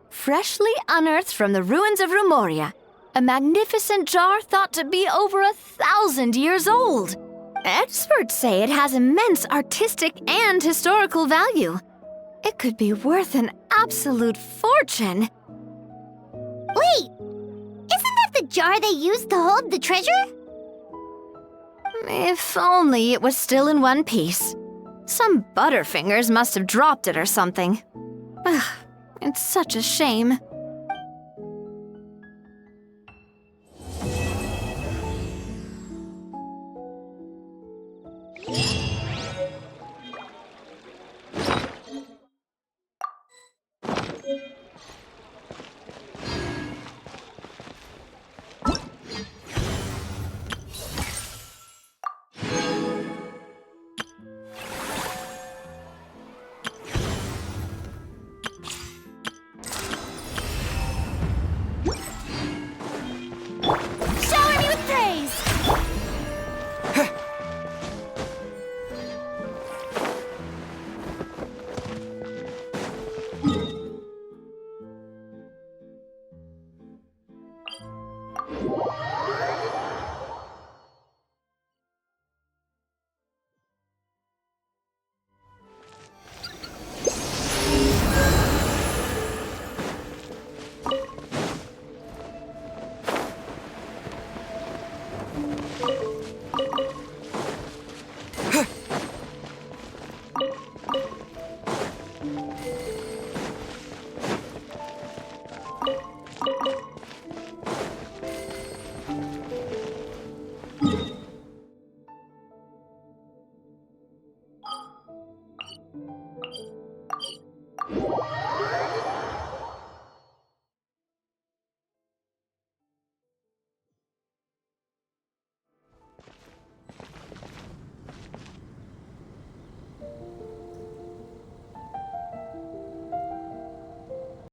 Freshly unearthed from the ruins of Rumoria. A magnificent jar thought to be over 1,000 years old. Experts say it has immense artistic and historical value. It could be worth an absolute fortune. Wait! Isn't that the jar they used to hold the treasure? If only it was still in one piece. Some butterfingers must have dropped it or something. Ugh, it's such a shame.